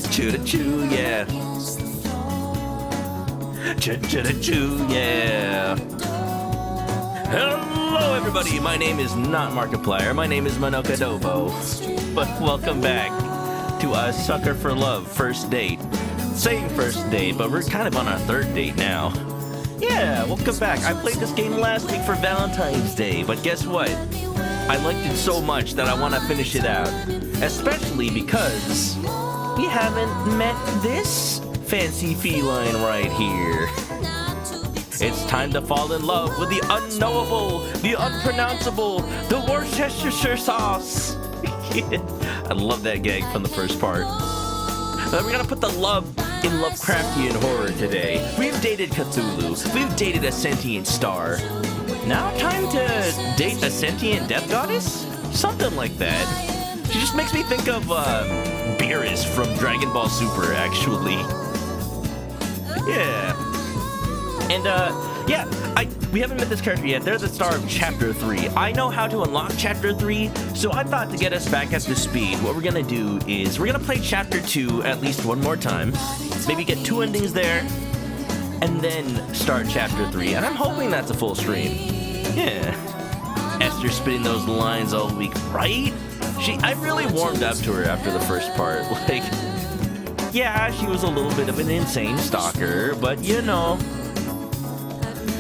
Choo-choo, yeah. Choo-choo, yeah. Hello, everybody. My name is not Markiplier. My name is ManokAdobo. But welcome back to a Sucker for Love first date. Same first date, but we're kind of on our third date now. Yeah, welcome back. I played this game last week for Valentine's Day, but guess what? I liked it so much that I want to finish it out. Especially because we haven't met this fancy feline right here. It's time to fall in love with the unknowable, the unpronounceable, the Worcestershire sauce. I love that gag from the first part. We're gonna put the love in Lovecraftian horror today. We've dated Cthulhu. We've dated a sentient star. Now time to date a sentient death goddess? Something like that. She just makes me think of Beerus from Dragon Ball Super, actually. Yeah. And, we haven't met this character yet. They're the star of Chapter 3. I know how to unlock Chapter 3, so I thought to get us back up to speed, what we're gonna do is we're gonna play Chapter 2 at least one more time. Maybe get 2 endings there, and then start Chapter 3. And I'm hoping that's a full stream. Yeah. Esther spitting those lines all week, right? I really warmed up to her after the first part. Like, yeah, she was a little bit of an insane stalker, but you know,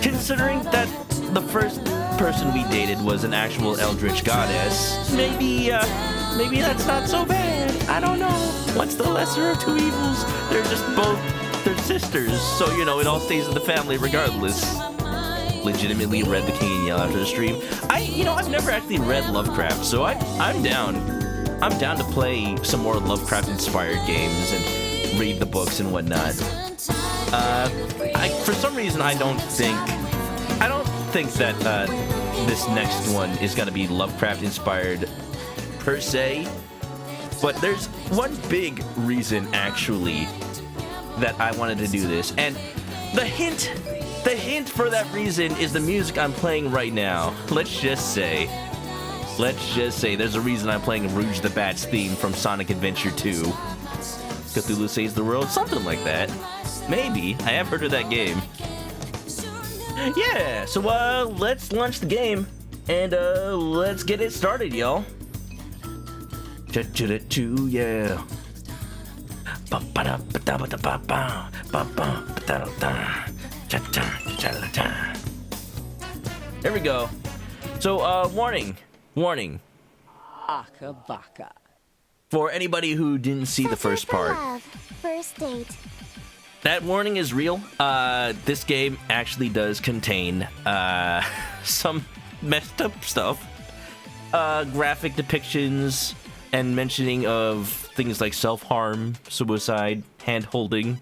considering that the first person we dated was an actual eldritch goddess, maybe that's not so bad. I don't know. What's the lesser of two evils? They're sisters, so you know, it all stays in the family regardless. Legitimately read The King and Yell after the stream. I've never actually read Lovecraft, so I'm down. I'm down to play some more Lovecraft-inspired games and read the books and whatnot. For some reason, I don't think that this next one is gonna be Lovecraft-inspired per se. But there's one big reason actually that I wanted to do this, and the hint for that reason is the music I'm playing right now. Let's just say there's a reason I'm playing Rouge the Bat's theme from Sonic Adventure 2. Cthulhu Saves the World, something like that. Maybe. I have heard of that game. Yeah, so let's launch the game and let's get it started, y'all. Yeah. There we go. So, warning. Aka baka. For anybody who didn't see the first part. First date. That warning is real. This game actually does contain some messed up stuff. Graphic depictions and mentioning of things like self-harm, suicide, hand-holding,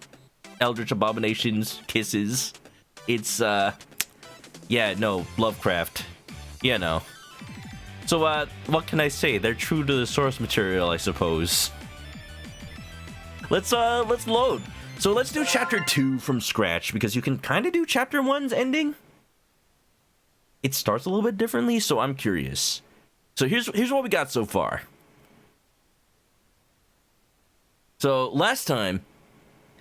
eldritch abominations, kisses. It's, Lovecraft. You know. So, what can I say? They're true to the source material, I suppose. Let's load. So let's do Chapter 2 from scratch, because you can kind of do Chapter 1's ending. It starts a little bit differently, so I'm curious. So here's what we got so far. So last time,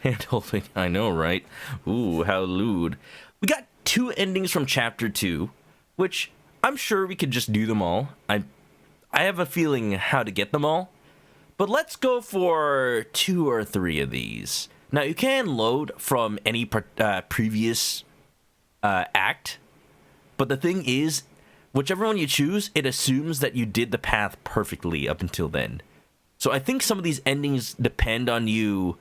hand-holding, I know, right? Ooh, how lewd. We got 2 endings from Chapter 2, which I'm sure we could just do them all. I have a feeling how to get them all. But let's go for 2 or 3 of these. Now, you can load from any previous act, but the thing is, whichever one you choose, it assumes that you did the path perfectly up until then. So I think some of these endings depend on you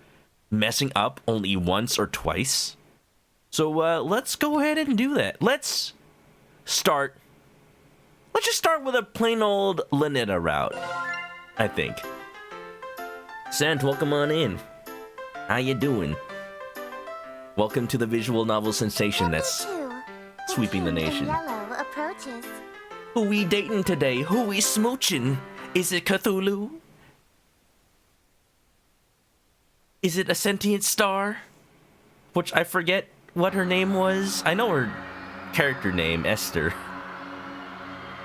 messing up only once or twice. So let's go ahead and do that. Let's just start with a plain old ln'eta route, I think. Sant, welcome on in. How you doing? Welcome to the visual novel sensation that's sweeping the nation. Yellow approaches. Who we dating today? Who we smooching? Is it Cthulhu? Is it a sentient star? Which I forget what her name was. I know her character name, Esther.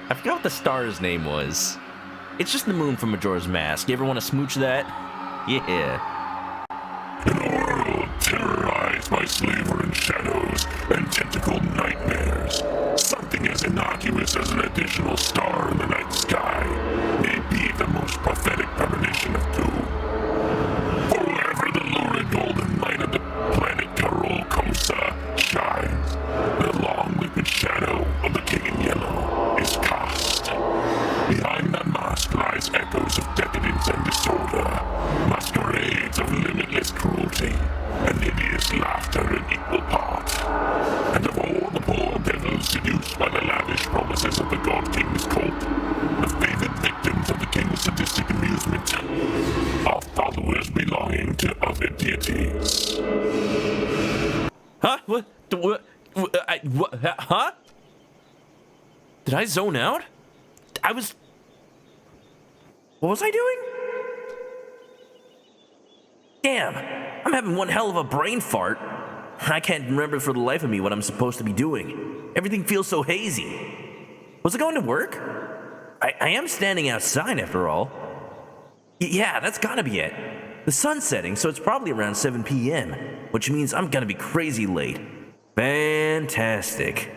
I forgot what the star's name was. It's just the moon from Majora's Mask. You ever want to smooch that? Yeah. by slavering shadows and tentacled nightmares. Something as innocuous as an additional star in the night sky may be the most prophetic premonition of doom. For wherever the lurid golden light of the planet Carol Kosa shines, the long liquid shadow of the King in Yellow is cast. Behind that mask lies echoes of decadence and disorder, masquerades of limitless cruelty, and hideous laughter in equal part. And of all the poor devils seduced by the lavish promises of the God King's court, the favored victims of the King's sadistic amusement, are followers belonging to other deities. Huh? What? Huh? Did I zone out? What was I doing? Damn, I'm having one hell of a brain fart. I can't remember for the life of me what I'm supposed to be doing. Everything feels so hazy. Was I going to work? I am standing outside after all. Yeah, that's gotta be it. The sun's setting, so it's probably around 7 p.m., which means I'm gonna be crazy late. Fantastic.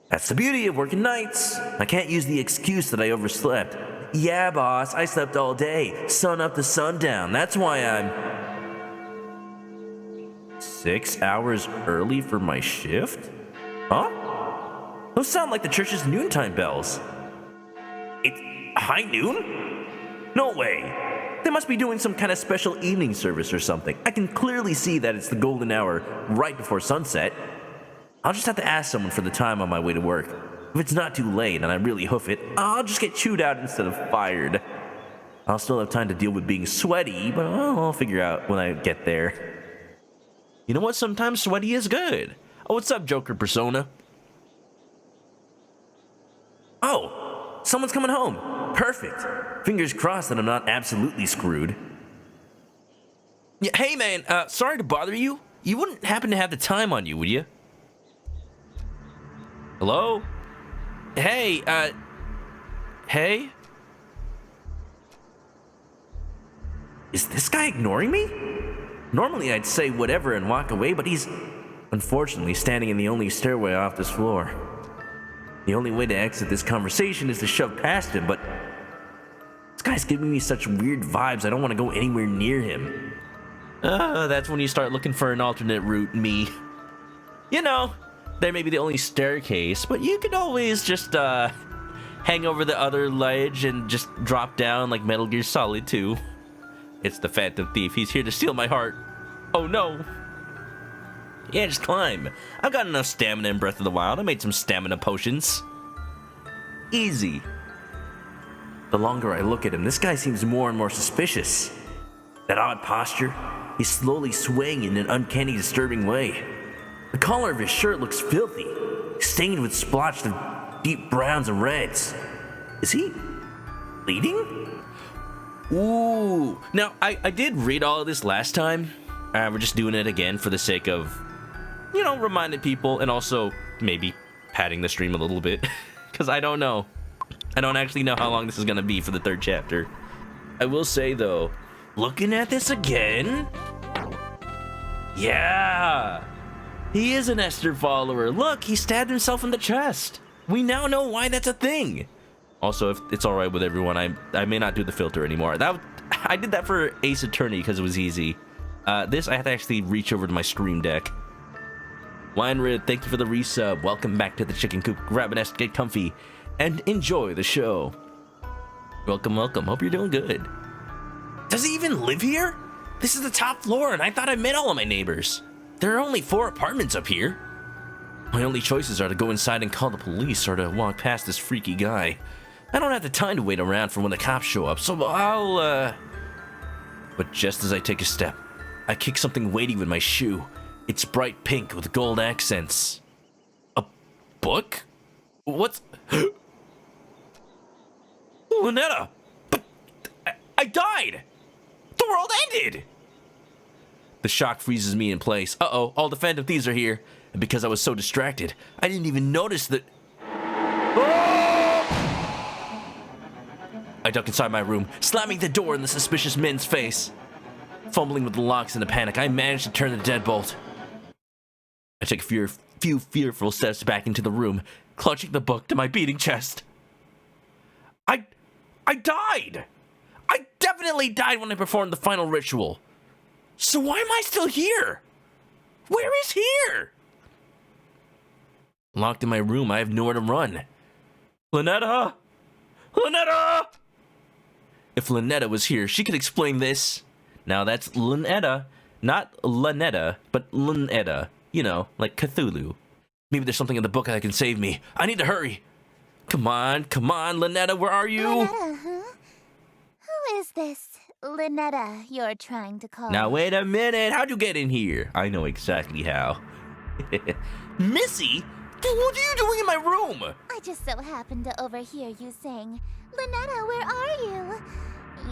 That's the beauty of working nights. I can't use the excuse that I overslept. Yeah, boss, I slept all day, sun up to sundown. That's why I'm 6 hours early for my shift? Huh? Those sound like the church's noontime bells. It's high noon? No way. They must be doing some kind of special evening service or something. I can clearly see that it's the golden hour right before sunset. I'll just have to ask someone for the time on my way to work. If it's not too late and I really hoof it, I'll just get chewed out instead of fired. I'll still have time to deal with being sweaty, but I'll figure out when I get there. You know what? Sometimes sweaty is good. Oh, what's up, Joker Persona? Oh, someone's coming home. Perfect. Fingers crossed that I'm not absolutely screwed. Yeah, hey man, sorry to bother you. You wouldn't happen to have the time on you, would you? Hello? Hey, hey? Is this guy ignoring me? Normally I'd say whatever and walk away, but he's unfortunately standing in the only stairway off this floor. The only way to exit this conversation is to shove past him, but this guy's giving me such weird vibes, I don't want to go anywhere near him. That's when you start looking for an alternate route, me. You know, there may be the only staircase, but you could always just, hang over the other ledge and just drop down like Metal Gear Solid 2. It's the Phantom Thief. He's here to steal my heart. Oh no. Yeah, just climb. I've got enough stamina in Breath of the Wild. I made some stamina potions. Easy. The longer I look at him, this guy seems more and more suspicious. That odd posture, he's slowly swaying in an uncanny, disturbing way. The collar of his shirt looks filthy, stained with splotched of deep browns and reds. Is he bleeding? Ooh. Now, I did read all of this last time. We're just doing it again for the sake of, you know, reminding people and also maybe padding the stream a little bit. Because I don't know. I don't actually know how long this is going to be for the third chapter. I will say, though, looking at this again... Yeah! He is an Esther follower. Look, he stabbed himself in the chest. We now know why that's a thing. Also, if it's alright with everyone, I may not do the filter anymore. I did that for Ace Attorney because it was easy. This, I have to actually reach over to my Stream Deck. Winerid, thank you for the resub. Welcome back to the Chicken Coop. Grab a nest, get comfy, and enjoy the show. Welcome, welcome. Hope you're doing good. Does he even live here? This is the top floor, and I thought I met all of my neighbors. There are only 4 apartments up here. My only choices are to go inside and call the police or to walk past this freaky guy. I don't have the time to wait around for when the cops show up, so I'll, But just as I take a step, I kick something weighty with my shoe. It's bright pink with gold accents. A book? What's... ln'eta! I died! The world ended! The shock freezes me in place. Uh-oh, all the Phantom Thieves are here. And because I was so distracted, I didn't even notice that... I duck inside my room, slamming the door in the suspicious men's face. Fumbling with the locks in a panic, I managed to turn the deadbolt. I took a few fearful steps back into the room, clutching the book to my beating chest. I died! I definitely died when I performed the final ritual. So why am I still here? Where is here? Locked in my room, I have nowhere to run. ln'eta! ln'eta! If ln'eta was here, she could explain this. Now that's ln'eta, not ln'eta, but ln'eta. You know, like Cthulhu. Maybe there's something in the book that can save me. I need to hurry. Come on, ln'eta, where are you? ln'eta, huh? Who is this ln'eta you're trying to call? Now wait a minute, how'd you get in here? I know exactly how. Missy? What are you doing in my room? I just so happened to overhear you saying, ln'eta, where are you?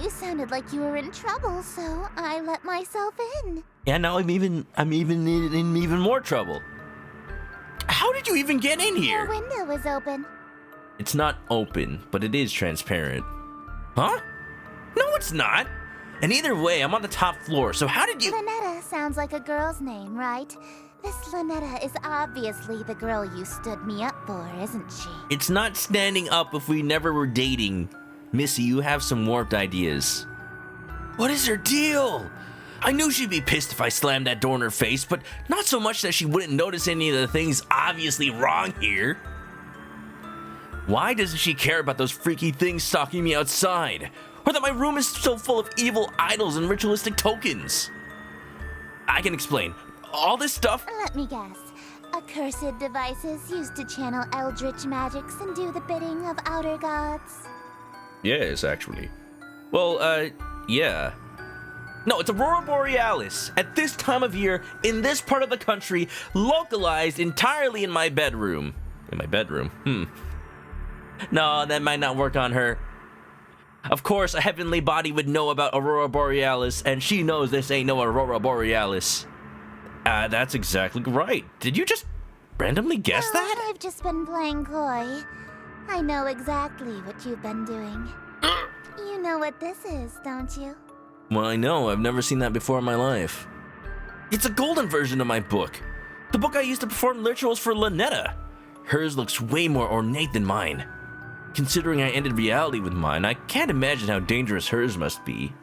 You sounded like you were in trouble, so I let myself in. Yeah, now I'm even in even more trouble. How did you even get in here? The window was open. It's not open, but it is transparent. Huh? No, it's not. And either way, I'm on the top floor, so how did you... ln'eta sounds like a girl's name, right? This ln'eta is obviously the girl you stood me up for, isn't she? It's not standing up if we never were dating. Missy, you have some warped ideas. What is her deal? I knew she'd be pissed if I slammed that door in her face, but not so much that she wouldn't notice any of the things obviously wrong here. Why doesn't she care about those freaky things stalking me outside? Or that my room is so full of evil idols and ritualistic tokens? I can explain. All this stuff... Let me guess. Accursed devices used to channel eldritch magics and do the bidding of outer gods. Yes, actually. Well, yeah. No, it's Aurora Borealis. At this time of year, in this part of the country, localized entirely in my bedroom. In my bedroom? No, that might not work on her. Of course, a heavenly body would know about Aurora Borealis, and she knows this ain't no Aurora Borealis. That's exactly right. Did you just randomly guess that? I've just been playing coy. I know exactly what you've been doing. You know what this is, don't you? Well, I know. I've never seen that before in my life. It's a golden version of my book. The book I used to perform rituals for ln'eta. Hers looks way more ornate than mine. Considering I ended reality with mine, I can't imagine how dangerous hers must be.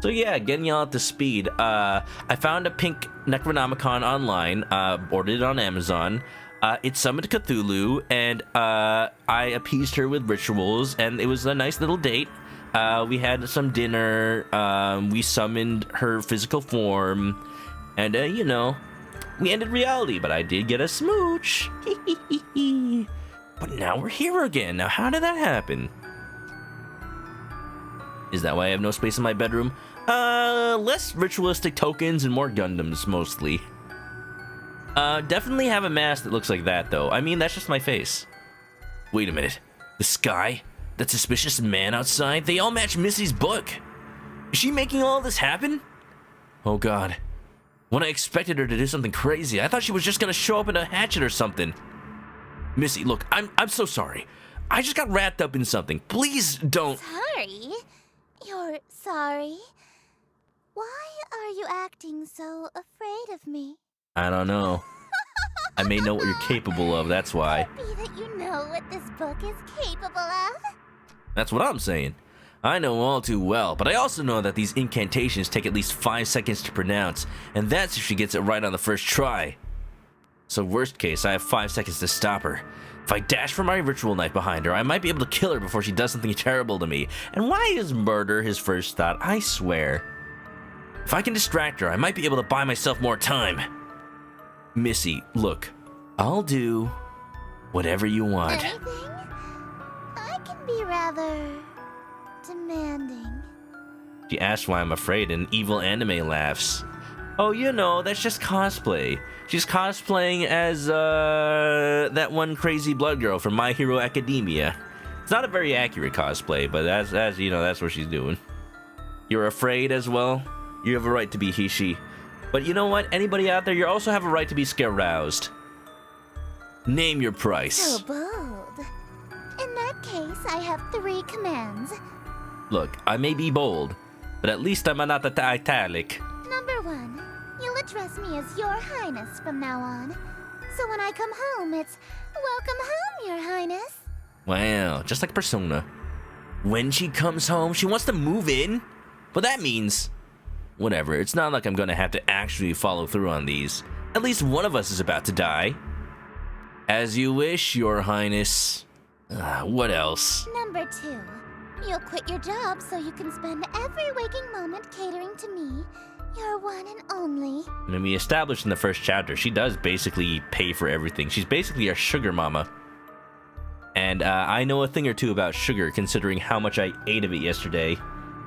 So yeah, getting y'all up to speed. I found a pink Necronomicon online, ordered it on Amazon. It summoned Cthulhu, and I appeased her with rituals, and it was a nice little date. We had some dinner, we summoned her physical form, and, you know, we ended reality, but I did get a smooch. But now we're here again. Now, how did that happen? Is that why I have no space in my bedroom? Less ritualistic tokens and more Gundams, mostly. Definitely have a mask that looks like that, though. I mean, that's just my face. Wait a minute. The sky? That suspicious man outside? They all match Missy's book. Is she making all this happen? Oh, God. When I expected her to do something crazy, I thought she was just gonna show up in a hatchet or something. Missy, look, I'm so sorry. I just got wrapped up in something. Please don't... Sorry? You're sorry? Why are you acting so afraid of me? I don't know. I may know what you're capable of, that's why. Could be that you know what this book is capable of? That's what I'm saying. I know all too well, but I also know that these incantations take at least 5 seconds to pronounce, and that's if she gets it right on the first try. So worst case, I have 5 seconds to stop her. If I dash for my ritual knife behind her, I might be able to kill her before she does something terrible to me. And why is murder his first thought? I swear. If I can distract her, I might be able to buy myself more time. Missy, look, I'll do whatever you want. Anything? I can be rather demanding. She asks why I'm afraid, and evil anime laughs. Oh, you know, that's just cosplay. She's cosplaying as, that one crazy blood girl from My Hero Academia. It's not a very accurate cosplay, but that's you know, that's what she's doing. You're afraid as well? You have a right to be he/she. But you know what? Anybody out there, you also have a right to be scaroused. Name your price. So bold. In that case, I have 3 commands. Look, I may be bold, but at least I'm not italic. another one. You'll address me as Your Highness from now on. So when I come home, it's welcome home, Your Highness. Wow, just like Persona. When she comes home, she wants to move in? But that means... Whatever, it's not like I'm gonna have to actually follow through on these. At least one of us is about to die. As you wish, Your Highness. What else? Number 2. You'll quit your job so you can spend every waking moment catering to me, your one and only. I mean, we established in the first chapter, she does basically pay for everything. She's basically our sugar mama. And I know a thing or two about sugar, considering how much I ate of it yesterday.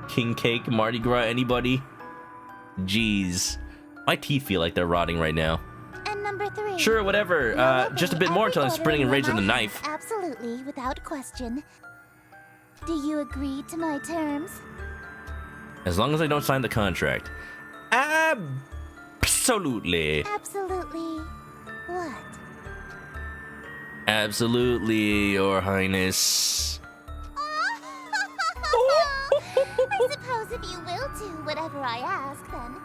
King cake, Mardi Gras, anybody? Jeez. My teeth feel like they're rotting right now. And number 3. Sure, whatever. Just a bit more until I'm sprinting and raging with a knife. Absolutely, without question. Do you agree to my terms? As long as I don't sign the contract. Absolutely. Absolutely. What? Absolutely, Your Highness. I suppose if you will do whatever I ask, then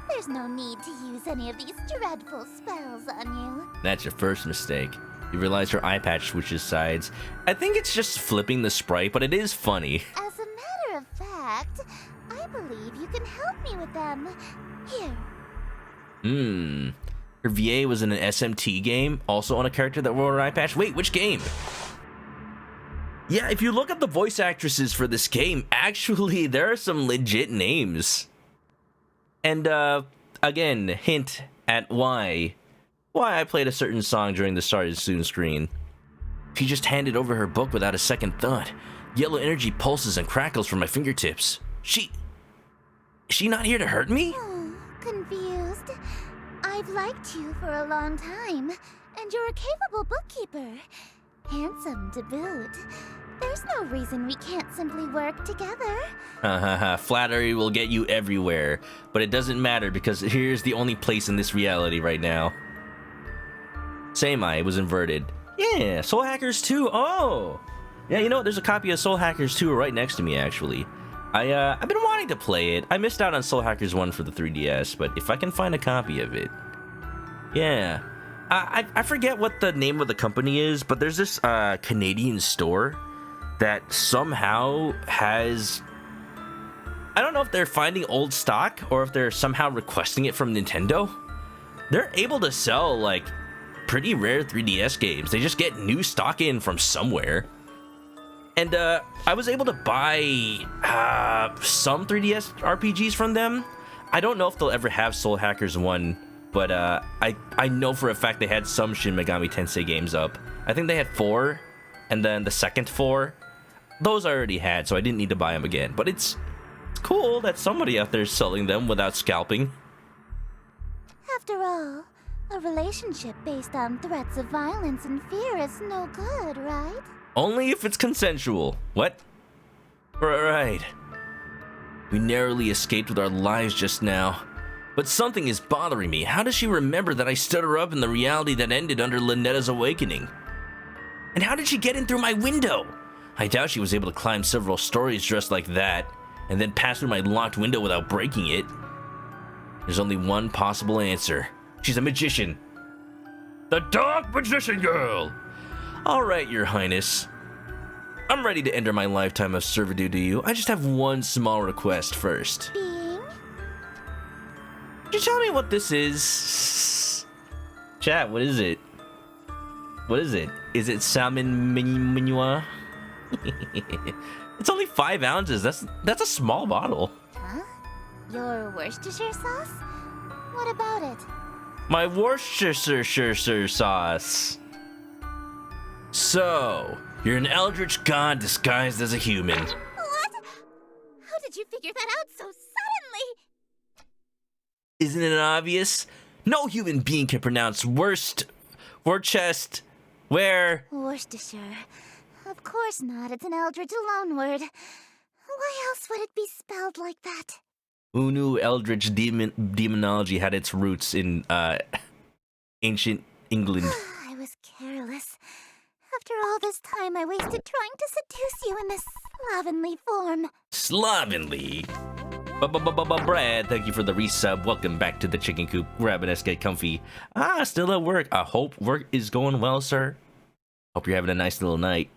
there's no need to use any of these dreadful spells on you. That's your first mistake. You realize her eye patch switches sides. I think it's just flipping the sprite, but it is funny. As a matter of fact, I believe you can help me with them. Here. Her VA was in an SMT game, also on a character that wore her eye patch. Wait, which game? Yeah, if you look at the voice actresses for this game, actually, there are some legit names. And, again, hint at why I played a certain song during the Start Is Soon screen. She just handed over her book without a second thought. Yellow energy pulses and crackles from my fingertips. Is she not here to hurt me? Oh, confused. I've liked you for a long time, and you're a capable bookkeeper. Handsome to boot. There's no reason we can't simply work together. Flattery will get you everywhere, but it doesn't matter because here's the only place in this reality right now. Same eye was inverted. Yeah, Soul Hackers 2. Oh! Yeah, you know what? There's a copy of Soul Hackers 2 right next to me, actually. I've been wanting to play it. I missed out on Soul Hackers 1 for the 3DS, but if I can find a copy of it. Yeah. I forget what the name of the company is, but there's this Canadian store that somehow has... I don't know if they're finding old stock or if they're somehow requesting it from Nintendo. They're able to sell, like, pretty rare 3DS games. They just get new stock in from somewhere. And I was able to buy some 3DS RPGs from them. I don't know if they'll ever have Soul Hackers 1, but I know for a fact they had some Shin Megami Tensei games up. I think they had 4, and then the second 4. Those I already had, so I didn't need to buy them again. But it's cool that somebody out there is selling them without scalping. After all, a relationship based on threats of violence and fear is no good, right? Only if it's consensual. What? Right. We narrowly escaped with our lives just now. But something is bothering me. How does she remember that I stood her up in the reality that ended under ln'eta's awakening? And how did she get in through my window? I doubt she was able to climb several stories dressed like that, and then pass through my locked window without breaking it. There's only one possible answer. She's a magician. The Dark Magician Girl! Alright, Your Highness. I'm ready to enter my lifetime of servitude to you. I just have one small request first. Being? Could you tell me what this is? Chat, what is it? What is it? Is it salmon mignois? It's only 5 ounces. That's a small bottle. Huh? Your Worcestershire sauce? What about it? My Worcestershire sauce. So, you're an eldritch god disguised as a human. What? How did you figure that out so suddenly? Isn't it obvious? No human being can pronounce Worcestershire. Worcestershire. Of course not. It's an eldritch loanword. Why else would it be spelled like that? Who knew eldritch demonology had its roots in ancient England? I was careless. After all this time I wasted trying to seduce you in this slovenly form. Slovenly? Brad, thank you for the resub. Welcome back to the chicken coop. Grab an S, get comfy. Still at work. I hope work is going well, sir. Hope you're having a nice little night.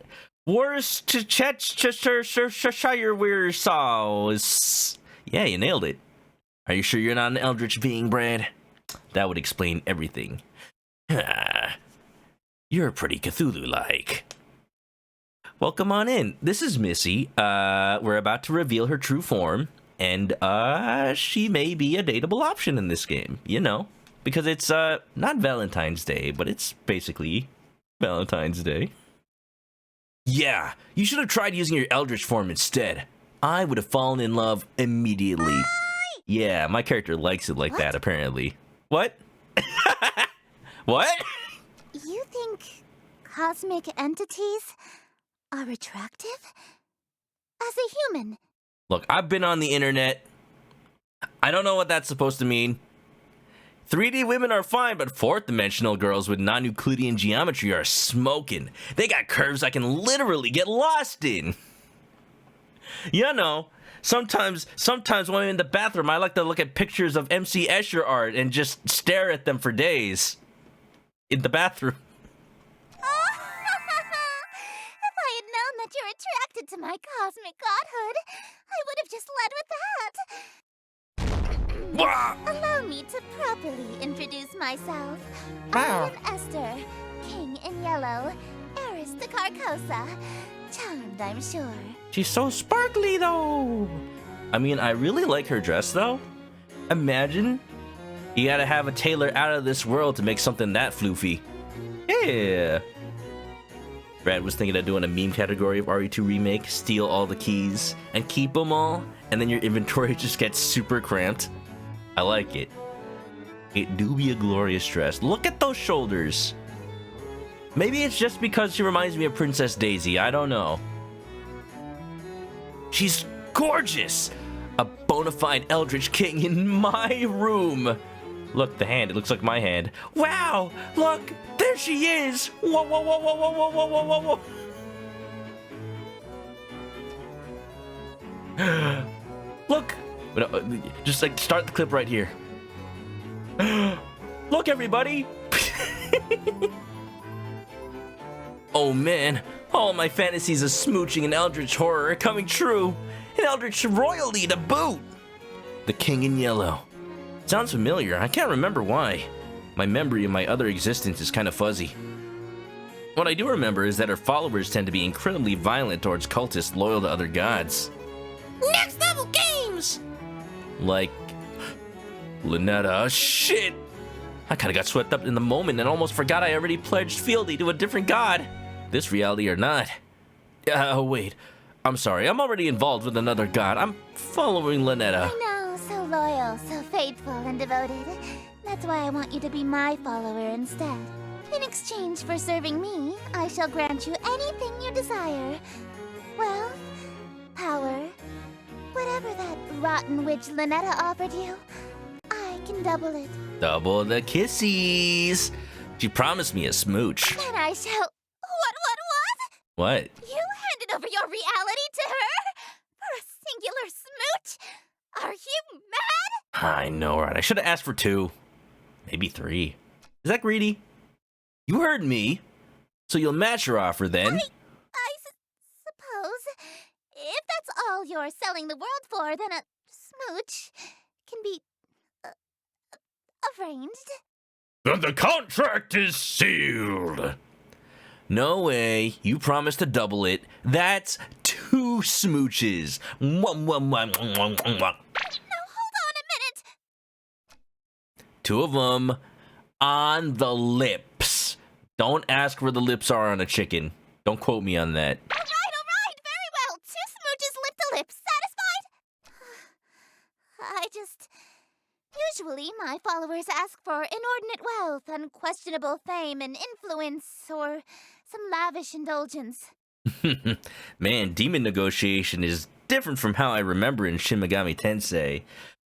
Worcestershire sauce. Yeah, you nailed it. Are you sure you're not an eldritch being, Brad? That would explain everything. You're pretty Cthulhu-like. Welcome on in. This is Missy. We're about to reveal her true form, and she may be a dateable option in this game. You know, because it's not Valentine's Day, but it's basically Valentine's Day. Yeah, you should have tried using your eldritch form instead. I would have fallen in love immediately. Hi! Yeah, my character likes it like that, apparently. What? What? You think cosmic entities are attractive? As a human? Look, I've been on the internet. I don't know what that's supposed to mean. 3D women are fine, but fourth-dimensional girls with non-Euclidean geometry are smoking. They got curves I can literally get lost in. You know, sometimes when I'm in the bathroom, I like to look at pictures of MC Escher art and just stare at them for days. In the bathroom. If I had known that you're attracted to my cosmic godhood, I would have just led with that. Allow me to properly introduce myself. I am Esther, King in Yellow, heiress to Carcosa. Charmed, I'm sure. She's so sparkly, though. I mean, I really like her dress, though. Imagine you gotta have a tailor out of this world to make something that floofy. Yeah. Brad was thinking of doing a meme category of RE2 Remake, steal all the keys, and keep them all, and then your inventory just gets super cramped. I like it. It do be a glorious dress. Look at those shoulders. Maybe it's just because she reminds me of Princess Daisy. I don't know. She's gorgeous. A bona fide Eldritch King in my room. Look, the hand. It looks like my hand. Wow! Look! There she is! Whoa, whoa, whoa, whoa, whoa, whoa, whoa, whoa, whoa. Look! Just like start the clip right here. Look, everybody! Oh man, all my fantasies of smooching and eldritch horror are coming true. And eldritch royalty to boot. The King in Yellow. Sounds familiar. I can't remember why. My memory of my other existence is kind of fuzzy. What I do remember is that her followers tend to be incredibly violent towards cultists loyal to other gods. Next level games! Like ln'eta. Shit! I kinda got swept up in the moment and almost forgot I already pledged fealty to a different god. This reality or not. Oh wait. I'm sorry, I'm already involved with another god. I'm following ln'eta. I know, so loyal, so faithful and devoted. That's why I want you to be my follower instead. In exchange for serving me, I shall grant you anything you desire. Wealth, power, whatever that rotten witch ln'eta offered you, I can double it. Double the kissies. She promised me a smooch. Then I shall... What? You handed over your reality to her? For a singular smooch? Are you mad? I know, right? I should have asked for 2. Maybe 3. Is that greedy? You heard me. So you'll match your offer then? I suppose. If that's all you're selling the world for, then a smooch can be... arranged. Then the contract is sealed. No way. You promised to double it. That's 2 smooches. Now hold on a minute. 2 of them on the lips. Don't ask where the lips are on a chicken. Don't quote me on that. All right. Very well. 2 smooches lip to lip. Satisfied? Usually, my followers ask for inordinate wealth, unquestionable fame and influence, or some lavish indulgence. Man, demon negotiation is different from how I remember in Shin Megami Tensei.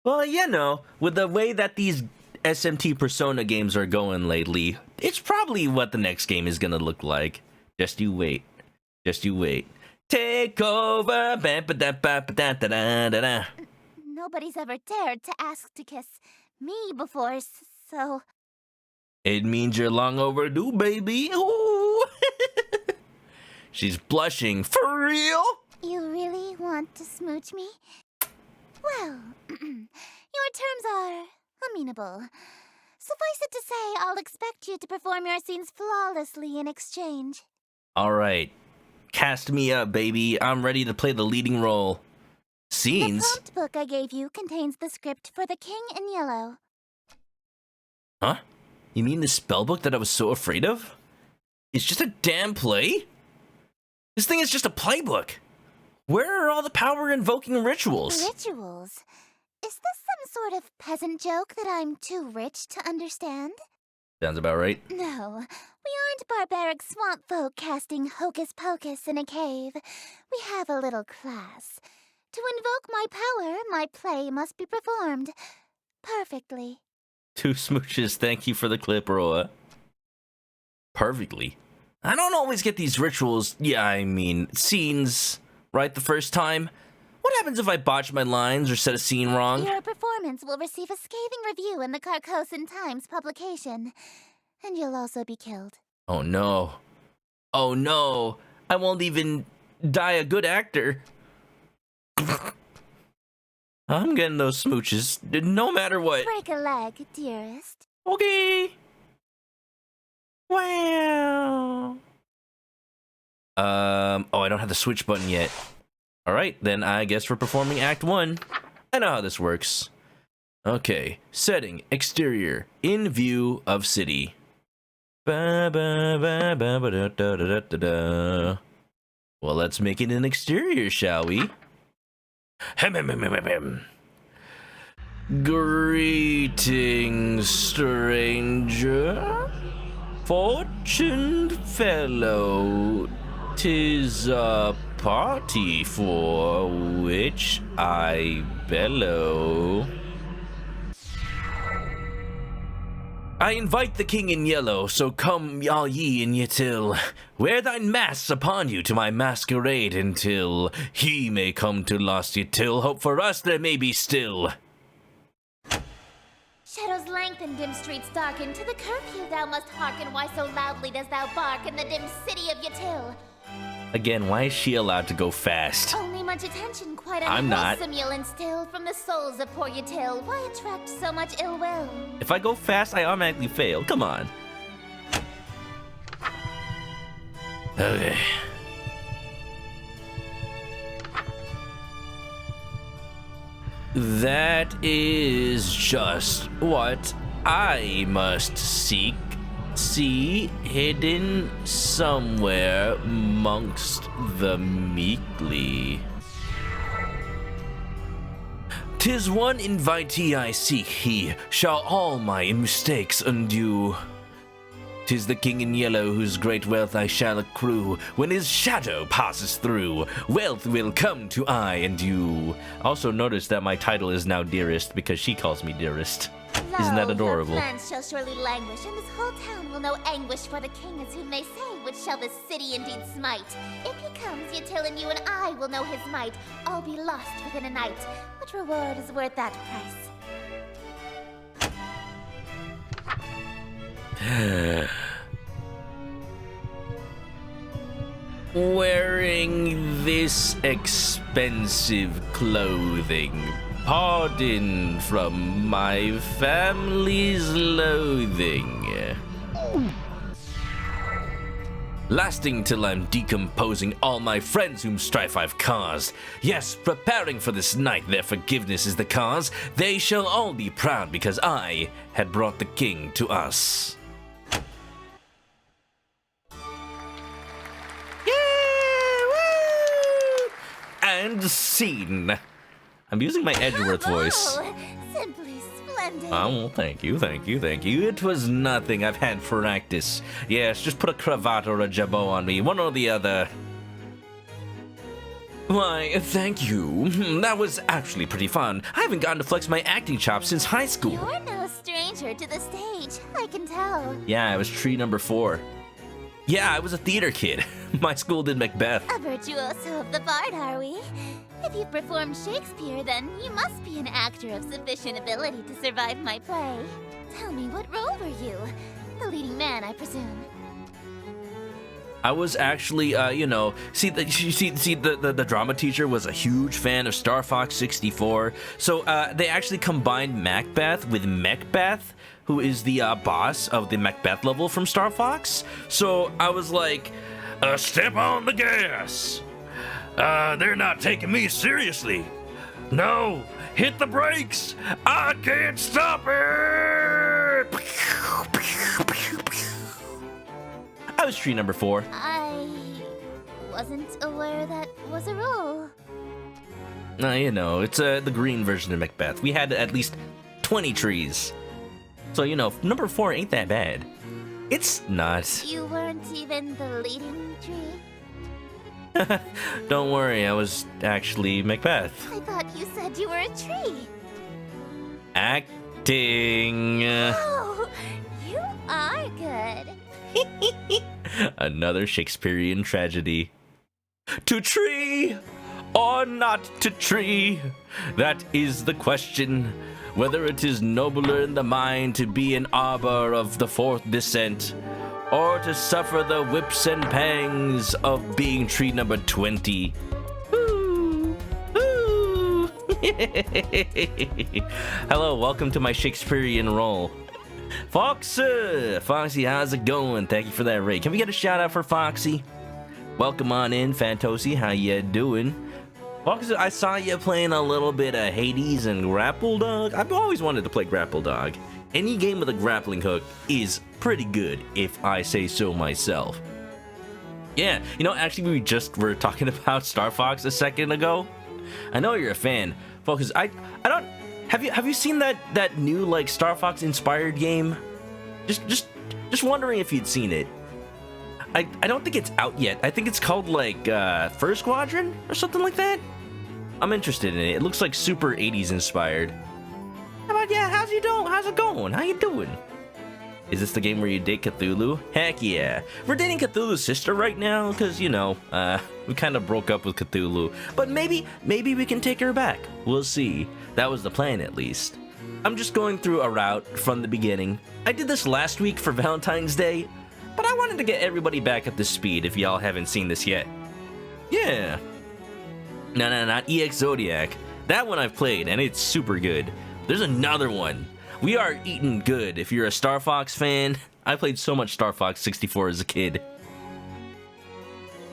Well, you know, with the way that these SMT Persona games are going lately, it's probably what the next game is gonna look like. Just you wait. Take over. No Nobody's ever dared to ask to kiss me before, so... It means you're long overdue, baby. Ooh. She's blushing. For real? You really want to smooch me? Well, your terms are amenable. Suffice it to say, I'll expect you to perform your scenes flawlessly in exchange. All right. Cast me up, baby. I'm ready to play the leading role. Scenes? The prompt book I gave you contains the script for The King in Yellow. Huh? You mean the spellbook that I was so afraid of? It's just a damn play? This thing is just a playbook. Where are all the power-invoking rituals? Rituals? Is this some sort of peasant joke that I'm too rich to understand? Sounds about right. No, we aren't barbaric swamp folk casting hocus pocus in a cave. We have a little class. To invoke my power, my play must be performed perfectly. 2 smooches, thank you for the clip, Roa. Perfectly. I don't always get these rituals, scenes, right the first time. What happens if I botch my lines or set a scene wrong? Your performance will receive a scathing review in the Carcosan Times publication. And you'll also be killed. Oh no. Oh no. I won't even die a good actor. I'm getting those smooches, no matter what. Break a leg, dearest. Okay. Wow. Oh, I don't have the switch button yet. All right, then I guess we're performing Act 1. I know how this works. Okay, setting, exterior, in view of city. Well, let's make it an exterior, shall we? Greetings, stranger. Fortuned fellow, 'tis a party for which I bellow. I invite the king in yellow, so come all ye in ye till. Wear thine masks upon you to my masquerade until he may come to lost ye till. Hope for us there may be still. Shadows lengthen, dim streets darken. To the curfew thou must hearken. Why so loudly does thou bark in the dim city of Yatil? Again, why is she allowed to go fast? Only much attention, quite I'm not. unwholesome you'll instill from the souls of poor Yatil. Why attract so much ill will? If I go fast, I automatically fail. Come on. Okay. That is just what I must seek. See, hidden somewhere amongst the meekly. 'Tis one invitee I seek, he shall all my mistakes undo. 'Tis the king in yellow whose great wealth I shall accrue. When his shadow passes through, wealth will come to I and you. Also notice that my title is now Dearest because she calls me Dearest. Isn't that adorable? Your plans shall surely languish, and this whole town will know anguish for the king, as whom they say, which shall this city indeed smite. If he comes, Yatil and you and I will know his might. All be lost within a night. What reward is worth that price? Wearing this expensive clothing, pardon from my family's loathing. Lasting till I'm decomposing all my friends whom strife I've caused. Yes, preparing for this night, their forgiveness is the cause. They shall all be proud because I had brought the king to us. And scene. I'm using my Edgeworth voice. Simply splendid. Oh, well, thank you. It was nothing. I've had practice. Yes, just put a cravat or a jabot on me, one or the other. Why, thank you. That was actually pretty fun. I haven't gotten to flex my acting chops since high school. You're no stranger to the stage, I can tell. Yeah, I was tree number 4. Yeah, I was a theater kid. My school did Macbeth. A virtuoso of the bard, are we? If you've performed Shakespeare, then you must be an actor of sufficient ability to survive my play. Tell me, what role were you? The leading man, I presume. I was actually, the drama teacher was a huge fan of Star Fox 64, so they actually combined Macbeth with Mechbeth, who is the boss of the Macbeth level from Star Fox. So I was like, step on the gas. They're not taking me seriously. No, hit the brakes. I can't stop it. I was tree number 4. I wasn't aware that was a rule. It's the green version of Macbeth. We had at least 20 trees. So, number 4 ain't that bad. It's not. You weren't even the leading tree? Don't worry, I was actually Macbeth. I thought you said you were a tree. Acting. Oh, you are good. Another Shakespearean tragedy. To tree or not to tree? That is the question. Whether it is nobler in the mind to be an arbor of the fourth descent, or to suffer the whips and pangs of being tree number 20. Ooh, ooh. Hello, welcome to my Shakespearean role. Foxy, how's it going? Thank you for that raid. Can we get a shout out for Foxy? Welcome on in, Fantosi. How you doing? Foxy, I saw you playing a little bit of Hades and Grapple Dog. I've always wanted to play Grapple Dog. Any game with a grappling hook is pretty good, if I say so myself. Yeah, actually we just were talking about Star Fox a second ago. I know you're a fan, Focus. I don't. Have you seen that new like Star Fox inspired game? Just wondering if you'd seen it. I don't think it's out yet. I think it's called like First Squadron or something like that. I'm interested in it. It looks like super 80s inspired. How about how's it going? How you doing? Is this the game where you date Cthulhu? Heck yeah. We're dating Cthulhu's sister right now because, we kind of broke up with Cthulhu. But maybe we can take her back. We'll see. That was the plan, at least. I'm just going through a route from the beginning. I did this last week for Valentine's Day, but I wanted to get everybody back up to speed if y'all haven't seen this yet. Yeah. No, not EX Zodiac. That one I've played, and it's super good. There's another one. We are eating good. If you're a Star Fox fan, I played so much Star Fox 64 as a kid.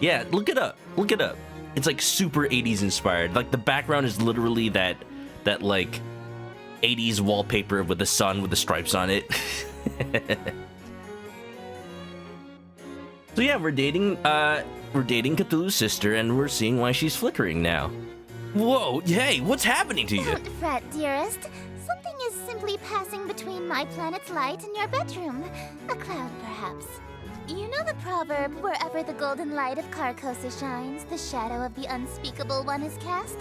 Yeah, look it up. It's like super 80s inspired. Like the background is literally that like 80s wallpaper with the sun with the stripes on it. So yeah, we're dating Cthulhu's sister, and we're seeing why she's flickering now. Whoa, hey, what's happening to you? Don't fret, dearest. Something is simply passing between my planet's light and your bedroom. A cloud, perhaps. You know the proverb, wherever the golden light of Carcosa shines, the shadow of the unspeakable one is cast?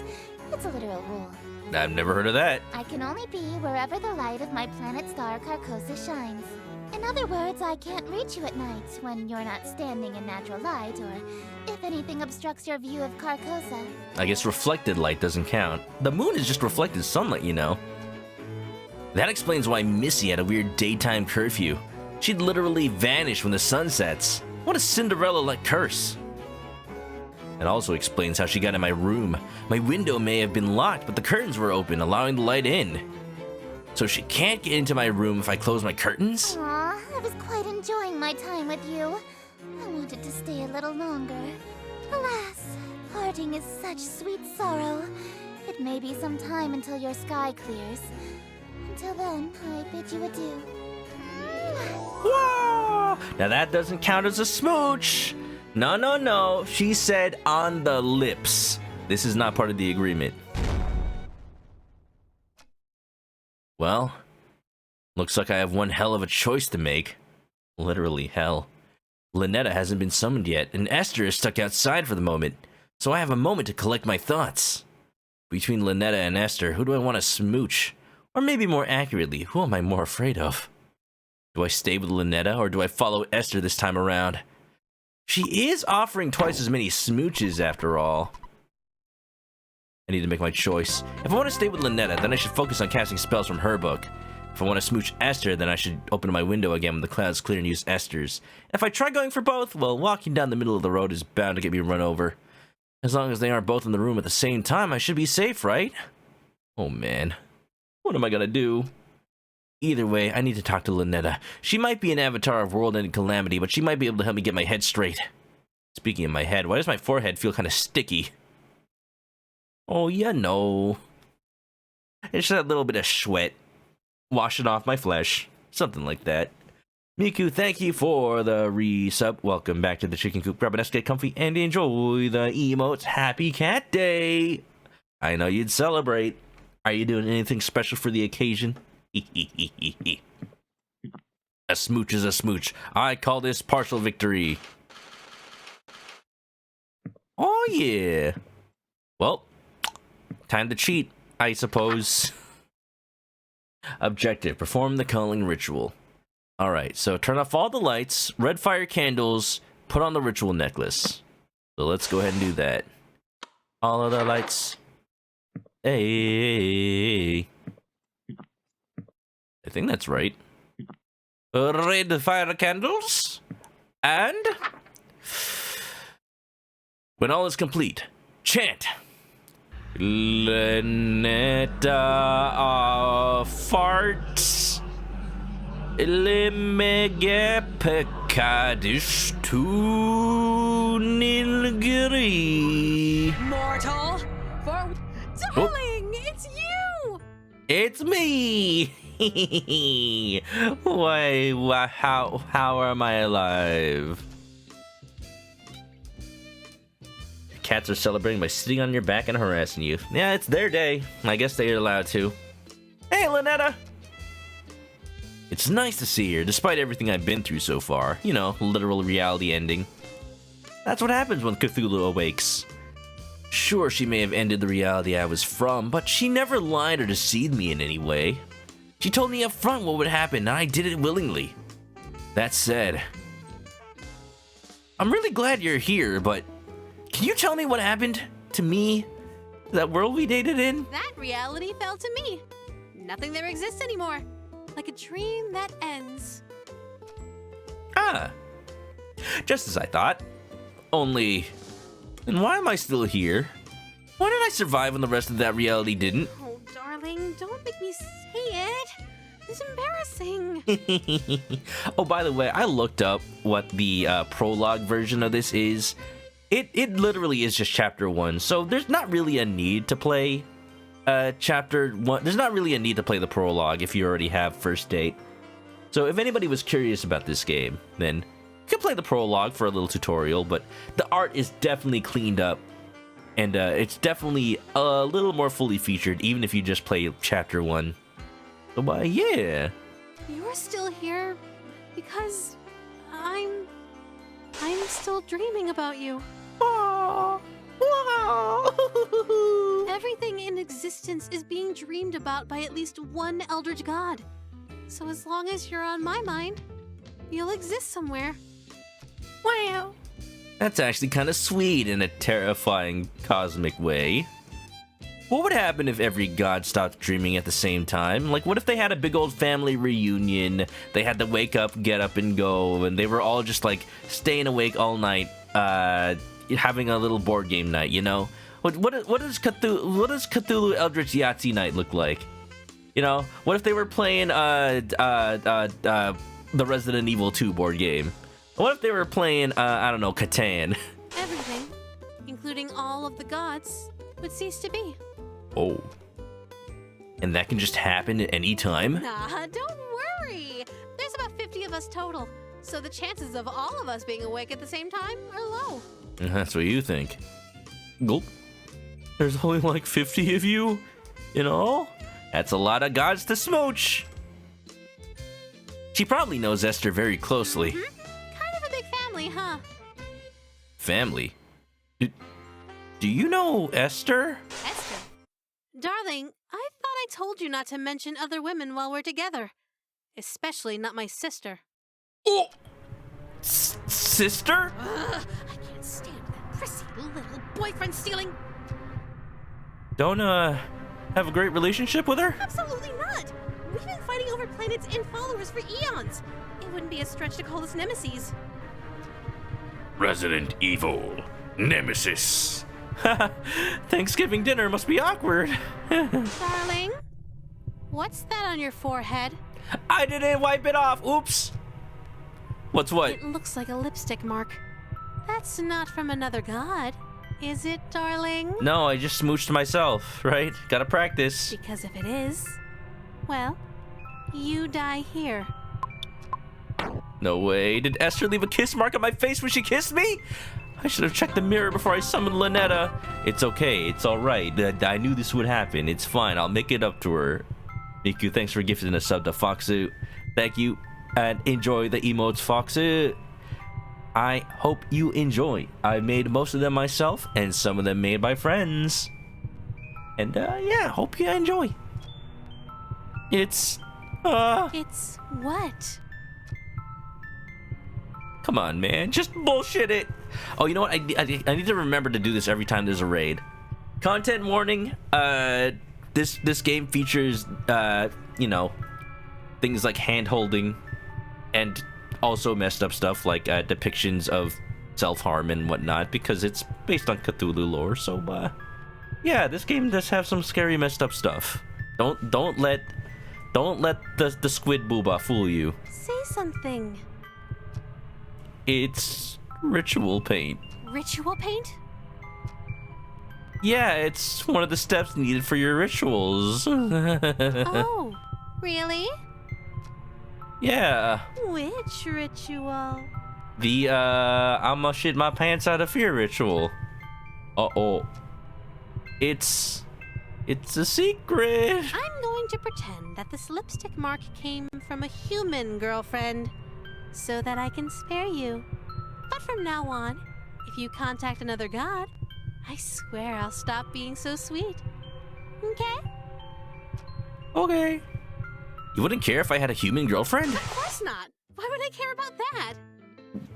It's a literal rule. I've never heard of that. I can only be wherever the light of my planet star Carcosa shines. In other words, I can't reach you at night when you're not standing in natural light, or if anything obstructs your view of Carcosa. I guess reflected light doesn't count. The moon is just reflected sunlight, That explains why Missy had a weird daytime curfew. She'd literally vanish when the sun sets. What a Cinderella-like curse. It also explains how she got in my room. My window may have been locked, but the curtains were open, allowing the light in. So she can't get into my room if I close my curtains? Aw, I was quite enjoying my time with you. I wanted to stay a little longer. Alas, parting is such sweet sorrow. It may be some time until your sky clears. Until then, I bid you adieu. Whoa! Now that doesn't count as a smooch. No. She said on the lips. This is not part of the agreement. Well, looks like I have one hell of a choice to make. Literally hell. ln'eta hasn't been summoned yet, and Esther is stuck outside for the moment, so I have a moment to collect my thoughts. Between ln'eta and Esther, who do I want to smooch? Or maybe more accurately, who am I more afraid of? Do I stay with ln'eta, or do I follow Esther this time around? She is offering twice as many smooches after all. I need to make my choice. If I want to stay with ln'eta, then I should focus on casting spells from her book. If I want to smooch Esther, then I should open my window again when the clouds clear and use Esther's. If I try going for both, well, walking down the middle of the road is bound to get me run over. As long as they aren't both in the room at the same time, I should be safe, right? Oh man. What am I gonna do? Either way, I need to talk to ln'eta. She might be an avatar of world-ending calamity, but she might be able to help me get my head straight. Speaking of my head, why does my forehead feel kind of sticky? Oh, you know. It's that little bit of sweat. Washing off my flesh. Something like that. Miku, thank you for the resub. Welcome back to the chicken coop. Grab an S, get comfy, and enjoy the emotes. Happy Cat Day! I know you'd celebrate. Are you doing anything special for the occasion? A smooch is a smooch. I call this partial victory. Oh yeah. Well, time to cheat, I suppose. Objective, perform the culling ritual. Alright, so turn off all the lights, red fire candles, put on the ritual necklace. So let's go ahead and do that. All of the lights. Hey. I think that's right. Red fire candles. And when all is complete, chant. ln'eta farts. Limege pekadish tu nilgiri. Mortal, for darling, it's you. It's me. Why? How am I alive? Cats are celebrating by sitting on your back and harassing you. Yeah, it's their day. I guess they're allowed to. Hey, ln'eta! It's nice to see her, despite everything I've been through so far. You know, literal reality ending. That's what happens when Cthulhu awakes. Sure, she may have ended the reality I was from, but she never lied or deceived me in any way. She told me up front what would happen, and I did it willingly. That said, I'm really glad you're here, but can you tell me what happened to me? That world we dated in? That reality fell to me. Nothing there exists anymore. Like a dream that ends. Ah, just as I thought. Only, and why am I still here? Why did I survive when the rest of that reality didn't? Oh, darling, don't make me say it. It's embarrassing. Oh, by the way, I looked up what the prologue version of this is. It literally is just chapter 1, so there's not really a need to play chapter 1. There's not really a need to play the prologue if you already have First Date. So if anybody was curious about this game, then you can play the prologue for a little tutorial, but the art is definitely cleaned up, and it's definitely a little more fully featured, even if you just play chapter 1. So, yeah. You're still here because I'm still dreaming about you. Everything in existence is being dreamed about by at least one eldritch god. So as long as you're on my mind, you'll exist somewhere. Wow. That's actually kind of sweet in a terrifying cosmic way. What would happen if every god stopped dreaming at the same time? Like, what if they had a big old family reunion? They had to wake up, get up, and go, and they were all just, like, staying awake all night, having a little board game night, you know? What does Cthulhu Eldritch Yahtzee night look like? You know? What if they were playing, the Resident Evil 2 board game? What if they were playing, I don't know, Catan? Everything, including all of the gods, would cease to be. Oh. And that can just happen at any time? Nah, don't worry. There's about 50 of us total, so the chances of all of us being awake at the same time are low. That's what you think. Gulp. There's only like 50 of you? You know? That's a lot of gods to smooch. She probably knows Esther very closely. Kind of a big family, huh? Family? Do you know Esther? Esther? Darling, I thought I told you not to mention other women while we're together. Especially not my sister. Oh! Sister? Ugh, I can't stand that prissy little boyfriend stealing. don't, have a great relationship with her? Absolutely not! We've been fighting over planets and followers for eons. It wouldn't be a stretch to call us nemesis. Resident Evil. Nemesis. Thanksgiving dinner must be awkward. Darling, what's that on your forehead? I didn't wipe it off. Oops. What's what? It looks like a lipstick mark. That's not from another god, is it, darling? No, I just smooched myself, right? Gotta practice. Because if it is, well, you die here. No way. Did Esther leave a kiss mark on my face when she kissed me? I should have checked the mirror before I summoned ln'eta. It's okay. It's all right. I knew this would happen. It's fine. I'll make it up to her. Miku, thanks for gifting a sub to Foxu. Thank you. And enjoy the emotes, Foxu. I hope you enjoy. I made most of them myself, and some of them made by friends. And, yeah, hope you enjoy. It's what? Come on, man. Just bullshit it. Oh, you know what? I need to remember to do this every time there's a raid. Content warning. This game features, you know, things like hand-holding and also messed up stuff like depictions of self-harm and whatnot because it's based on Cthulhu lore. So, yeah, this game does have some scary messed up stuff. Don't let the squid booba fool you. Say something. It's ritual paint. Ritual paint? Yeah, it's one of the steps needed for your rituals. Oh, really? Yeah. Which ritual? The, I'ma shit my pants out of fear ritual. Uh-oh. It's a secret. I'm going to pretend that this lipstick mark came from a human girlfriend so that I can spare you. But from now on, if you contact another god, I swear I'll stop being so sweet. Okay? Okay. You wouldn't care if I had a human girlfriend? Of course not. Why would I care about that?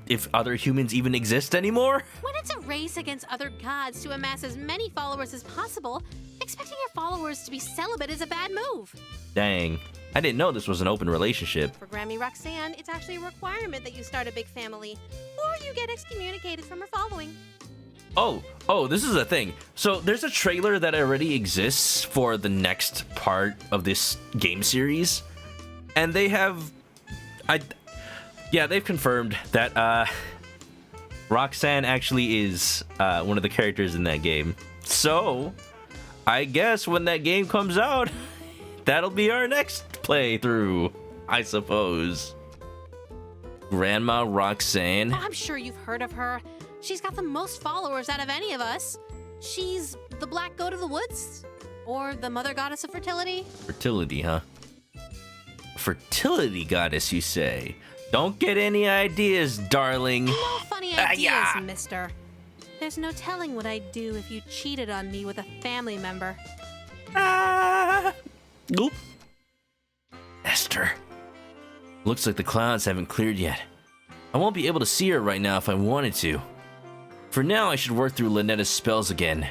If other humans even exist anymore? When it's a race against other gods to amass as many followers as possible, expecting your followers to be celibate is a bad move. Dang. I didn't know this was an open relationship. For Grammy Roxanne, it's actually a requirement that you start a big family, or you get excommunicated from her following. Oh, this is a thing. So there's a trailer that already exists for the next part of this game series. And they have... they've confirmed that Roxanne actually is one of the characters in that game. So, I guess when that game comes out, that'll be our next playthrough, I suppose. Grandma Roxanne. I'm sure you've heard of her. She's got the most followers out of any of us. She's the black goat of the woods? Or the mother goddess of fertility? Fertility, huh? Fertility goddess, you say? Don't get any ideas, darling. No funny ideas, yeah. mister. There's no telling what I'd do if you cheated on me with a family member. Oop. Esther. Looks like the clouds haven't cleared yet. I won't be able to see her right now if I wanted to. For now, I should work through ln'eta's spells again.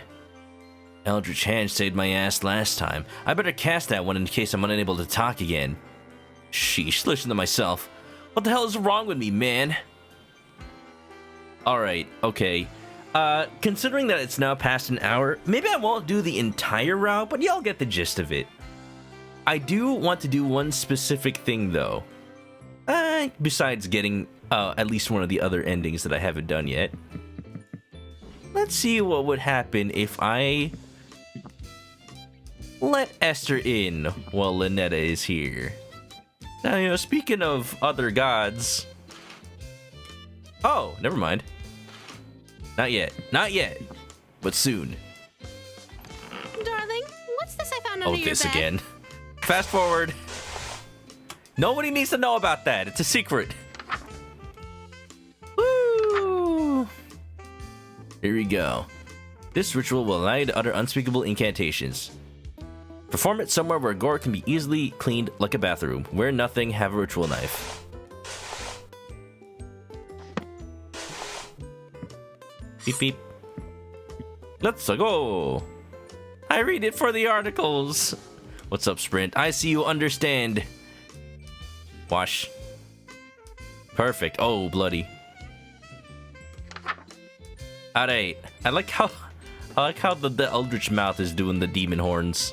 Eldritch Hand saved my ass last time. I better cast that one in case I'm unable to talk again. Sheesh, listen to myself. What the hell is wrong with me, man? Alright, okay. Considering that it's now past an hour, maybe I won't do the entire route, but y'all get the gist of it. I do want to do one specific thing, though. Besides getting at least one of the other endings that I haven't done yet. Let's see what would happen if I let Esther in while ln'eta is here. Now, you know, speaking of other gods... Oh, never mind. Not yet. Not yet. But soon. Darling, what's this I found under Oh, your this bed? again. Fast forward. Nobody needs to know about that. It's a secret. Woo! Here we go. This ritual will allow you to utter unspeakable incantations. Perform it somewhere where gore can be easily cleaned like a bathroom. Wear nothing, have a ritual knife. Beep beep. Let's go! I read it for the articles. What's up, Sprint? I see you understand. Wash. Perfect. Oh, bloody. Alright. I like how the Eldritch Mouth is doing the demon horns.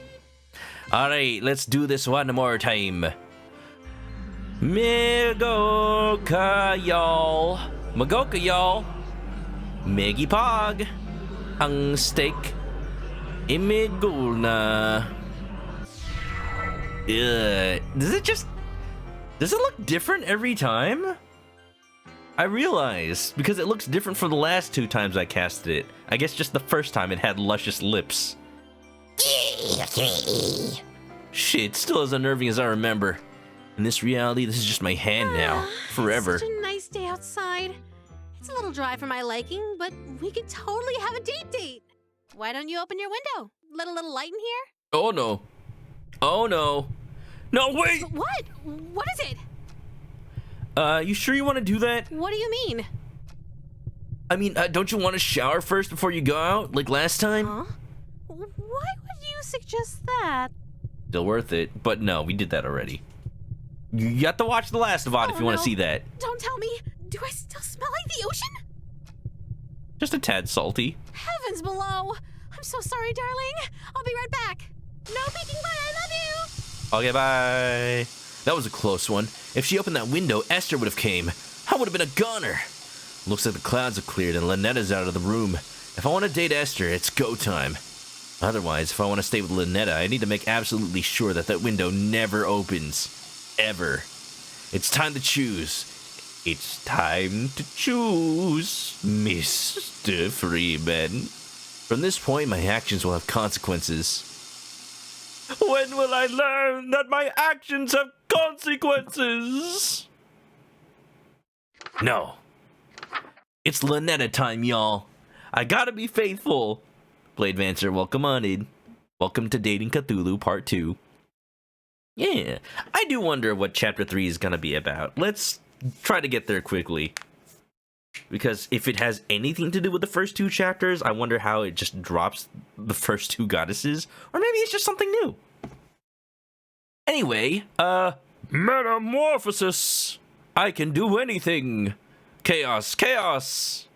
Alright, let's do this one more time. Magoka y'all. Magoka y'all. Meggy Pog. Ang steak. Imigulna. Does it look different every time? I realized, because it looks different from the last 2 times I casted it. I guess just the first time it had luscious lips. Shit, still as unnerving as I remember. In this reality, this is just my hand now. Forever. It's such a nice day outside. It's a little dry for my liking, but we could totally have a date. Why don't you open your window? Let a little light in here? Oh no. Oh no. No, wait! What? What is it? You sure you want to do that? What do you mean? I mean, don't you want to shower first before you go out, like last time? Huh? Why would you suggest that? Still worth it, but no, we did that already. You have to watch the last VOD if you want to see that. Don't tell me. Do I still smell like the ocean? Just a tad salty. Heavens below. I'm so sorry, darling. I'll be right back. No peeking, bye. I love you. Okay, bye. That was a close one. If she opened that window, Esther would have came. I would have been a goner. Looks like the clouds have cleared and ln'eta's out of the room. If I want to date Esther, it's go time. Otherwise, if I want to stay with ln'eta, I need to make absolutely sure that that window never opens. Ever. It's time to choose. It's time to choose, Mr. Freeman. From this point, my actions will have consequences. When will I learn that my actions have consequences? No. It's ln'eta time, y'all. I gotta be faithful. Blade Vancer, welcome on in. Welcome to Dating Cthulhu Part 2. Yeah, I do wonder what Chapter 3 is gonna be about. Let's try to get there quickly. Because if it has anything to do with the first 2 chapters, I wonder how it just drops the first 2 goddesses. Or maybe it's just something new. Anyway, Metamorphosis! I can do anything! Chaos, chaos!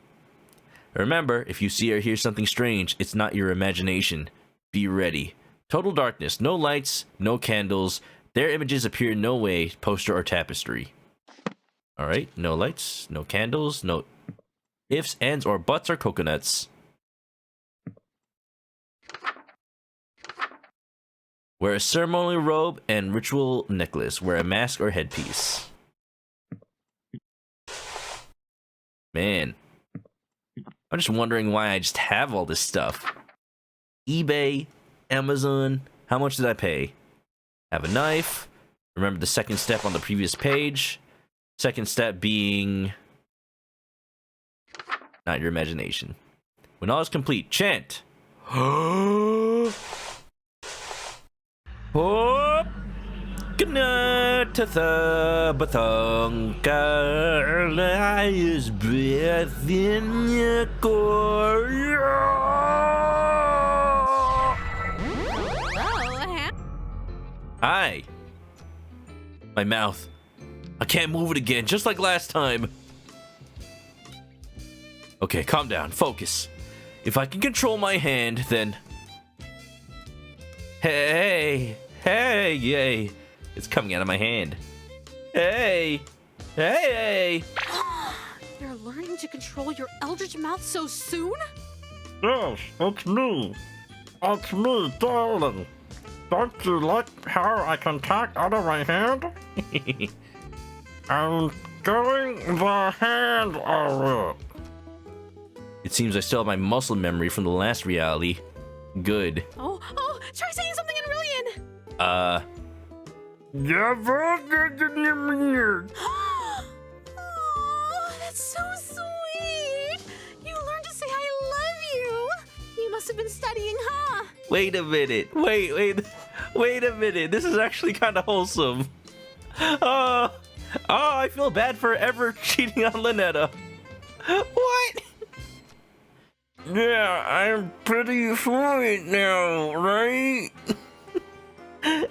Remember, if you see or hear something strange, it's not your imagination. Be ready. Total darkness, no lights, no candles. Their images appear no way, poster or tapestry. Alright, no lights, no candles, no ifs, ands, or buts, or coconuts. Wear a ceremonial robe and ritual necklace. Wear a mask or headpiece. Man. I'm just wondering why I just have all this stuff. eBay, Amazon, how much did I pay? Have a knife. Remember the second step on the previous page. Second step being... not your imagination. When all is complete, chant. Hop! Gnatatha Bathanga lies breath in your core. Hi. My mouth. I can't move it again, just like last time. Okay, calm down. Focus. If I can control my hand, then... Hey! Hey! Yay! It's coming out of my hand. Hey! Hey! You're learning to control your eldritch mouth so soon? Yes, it's me. It's me, darling. Don't you like how I can talk out of my hand? I'm doing the hand of it. It seems I still have my muscle memory from the last reality. Good. Oh, try saying something in Rillian. Oh, that's so sweet. You learned to say I love you. You must have been studying, huh? Wait a minute. Wait a minute. This is actually kind of wholesome. Oh, I feel bad for ever cheating on ln'eta. What? Yeah, I'm pretty fluent now, right?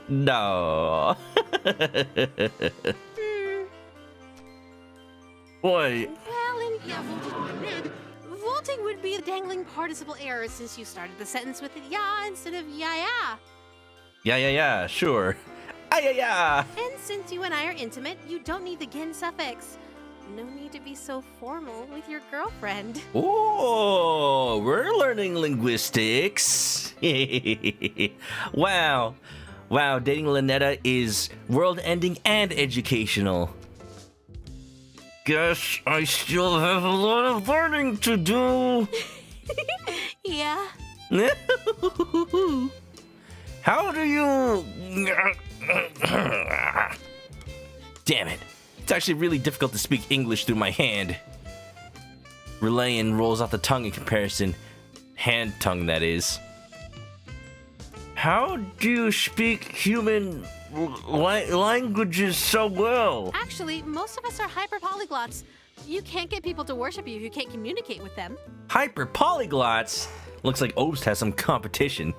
No. Wait, Well, yeah, vaulting would be a dangling participle error since you started the sentence with yeah instead of yeah. Yeah, sure. Yeah. And since you and I are intimate, you don't need the gin suffix. No need to be so formal with your girlfriend. Oh, we're learning linguistics. Wow, dating ln'eta is world-ending and educational. guess I still have a lot of learning to do. Yeah. How do you... Damn it. It's actually really difficult to speak English through my hand. Relayan rolls off the tongue in comparison. Hand tongue, that is. How do you speak human languages so well? Actually, most of us are hyperpolyglots. You can't get people to worship you if you can't communicate with them. Hyper polyglots? Looks like Obst has some competition.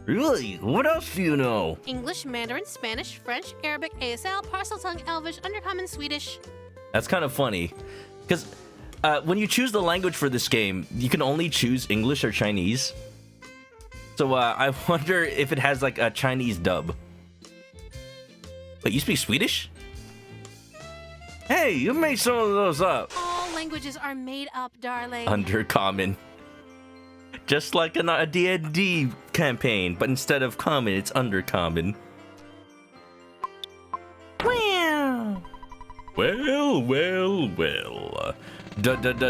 Really? What else do you know? English, Mandarin, Spanish, French, Arabic, ASL, Parseltongue, Elvish, Undercommon, Swedish. That's kind of funny. Because when you choose the language for this game, you can only choose English or Chinese. So I wonder if it has like a Chinese dub. But you speak Swedish? Hey, you made some of those up. All languages are made up, darling. Undercommon. Just like a D&D campaign, but instead of common, it's undercommon. Wow. Well.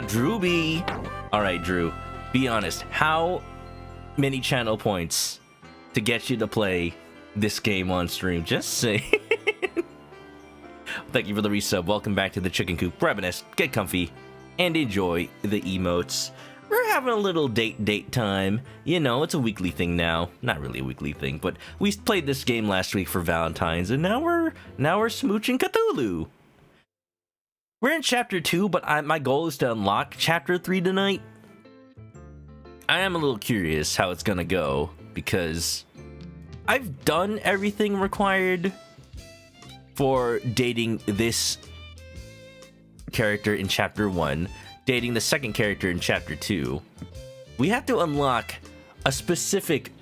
Drewby. Alright, Drew. Be honest. How many channel points to get you to play this game on stream? Just say. Thank you for the resub. Welcome back to the Chicken Coop. Grab a nest, get comfy, and enjoy the emotes. We're having a little date time. You know, it's a weekly thing now. Not really a weekly thing, but we played this game last week for Valentine's, and now we're smooching Cthulhu. We're in chapter 2, but my goal is to unlock chapter 3 tonight. I am a little curious how it's gonna go, because I've done everything required for dating this character in chapter 1. Dating the second character in chapter 2. We have to unlock a specific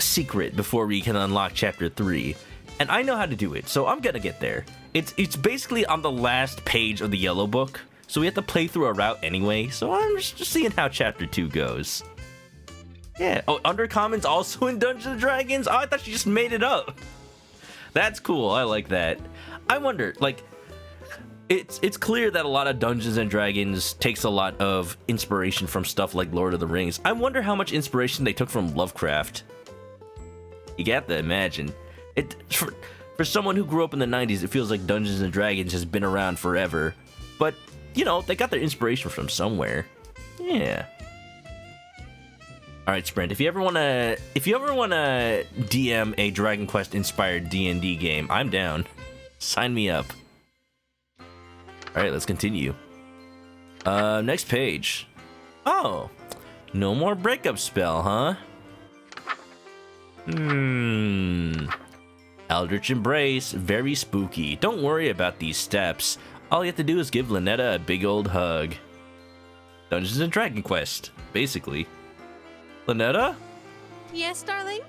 secret before we can unlock chapter 3. And I know how to do it, so I'm gonna get there. It's basically on the last page of the yellow book, so we have to play through a route anyway, so I'm just seeing how chapter 2 goes. Yeah. Oh, Undercommon's also in Dungeons & Dragons? Oh, I thought you just made it up. That's cool, I like that. I wonder, like, It's clear that a lot of Dungeons and Dragons takes a lot of inspiration from stuff like Lord of the Rings. I wonder how much inspiration they took from Lovecraft. You got to imagine. For someone who grew up in the 90s, it feels like Dungeons and Dragons has been around forever. But, you know, they got their inspiration from somewhere. Yeah. All right, Sprint. If you ever wanna DM a Dragon Quest inspired D&D game, I'm down. Sign me up. All right, let's continue. Next page. Oh, no more breakup spell, huh? Eldritch Embrace, very spooky. Don't worry about these steps. All you have to do is give ln'eta a big old hug. Dungeons and Dragon Quest, basically. ln'eta? Yes, darling?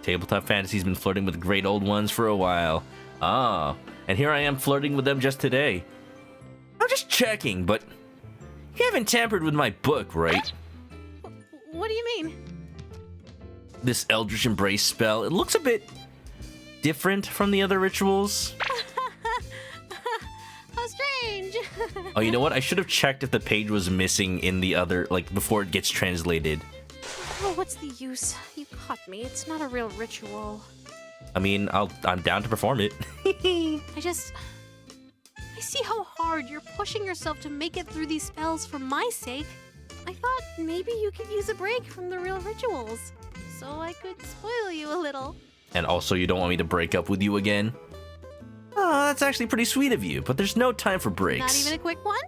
Tabletop Fantasy's been flirting with great old ones for a while. Ah, and here I am flirting with them just today. I'm just checking, but you haven't tampered with my book, right? What do you mean? This Eldritch Embrace spell, it looks a bit different from the other rituals. How strange. Oh, you know what? I should have checked if the page was missing in the other, like, before it gets translated. Oh, what's the use? You caught me. It's not a real ritual. I mean, I'm down to perform it. I see how hard you're pushing yourself to make it through these spells for my sake. I thought maybe you could use a break from the real rituals, so I could spoil you a little. And also, you don't want me to break up with you again? Oh, that's actually pretty sweet of you, but there's no time for breaks. Not even a quick one?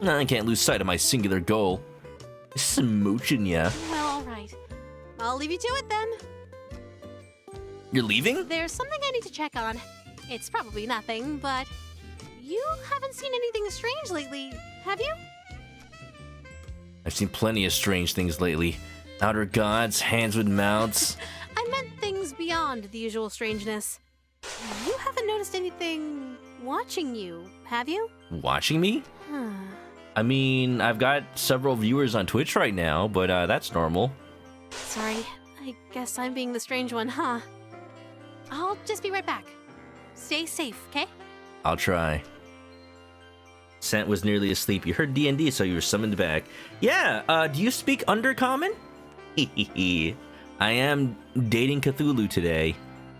I can't lose sight of my singular goal. Smooching ya. Well, all right. I'll leave you to it then. You're leaving? There's something I need to check on. It's probably nothing, but you haven't seen anything strange lately, have you? I've seen plenty of strange things lately. Outer gods, hands with mouths. I meant things beyond the usual strangeness. You haven't noticed anything watching you, have you? Watching me? I mean, I've got several viewers on Twitch right now, but that's normal. Sorry, I guess I'm being the strange one, huh? I'll just be right back. Stay safe, okay? I'll try. Sant was nearly asleep. You heard D&D, so you were summoned back. Yeah, do you speak Undercommon? I am dating Cthulhu today.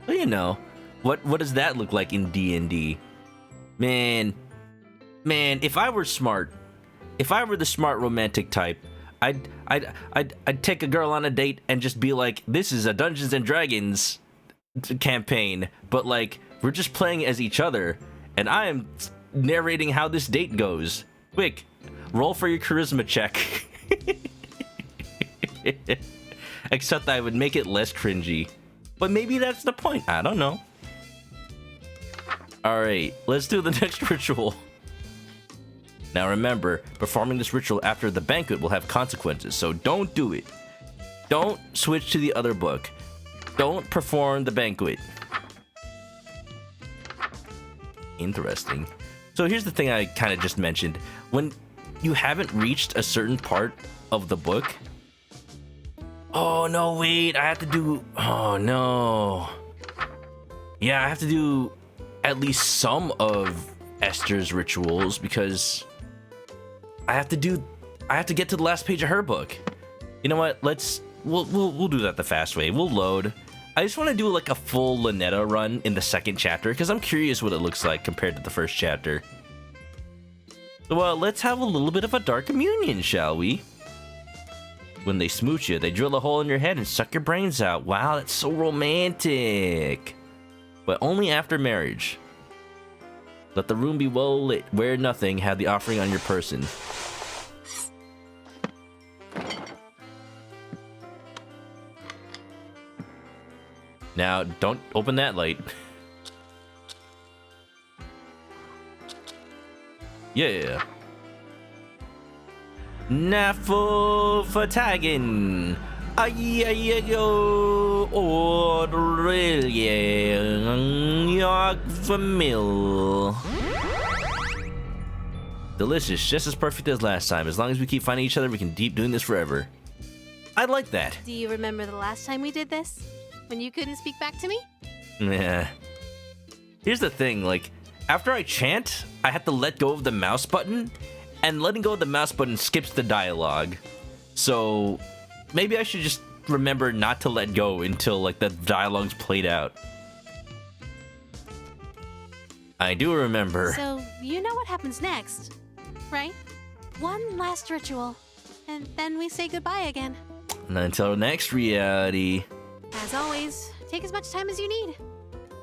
Well, you know, what does that look like in D&D? Man, if I were smart, if I were the smart romantic type, I'd take a girl on a date and just be like, this is a Dungeons and Dragons campaign, but like, we're just playing as each other, and I am narrating how this date goes. Quick, roll for your charisma check. Except I would make it less cringy. But maybe that's the point. I don't know. Alright, let's do the next ritual. Now remember, performing this ritual after the banquet will have consequences, so don't do it. Don't switch to the other book. Don't perform the banquet. Interesting. So here's the thing I kind of just mentioned. When you haven't reached a certain part of the book... Oh, no, wait, I have to do... Oh, no. Yeah, I have to do at least some of Esther's rituals because I have to get to the last page of her book. You know what? We'll do that the fast way. We'll load. I just want to do like a full ln'eta run in the second chapter because I'm curious what it looks like compared to the first chapter. So let's have a little bit of a dark communion, shall we? When they smooch you, they drill a hole in your head and suck your brains out. Wow, that's so romantic. But only after marriage. Let the room be well lit. Wear nothing. Have the offering on your person. Now, don't open that light. Yeah. Nafu Fatagen. Ayayo Aurelia York Famil. Delicious, just as perfect as last time. As long as we keep finding each other, we can keep doing this forever. I like that. Do you remember the last time we did this? When you couldn't speak back to me? Yeah. Here's the thing, like, after I chant, I have to let go of the mouse button, and letting go of the mouse button skips the dialogue. So, maybe I should just remember not to let go until, like, the dialogue's played out. I do remember. So, you know what happens next, right? One last ritual, and then we say goodbye again. And until next reality. As always, take as much time as you need.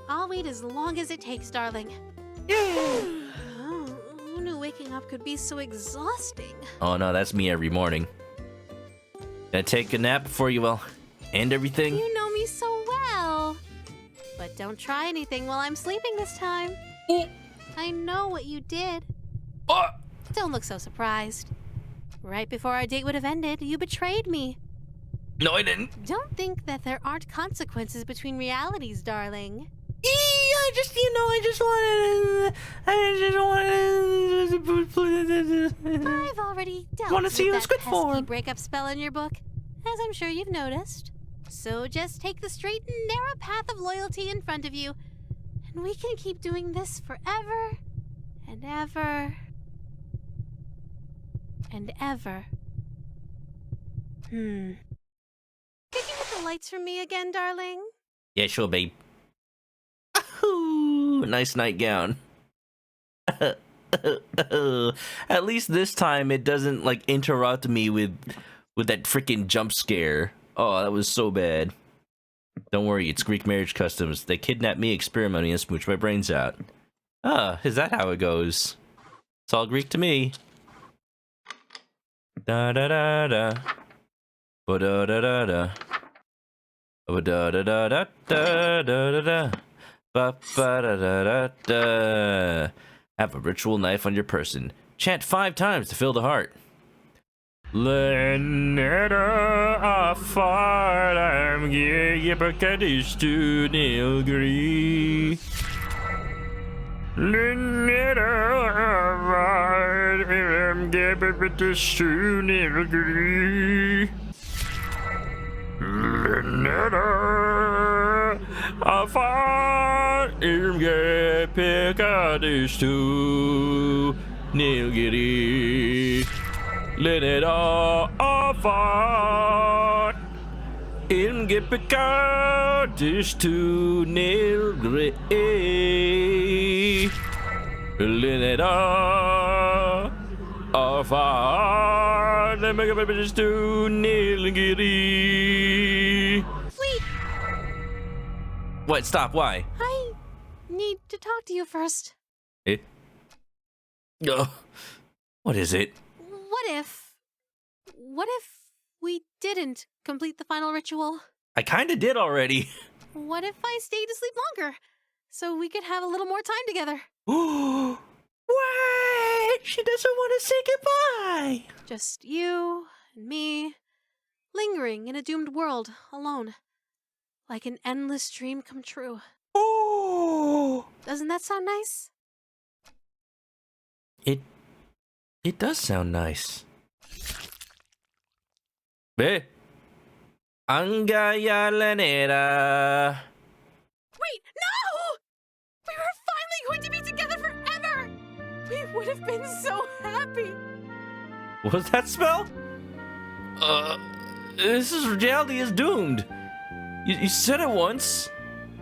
I'll wait as long as it takes, darling. Who knew waking up could be so exhausting? Oh no, that's me every morning. Gonna take a nap before you, end everything? You know me so well. But don't try anything while I'm sleeping this time. I know what you did. Don't look so surprised. Right before our date would have ended, you betrayed me. No, I didn't. Don't think that there aren't consequences between realities, darling. I just wanted. I've already dealt Want to with see you in that squid pesky form. breakup spell in your book, as I'm sure you've noticed. So just take the straight and narrow path of loyalty in front of you, and we can keep doing this forever and ever and ever. Could you get the lights from me again, darling? Yeah, sure, babe. Ooh, nice nightgown. At least this time it doesn't like interrupt me with that freaking jump scare. Oh, that was so bad. Don't worry, it's Greek marriage customs. They kidnapped me experimenting and smooch my brains out. Is that how it goes? It's all Greek to me. Da da da da. Ba da da da da. Ba da da da da da da da. Ba ba da da da da. Have a ritual knife on your person. Chant 5 times to fill the heart. ln'eta afar yipakadistu nilgri. ln'eta afar yipakadistu nilgri. ln'eta afar yipakadistu nilgri. ln'eta afar yipakadistu nilgri. ln'eta afar yipakadistu nilgri. Wait, What? Stop. Why? I need to talk to you first. Eh? What is it? What if we didn't complete the final ritual? I kinda did already. What if I stayed to sleep longer so we could have a little more time together? What? She doesn't want to say goodbye. Just you and me, lingering in a doomed world alone, like an endless dream come true. Oh. Doesn't that sound nice? It does sound nice. Eh? Angaya ln'eta. Wait, no! We were finally going to be together forever! We would have been so happy! What was that spell? Reality is doomed. You said it once.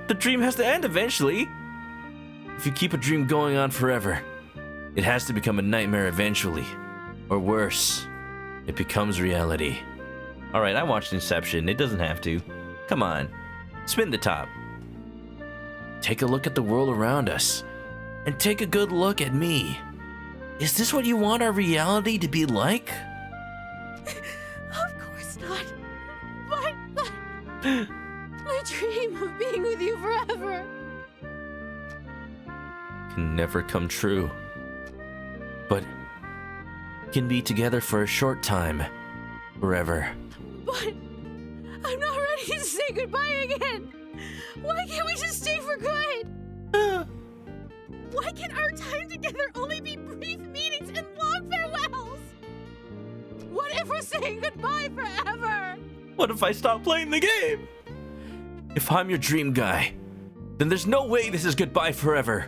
The dream has to end eventually. If you keep a dream going on forever, it has to become a nightmare eventually. Or worse, it becomes reality. Alright, I watched Inception. It doesn't have to. Come on. Spin the top. Take a look at the world around us. And take a good look at me. Is this what you want our reality to be like? Of course not. But my dream of being with you forever. Can never come true. But can be together for a short time. Forever. But I'm not ready to say goodbye again. Why can't we just stay for good? Why can our time together only be brief meetings and long farewells? What if we're saying goodbye forever? What if I stop playing the game? If I'm your dream guy, then there's no way this is goodbye forever.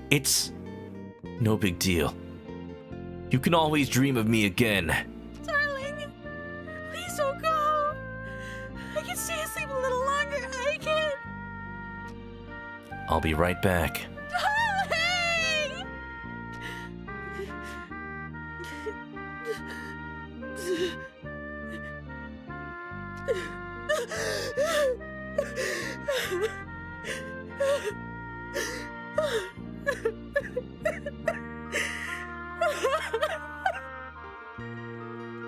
It's no big deal. You can always dream of me again. Darling, please don't go. I can stay asleep a little longer. I can. I'll be right back. Darling!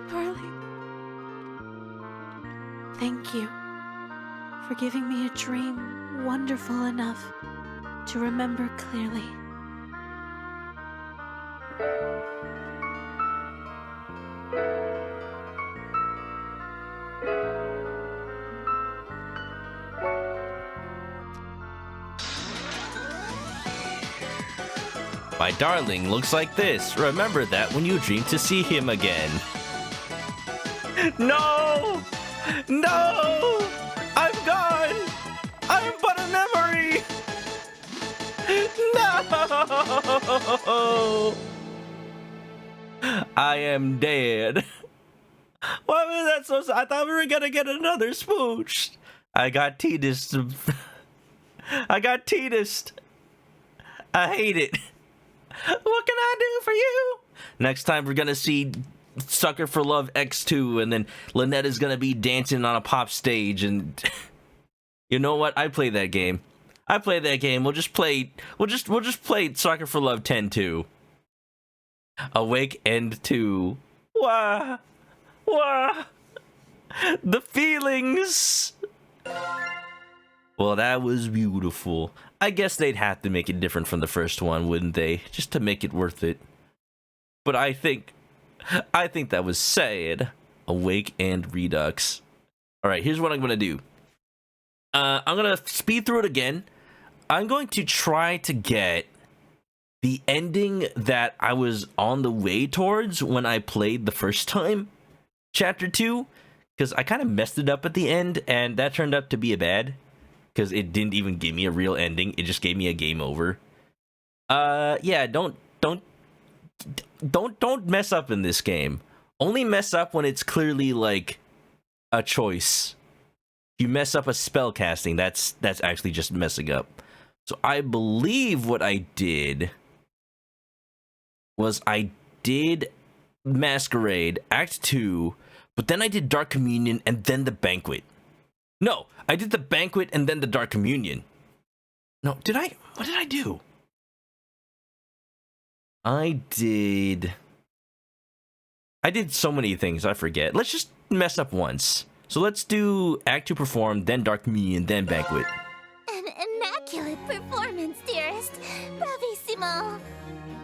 Darling, thank you for giving me a dream wonderful enough to remember clearly. My darling looks like this. Remember that when you dream to see him again. No! No! I'm gone! I'm but a memory! No! I am dead. Why was that so sad? I thought we were gonna get another smooch. I got teased. I got teased. I hate it. What can I do for you? Next time we're gonna see Sucker for Love X2, and then ln'eta's gonna be dancing on a pop stage, and you know what? I play that game. We'll just play Sucker for Love 10-2. Awake End 2. Wah! Wah! The feelings! Well, that was beautiful. I guess they'd have to make it different from the first one, wouldn't they? Just to make it worth it. But I think that was sad. Awake and Redux. Alright, here's what I'm gonna do. I'm gonna speed through it again. I'm going to try to get the ending that I was on the way towards when I played the first time, Chapter 2, because I kind of messed it up at the end, and that turned out to be a bad, because it didn't even give me a real ending. It just gave me a game over. Yeah, don't mess up in this game. Only mess up when it's clearly like a choice. You mess up a spell casting, that's actually just messing up. So I believe what I did was I did Masquerade, Act 2, but then I did Dark Communion and then the Banquet. No, I did the Banquet and then the Dark Communion. No, did I? What did I do? I did so many things, I forget. Let's just mess up once. So let's do Act 2 Perform, then Dark Communion, then Banquet. An immaculate performance, dearest. Bravissimo.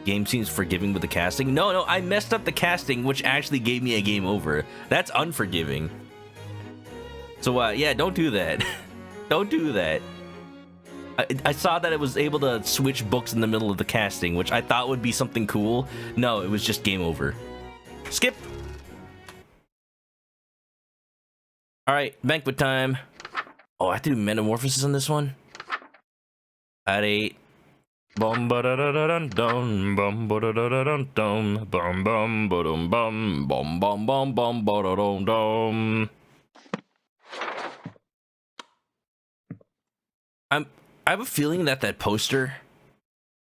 Game seems forgiving with the casting. No, I messed up the casting, which actually gave me a game over. That's unforgiving. So, yeah, don't do that. Don't do that. I saw that it was able to switch books in the middle of the casting, which I thought would be something cool. No, it was just game over. Skip. Alright, Banquet time. Oh, I have to do Metamorphosis on this one? Alright. Bum ba da da da dun dum bum ba da da da dun dum bum bum ba dum bum bum bum bum bum ba da dum dum. I have a feeling that poster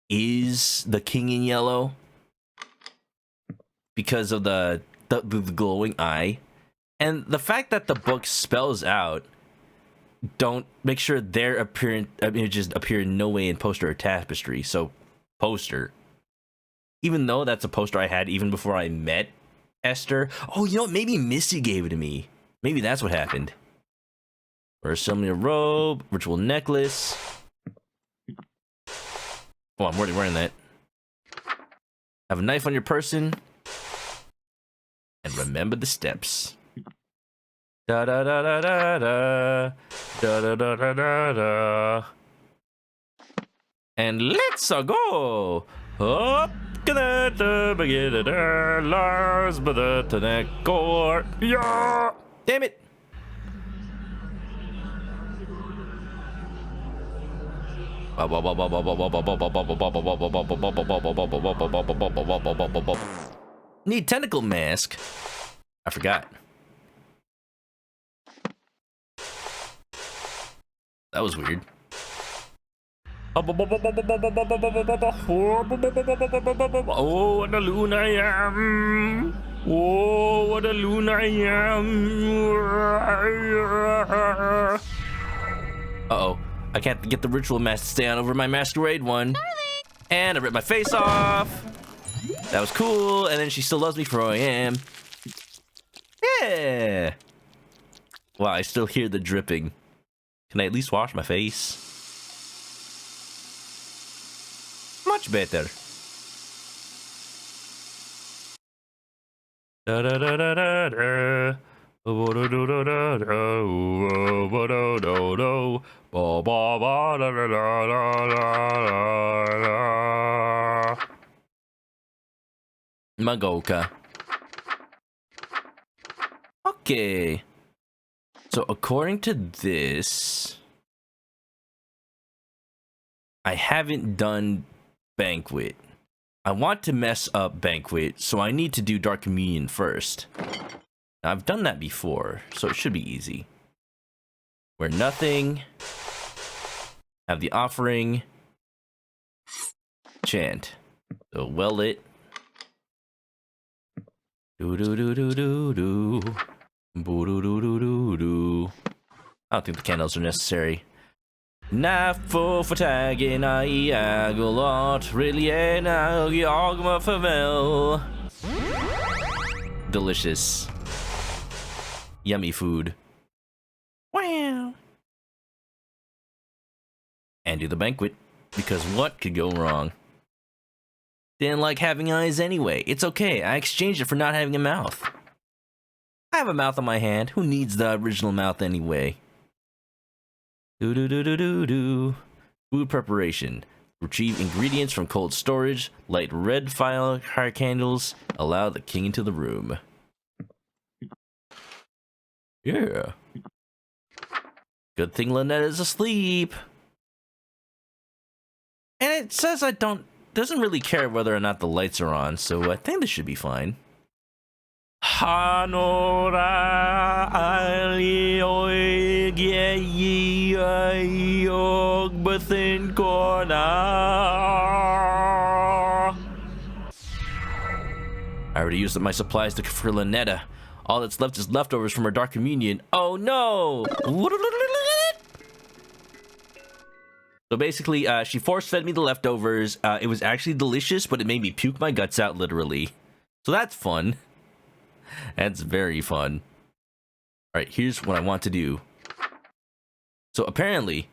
is the King in Yellow because of the glowing eye. And the fact that the book spells out, don't make sure their images appear in no way in poster or tapestry. So, poster. Even though that's a poster I had even before I met Esther. Oh, you know what? Maybe Missy gave it to me. Maybe that's what happened. Or assembly a robe, ritual necklace. Oh, I'm already wearing that. Have a knife on your person. And remember the steps. Da da da da da da da da da da da da. And let's go. Up to the beginning, Lars, but the neck core. Yeah. Damn it. Need tentacle mask. I forgot. That was weird. Oh, what a loon I am. Oh, what a loon I am. Uh-oh. I can't get the ritual mask to stay on over my masquerade one. And I ripped my face off. That was cool. And then she still loves me for who I am. Yeah. Wow, I still hear the dripping. Can I at least wash my face? Much better. Da da da da da da. Magoka. Okay. So according to this, I haven't done Banquet. I want to mess up Banquet, so I need to do Dark Communion first. Now, I've done that before, so it should be easy. Wear nothing. Have the offering. Chant. So well lit. Do do do do do do. Boo do do do do do. I don't think the candles are necessary. Nafo for tagging I agolot really agma favel. delicious. Yummy food. Wow. And do the banquet, because what could go wrong? Didn't like having eyes anyway. It's okay, I exchanged it for not having a mouth. I have a mouth on my hand. Who needs the original mouth anyway? Do. Food preparation. Retrieve ingredients from cold storage. Light red fire candles. Allow the king into the room. Yeah. Good thing ln'eta's asleep. And it says doesn't really care whether or not the lights are on, so I think this should be fine. Hanora alioig yog bethin corner. I already used up my supplies for ln'eta. All that's left is leftovers from our dark communion. Oh no! So basically, she force-fed me the leftovers. It was actually delicious, but it made me puke my guts out, literally. So that's fun. That's very fun. Alright, here's what I want to do. So apparently,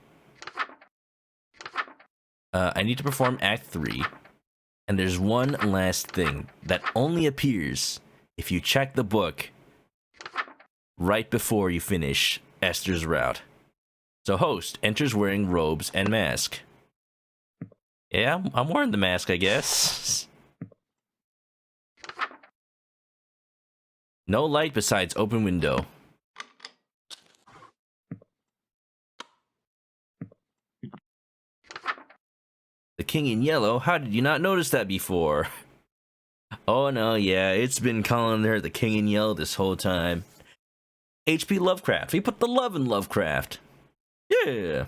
I need to perform Act 3. And there's one last thing that only appears if you check the book right before you finish Esther's route. So host enters wearing robes and mask. Yeah, I'm wearing the mask, I guess. No light besides open window. The king in yellow? How did you not notice that before? Oh no, yeah, it's been calling her the king in yellow this whole time. H.P. Lovecraft. He put the love in Lovecraft. Yeah.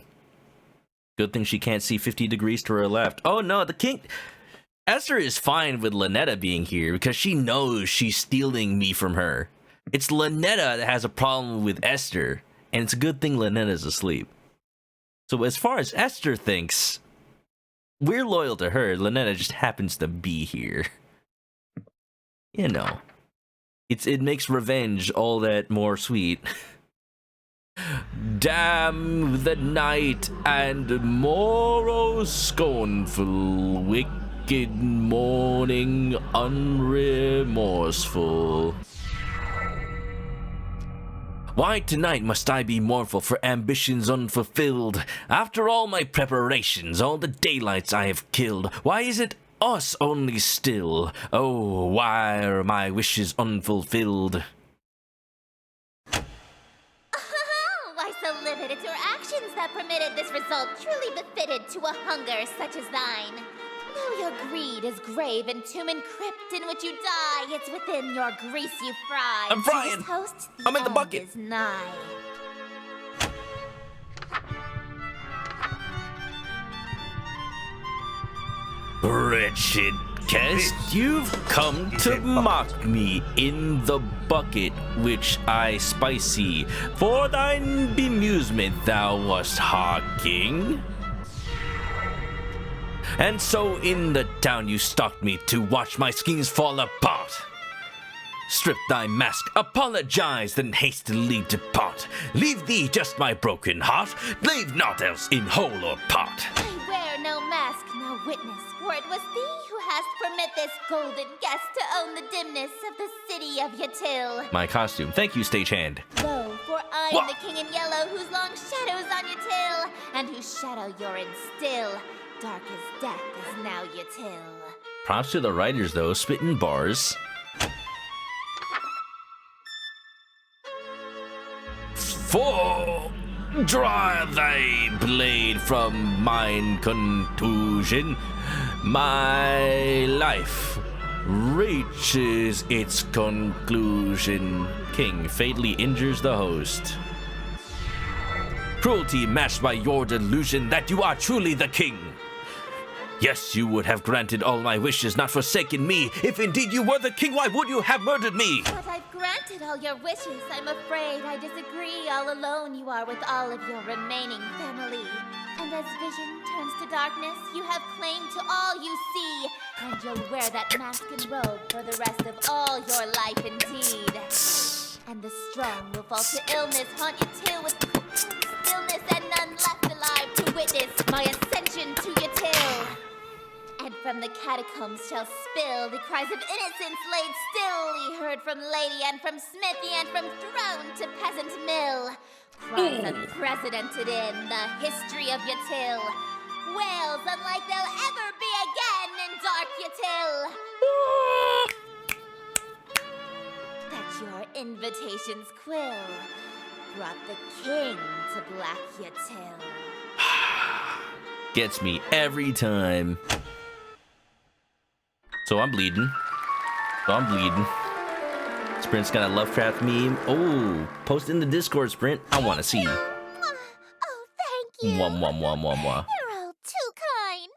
Good thing she can't see 50 degrees to her left. Oh no, the king... Esther is fine with ln'eta being here because she knows she's stealing me from her. It's ln'eta that has a problem with Esther, and it's a good thing ln'eta's asleep. So as far as Esther thinks, we're loyal to her. ln'eta just happens to be here. You know. It makes revenge all that more sweet. Damn the night and morrow scornful, wicked morning unremorseful. Why tonight must I be mournful for ambitions unfulfilled? After all my preparations, all the daylights I have killed, why is it us only still? Oh, why are my wishes unfulfilled? Why so livid? It's your actions that permitted this result, truly befitted to a hunger such as thine. Though your greed is grave and tomb and crypt in which you die, it's within your grease you fry. I'm frying. Host, I'm in the bucket. Is nigh. Wretched guest, you've come to mock me in the bucket which I spicy. For thine bemusement thou wast harking. And so in the town you stalked me to watch my schemes fall apart. Strip thy mask, apologize, then hastily depart. Leave thee just my broken heart, leave naught else in whole or part. I wear no mask, no witness, for it was thee who hast permit this golden guest to own the dimness of the city of Yatil. My costume, thank you, stagehand. Lo, for I'm Wha- the king in yellow whose long shadow's on Yatil, and whose shadow you're in still. Dark as death is now Yatil. Props to the writers though, spitting bars. For draw thy blade from mine contusion, my life reaches its conclusion. King fatally injures the host. Cruelty matched by your delusion that you are truly the king. Yes, you would have granted all my wishes, not forsaken me. If indeed you were the king, why would you have murdered me? But I've granted all your wishes. I'm afraid I disagree. All alone you are with all of your remaining family. And as vision turns to darkness, you have claim to all you see. And you'll wear that mask and robe for the rest of all your life indeed. And the strong will fall to illness, haunt you till with stillness, and none left alive to witness my ascension to your till. And from the catacombs shall spill the cries of innocence laid still, ye heard from lady and from smithy and from throne to peasant mill. Cries unprecedented in the history of your till. Wails unlike they'll ever be again in dark Yatil. That your invitation's quill brought the king to Black Yatil. Gets me every time. So I'm bleeding. Sprint's got a Lovecraft meme. Oh, post in the Discord, Sprint. I want to see. Oh, thank you. Mwah, mwah, mwah, mwah, mwah. You're all too kind.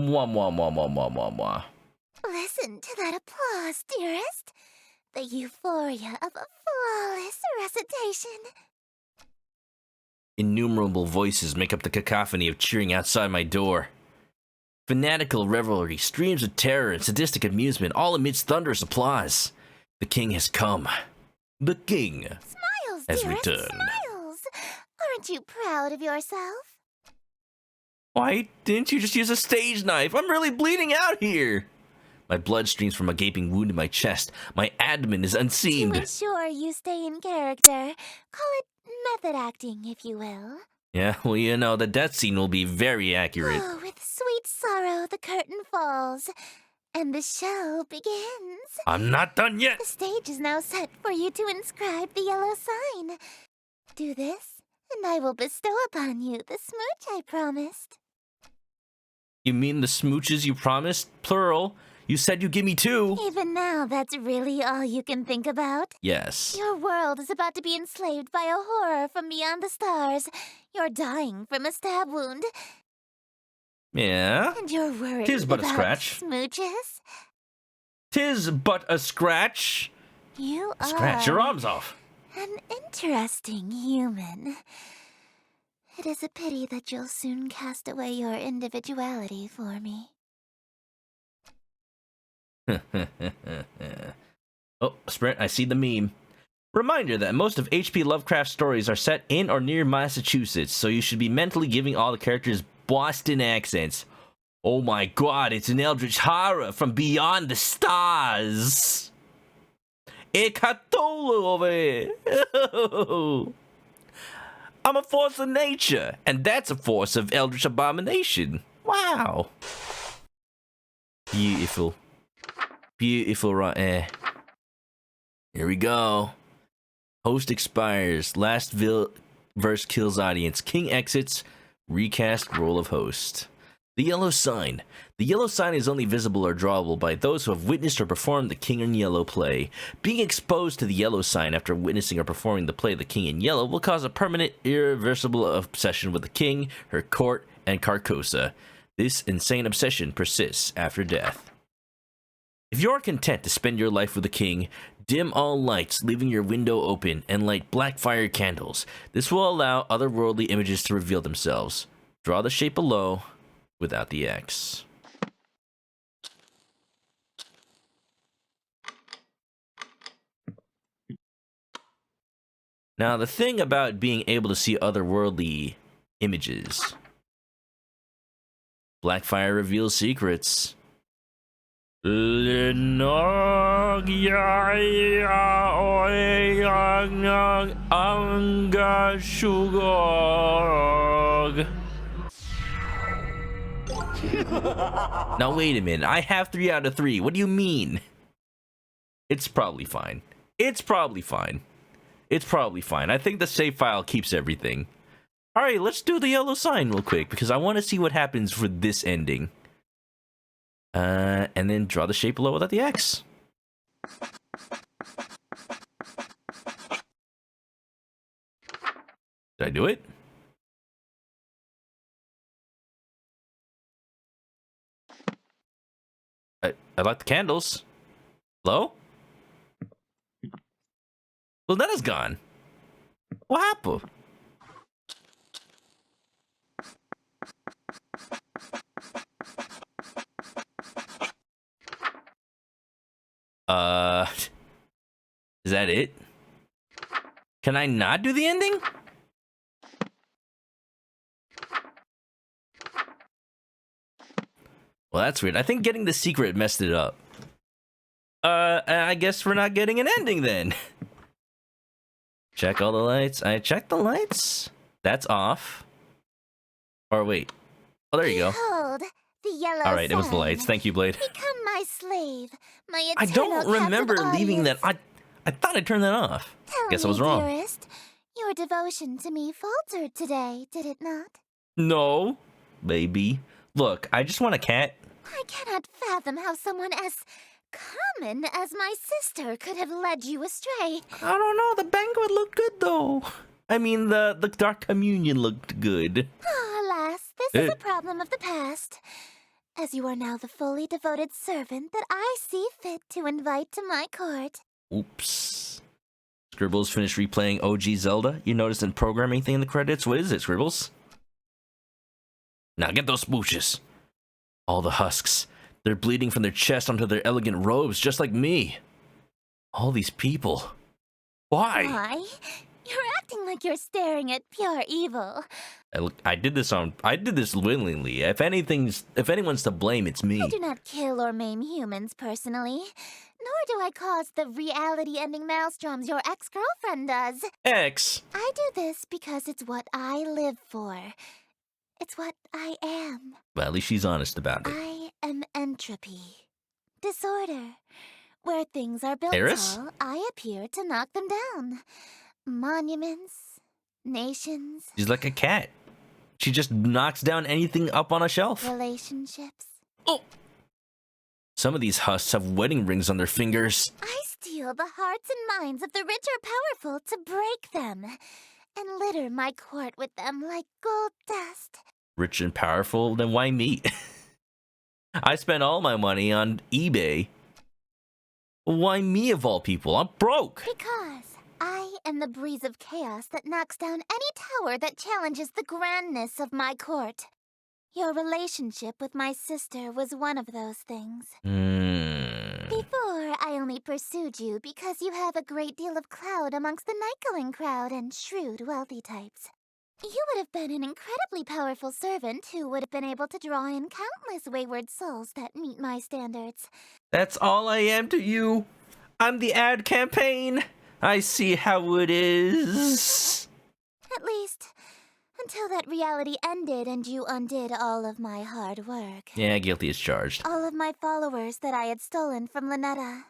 Mwah, mwah, mwah, mwah, mwah, mwah, mwah. Listen to that applause, dearest. The euphoria of a flawless recitation. Innumerable voices make up the cacophony of cheering outside my door. Fanatical revelry, streams of terror, and sadistic amusement, all amidst thunderous applause. The king has come. The king Smiles, has dearest, returned. smiles. Aren't you proud of yourself? Why didn't you just use a stage knife? I'm really bleeding out here. My blood streams from a gaping wound in my chest. My abdomen is To unseamed. ensure you stay in character, call it method acting, if you will. Yeah, well, you know, the death scene will be very accurate. Oh, with sweet sorrow the curtain falls, and the show begins. I'm not done yet. The stage is now set for you to inscribe the yellow sign. Do this, and I will bestow upon you the smooch I promised. You mean the smooches you promised? Plural. You said you'd give me 2. Even now, that's really all you can think about. Yes. Your world is about to be enslaved by a horror from beyond the stars. You're dying from a stab wound, Yeah. and you're worried 'Tis but a about scratch. smooches. 'Tis but a scratch. You are Scratch your arms off. an interesting human. It is a pity that you'll soon cast away your individuality for me. Oh, Sprint, I see the meme. Reminder that most of H.P. Lovecraft's stories are set in or near Massachusetts, so you should be mentally giving all the characters Boston accents. Oh my god, it's an eldritch horror from beyond the stars. A Cthulhu over here. I'm a force of nature, and that's a force of eldritch abomination. Wow. Beautiful. Beautiful right there. Here we go. Host expires. Last verse kills audience. King exits. Recast role of host. The yellow sign. The yellow sign is only visible or drawable by those who have witnessed or performed the King in Yellow play. Being exposed to the yellow sign after witnessing or performing the play The King in Yellow will cause a permanent, irreversible obsession with the king, her court, and Carcosa. This insane obsession persists after death. If you're content to spend your life with the king, dim all lights, leaving your window open, and light black fire candles. This will allow otherworldly images to reveal themselves. Draw the shape below without the X. Now, the thing about being able to see otherworldly images, Blackfire reveals secrets. Now wait a minute, I have 3 out of 3. What do you mean? It's probably fine. It's probably fine. It's probably fine. I think the save file keeps everything. Alright, let's do the yellow sign real quick, because I want to see what happens for this ending. And then draw the shape below without the X. Did I do it? I like the candles. Hello? Ln'eta's gone. What happened? that it? Can I not do the ending? Well, that's weird. I think getting the secret messed it up. I guess we're not getting an ending then. Check all the lights. I checked the lights. That's off. Or wait. Oh, there you go. Behold, the yellow All right, it was the sun. lights. Thank you, Blade. Become my slave, my I eternal don't remember captive leaving that. audience. I thought I turned that off. Tell Guess I me, was wrong. dearest, your devotion to me faltered today, did it not? No, baby. Look, I just want a cat. I cannot fathom how someone as common as my sister could have led you astray. I don't know. The banquet looked good, though. I mean, the Dark Communion looked good. Alas, this is a problem of the past, as you are now the fully devoted servant that I see fit to invite to my court. Oops. Scribbles finished replaying OG Zelda. You noticed in programming thing in the credits? What is it, Scribbles? Now get those smooches. All the husks. They're bleeding from their chest onto their elegant robes, just like me. All these people. Why? Why? You're acting like you're staring at pure evil. I did this willingly. If anyone's to blame, it's me. I do not kill or maim humans personally, nor do I cause the reality-ending maelstroms your ex-girlfriend does. X. I do this because it's what I live for. It's what I am. Well, at least she's honest about it. I am entropy. Disorder. Where things are built Eris? tall, I appear to knock them down. Monuments, nations, She's like a cat. She just knocks down anything up on a shelf. relationships. Oh! Some of these husks have wedding rings on their fingers. I steal the hearts and minds of the rich or powerful to break them, and litter my court with them like gold dust. Rich and powerful? Then why me? I spent all my money on eBay. Why me of all people? I'm broke. Because I am the breeze of chaos that knocks down any tower that challenges the grandness of my court. Your relationship with my sister was one of those things. Before, I only pursued you because you have a great deal of clout amongst the night-going crowd and shrewd, wealthy types. You would have been an incredibly powerful servant who would have been able to draw in countless wayward souls that meet my standards. That's all I am to you. I'm the ad campaign. I see how it is. At least, until that reality ended and you undid all of my hard work. Yeah, guilty as charged. All of my followers that I had stolen from ln'eta.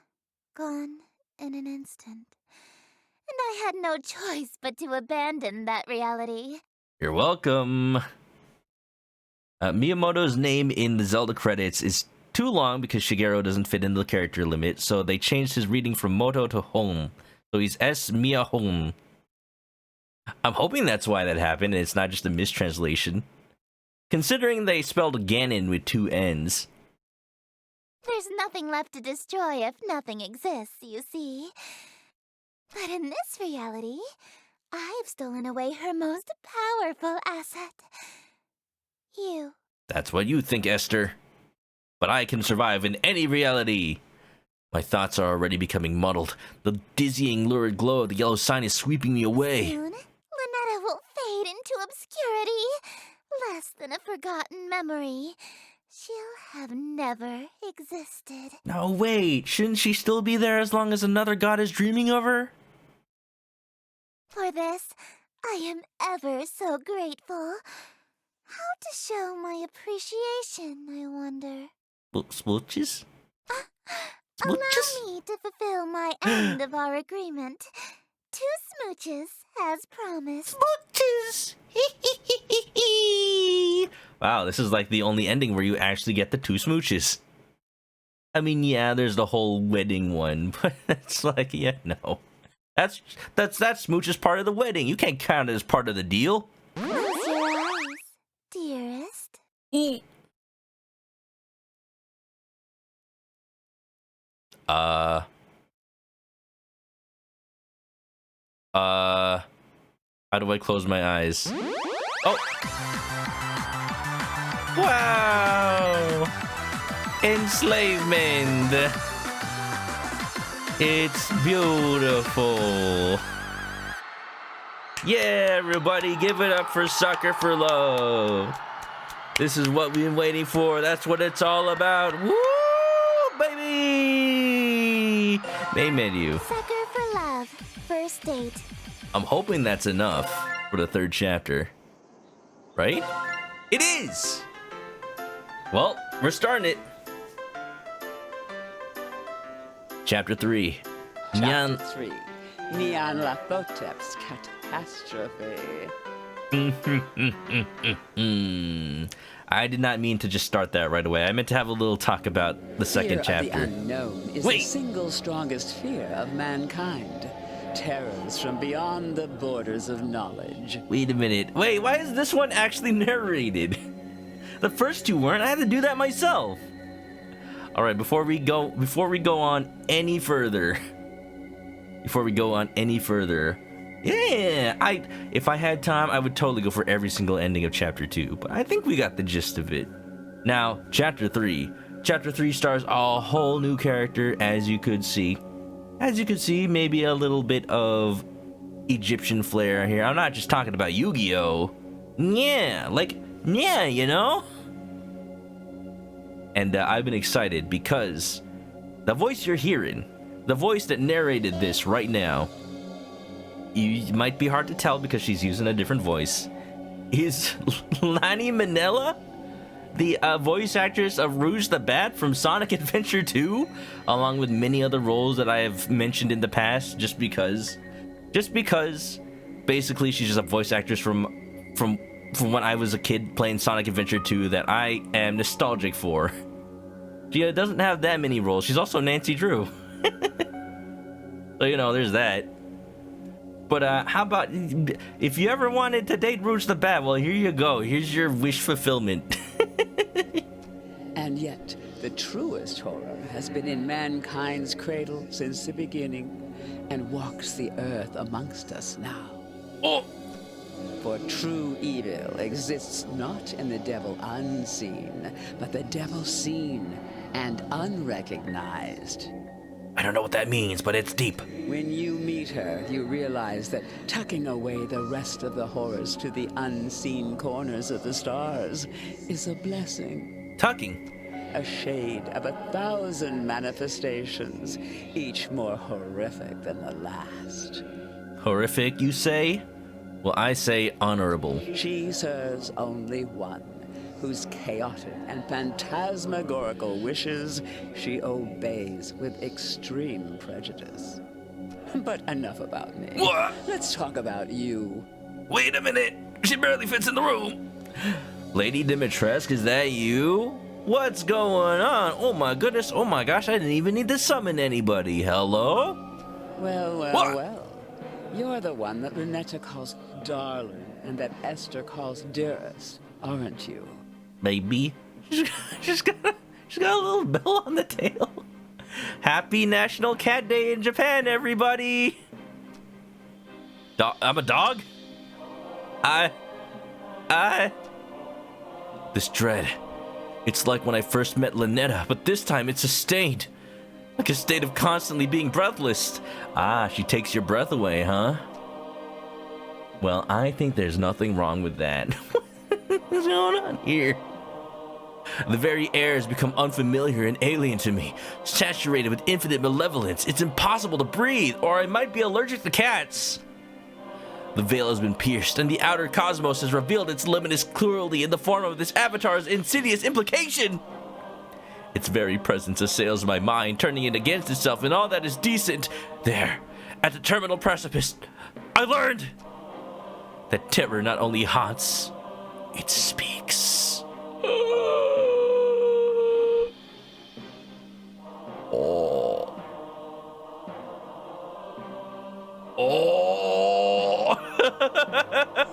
Gone in an instant. And I had no choice but to abandon that reality. You're welcome. Miyamoto's name in the Zelda credits is too long because Shigeru doesn't fit in the character limit, so they changed his reading from Moto to Home. So he's S. Mia Home. I'm hoping that's why that happened and it's not just a mistranslation. Considering they spelled Ganon with 2 N's. There's nothing left to destroy if nothing exists, you see. But in this reality, I've stolen away her most powerful asset. You. That's what you think, Esther. But I can survive in any reality. My thoughts are already becoming muddled. The dizzying lurid glow of the yellow sign is sweeping me away. Soon, ln'eta will fade into obscurity. Less than a forgotten memory. She'll have never existed. No, wait. Shouldn't she still be there as long as another god is dreaming of her? For this, I am ever so grateful. How to show my appreciation, I wonder. Smooches? Allow Smooches? me to fulfill my end of our agreement. 2 smooches, as promised. Smooches! Wow, this is like the only ending where you actually get the 2 smooches. I mean, yeah, there's the whole wedding one, but it's like, yeah, no. That smooch is part of the wedding. You can't count it as part of the deal. Close your eyes, dearest. How do I close my eyes? Oh! Wow! Enslavement! It's beautiful. Yeah, everybody, give it up for Sucker for Love. This is what we've been waiting for. That's what it's all about. Woo, baby! Main menu. Sucker for love. First date. I'm hoping that's enough for the third chapter. Right? It is! Well, we're starting it. Chapter 3. Chapter 3. Nyan Lathotep's catastrophe. I did not mean to just start that right away. I meant to have a little talk about the second Fear chapter. Of the unknown is the single strongest fear of mankind. Terrors from beyond the borders of knowledge. Wait a minute. Wait, why is this one actually narrated? The first two weren't. I had to do that myself. All right, before we go on any further. Yeah, if I had time, I would totally go for every single ending of chapter 2, but I think we got the gist of it. Now, chapter 3. Chapter 3 stars a whole new character, as you could see. As you can see, maybe a little bit of Egyptian flair here. I'm not just talking about Yu-Gi-Oh! Yeah, you know? And I've been excited because the voice you're hearing, the voice that narrated this right now, you might be hard to tell because she's using a different voice, is Lani Minella, the voice actress of Rouge the Bat from Sonic Adventure 2, along with many other roles that I have mentioned in the past, just because basically she's just a voice actress from when I was a kid playing Sonic Adventure 2 that I am nostalgic for. She doesn't have that many roles. She's also Nancy Drew. So, you know, there's that. But how about, if you ever wanted to date Rouge the Bat, well, here you go. Here's your wish fulfillment. And yet, the truest horror has been in mankind's cradle since the beginning, and walks the earth amongst us now. Oh! For true evil exists not in the devil unseen, but the devil seen and unrecognized. I don't know what that means, but it's deep. When you meet her, you realize that tucking away the rest of the horrors to the unseen corners of the stars is a blessing. Tucking? A shade of 1,000 manifestations, each more horrific than the last. Horrific, you say? Well, I say honorable. She serves only one, whose chaotic and phantasmagorical wishes she obeys with extreme prejudice. But enough about me. What? Let's talk about you. Wait a minute! She barely fits in the room! Lady Dimitrescu, is that you? What's going on? Oh my goodness, oh my gosh, I didn't even need to summon anybody. Hello? Well, What? well. You're the one that ln'eta calls darling and that Esther calls dearest, aren't you? Maybe. She's got a little bell on the tail. Happy National Cat Day in Japan, everybody! I'm a dog? This dread. It's like when I first met ln'eta, but this time it's sustained. Like a state of constantly being breathless. Ah, she takes your breath away, huh? Well, I think there's nothing wrong with that. What's going on here? The very air has become unfamiliar and alien to me, saturated with infinite malevolence. It's impossible to breathe, or I might be allergic to cats. The veil has been pierced, and the outer cosmos has revealed its limitless cruelty in the form of this avatar's insidious implication. Its very presence assails my mind, turning it against itself and all that is decent. There, at the terminal precipice, I learned that terror not only haunts, it speaks. Oh.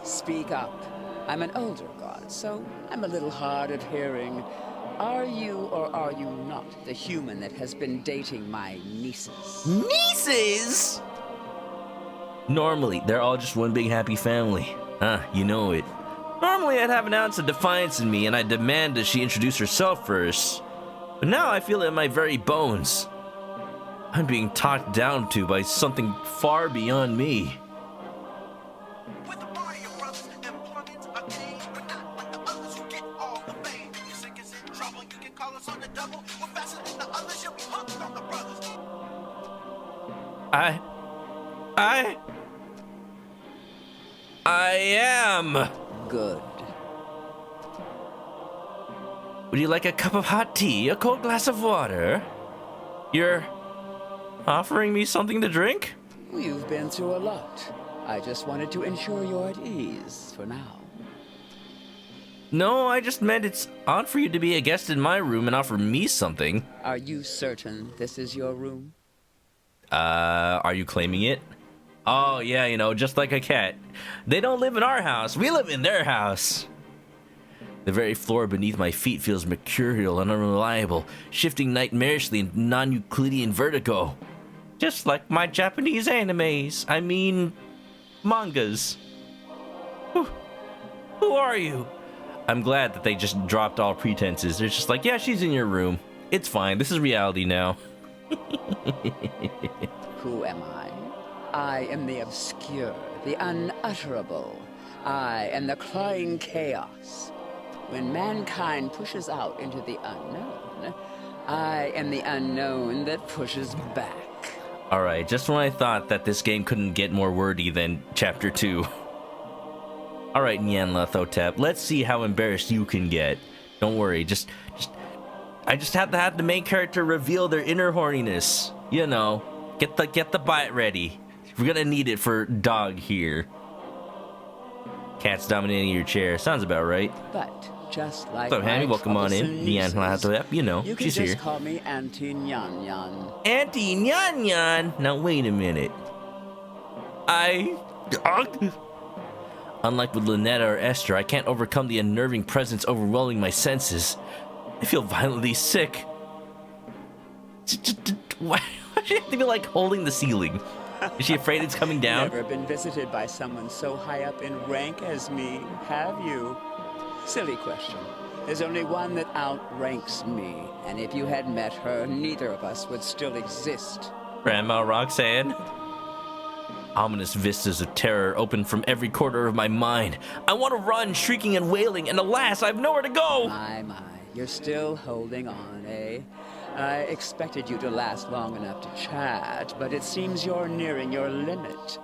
Speak up. I'm an older god, so I'm a little hard of hearing. Are you or are you not the human that has been dating my nieces? Nieces? Normally, they're all just one big happy family. You know it. Normally, I'd have an ounce of defiance in me, and I'd demand that she introduce herself first. But now I feel it in my very bones. I'm being talked down to by something far beyond me. I am. Good. Would you like a cup of hot tea, a cold glass of water? You're offering me something to drink? You've been through a lot. I just wanted to ensure you're at ease for now. No, I just meant it's odd for you to be a guest in my room and offer me something. Are you certain this is your room? Are you claiming it? Oh, yeah, you know, just like a cat. They don't live in our house. We live in their house. The very floor beneath my feet feels mercurial and unreliable, shifting nightmarishly in non-Euclidean vertigo. Just like my Japanese animes. I mean, mangas. Who are you? I'm glad that they just dropped all pretenses. They're just like, yeah, she's in your room. It's fine. This is reality now. Who am I? I am the obscure, the unutterable. I am the clawing chaos. When mankind pushes out into the unknown, I am the unknown that pushes back. Alright, just when I thought that this game couldn't get more wordy than Chapter 2. Alright, ln'eta, let's see how embarrassed you can get. Don't worry, I just have to have the main character reveal their inner horniness. You know, get the bite ready. We're gonna need it for dog here. Cat's dominating your chair. Sounds about right. But just like What's up, Hammy? Welcome on in. ln'eta, you know, you can she's just here. call me Auntie Nyan Nyan. Auntie Nyan Nyan. Now wait a minute. Unlike with ln'eta or Esther, I can't overcome the unnerving presence overwhelming my senses. I feel violently sick. Why does she have to be like holding the ceiling? Is she afraid it's coming down? Never been visited by someone so high up in rank as me, have you? Silly question. There's only one that outranks me, and if you had met her, neither of us would still exist. Grandma Roxanne? Ominous vistas of terror open from every corner of my mind. I want to run, shrieking and wailing, and alas, I have nowhere to go! My, you're still holding on, eh? I expected you to last long enough to chat, but it seems you're nearing your limit.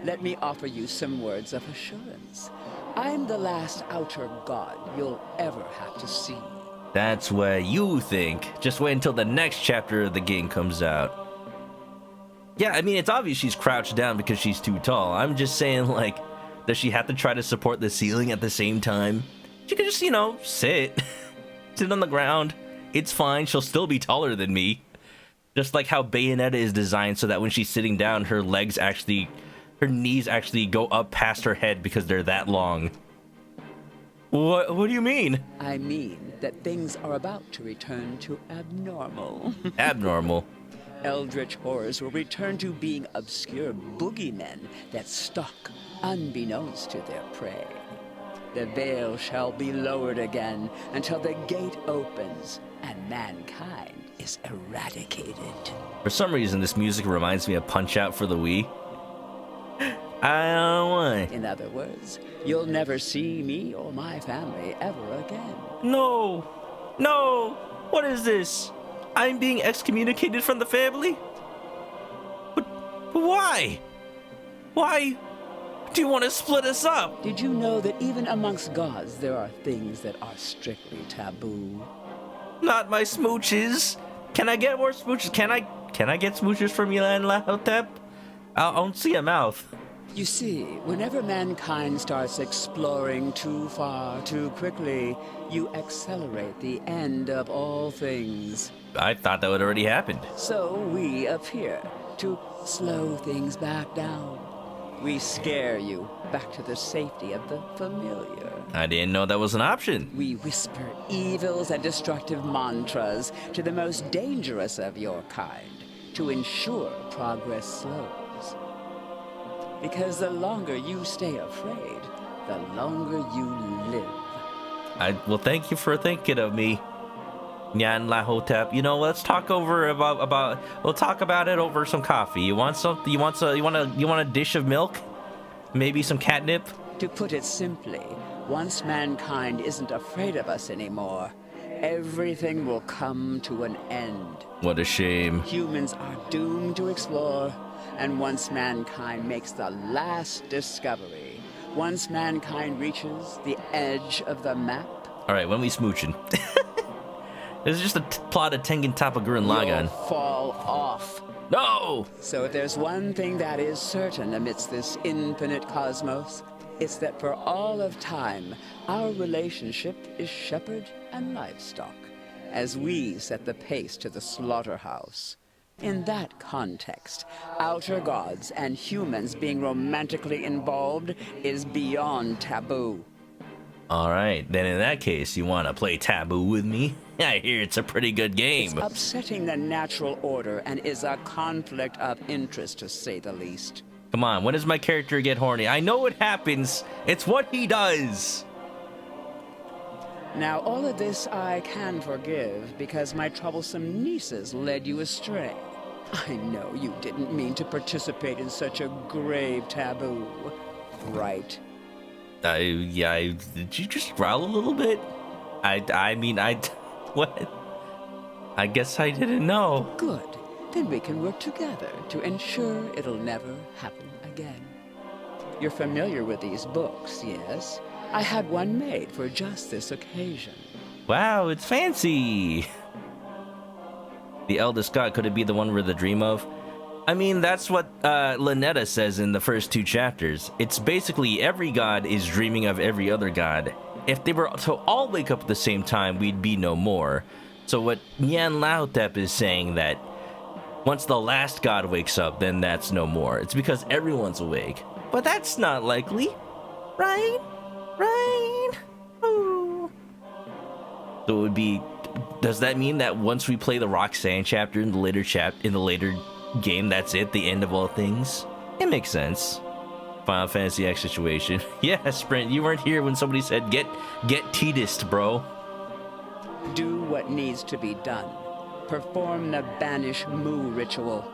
Let me offer you some words of assurance. I'm the last outer god you'll ever have to see. That's what you think. Just wait until the next chapter of the game comes out. Yeah, I mean, it's obvious she's crouched down because she's too tall. I'm just saying, like, does she have to try to support the ceiling at the same time? She could just, you know, sit. Sit on the ground. It's fine. She'll still be taller than me. Just like how Bayonetta is designed so that when she's sitting down, her knees actually go up past her head because they're that long. What do you mean? I mean that things are about to return to abnormal. Abnormal? Eldritch horrors will return to being obscure boogeymen that stalk unbeknownst to their prey. The veil shall be lowered again until the gate opens and mankind is eradicated. For some reason, this music reminds me of Punch-Out for the Wii. I don't know why. In other words, you'll never see me or my family ever again. No! What is this? I'm being excommunicated from the family? But why? Why do you want to split us up? Did you know that even amongst gods there are things that are strictly taboo? Not my smooches. Can I get more smooches? Can I get smooches from you, ln'eta? I don't see a mouth. You see, whenever mankind starts exploring too far, too quickly, you accelerate the end of all things. I thought that would already happened. So we appear to slow things back down. We scare you back to the safety of the familiar. I didn't know that was an option. We whisper evils and destructive mantras to the most dangerous of your kind to ensure progress slows. Because the longer you stay afraid, the longer you live. Well, thank you for thinking of me. Nyan Lahotep. You know, let's talk over about. We'll talk about it over some coffee. You want something? You want a dish of milk? Maybe some catnip? To put it simply, once mankind isn't afraid of us anymore, everything will come to an end. What a shame. Humans are doomed to explore, and once mankind makes the last discovery, once mankind reaches the edge of the map... Alright, when we smooching? This is just a plot of Tengen Toppa Gurren Lagann. You'll fall off. No! So if there's one thing that is certain amidst this infinite cosmos, it's that for all of time, our relationship is shepherd and livestock, as we set the pace to the slaughterhouse. In that context, outer gods and humans being romantically involved is beyond taboo. Alright, then in that case, you want to play Taboo with me? I hear it's a pretty good game. It's upsetting the natural order and is a conflict of interest, to say the least. Come on, when does my character get horny? I know it happens. It's what he does. Now, all of this I can forgive because my troublesome nieces led you astray. I know you didn't mean to participate in such a grave taboo, right? Did you just growl a little bit? What? I guess I didn't know. Good. Then we can work together to ensure it'll never happen again. You're familiar with these books, yes? I had one made for just this occasion. Wow, it's fancy. The eldest god, could it be the one we're the dream of? I mean, that's what ln'eta says in the first 2 chapters. It's basically every god is dreaming of every other god. If they were to all wake up at the same time, we'd be no more. So what Nyan Lahotep is saying that once the last god wakes up, then that's no more. It's because everyone's awake. But that's not likely, right? Right? Ooh. So it would be. Does that mean that once we play the Roxanne chapter in the later game, that's it, the end of all things? It makes sense. Final Fantasy X situation. Yeah, Sprint, you weren't here when somebody said get Titist, bro. Do what needs to be done. Perform the Banish Mu ritual.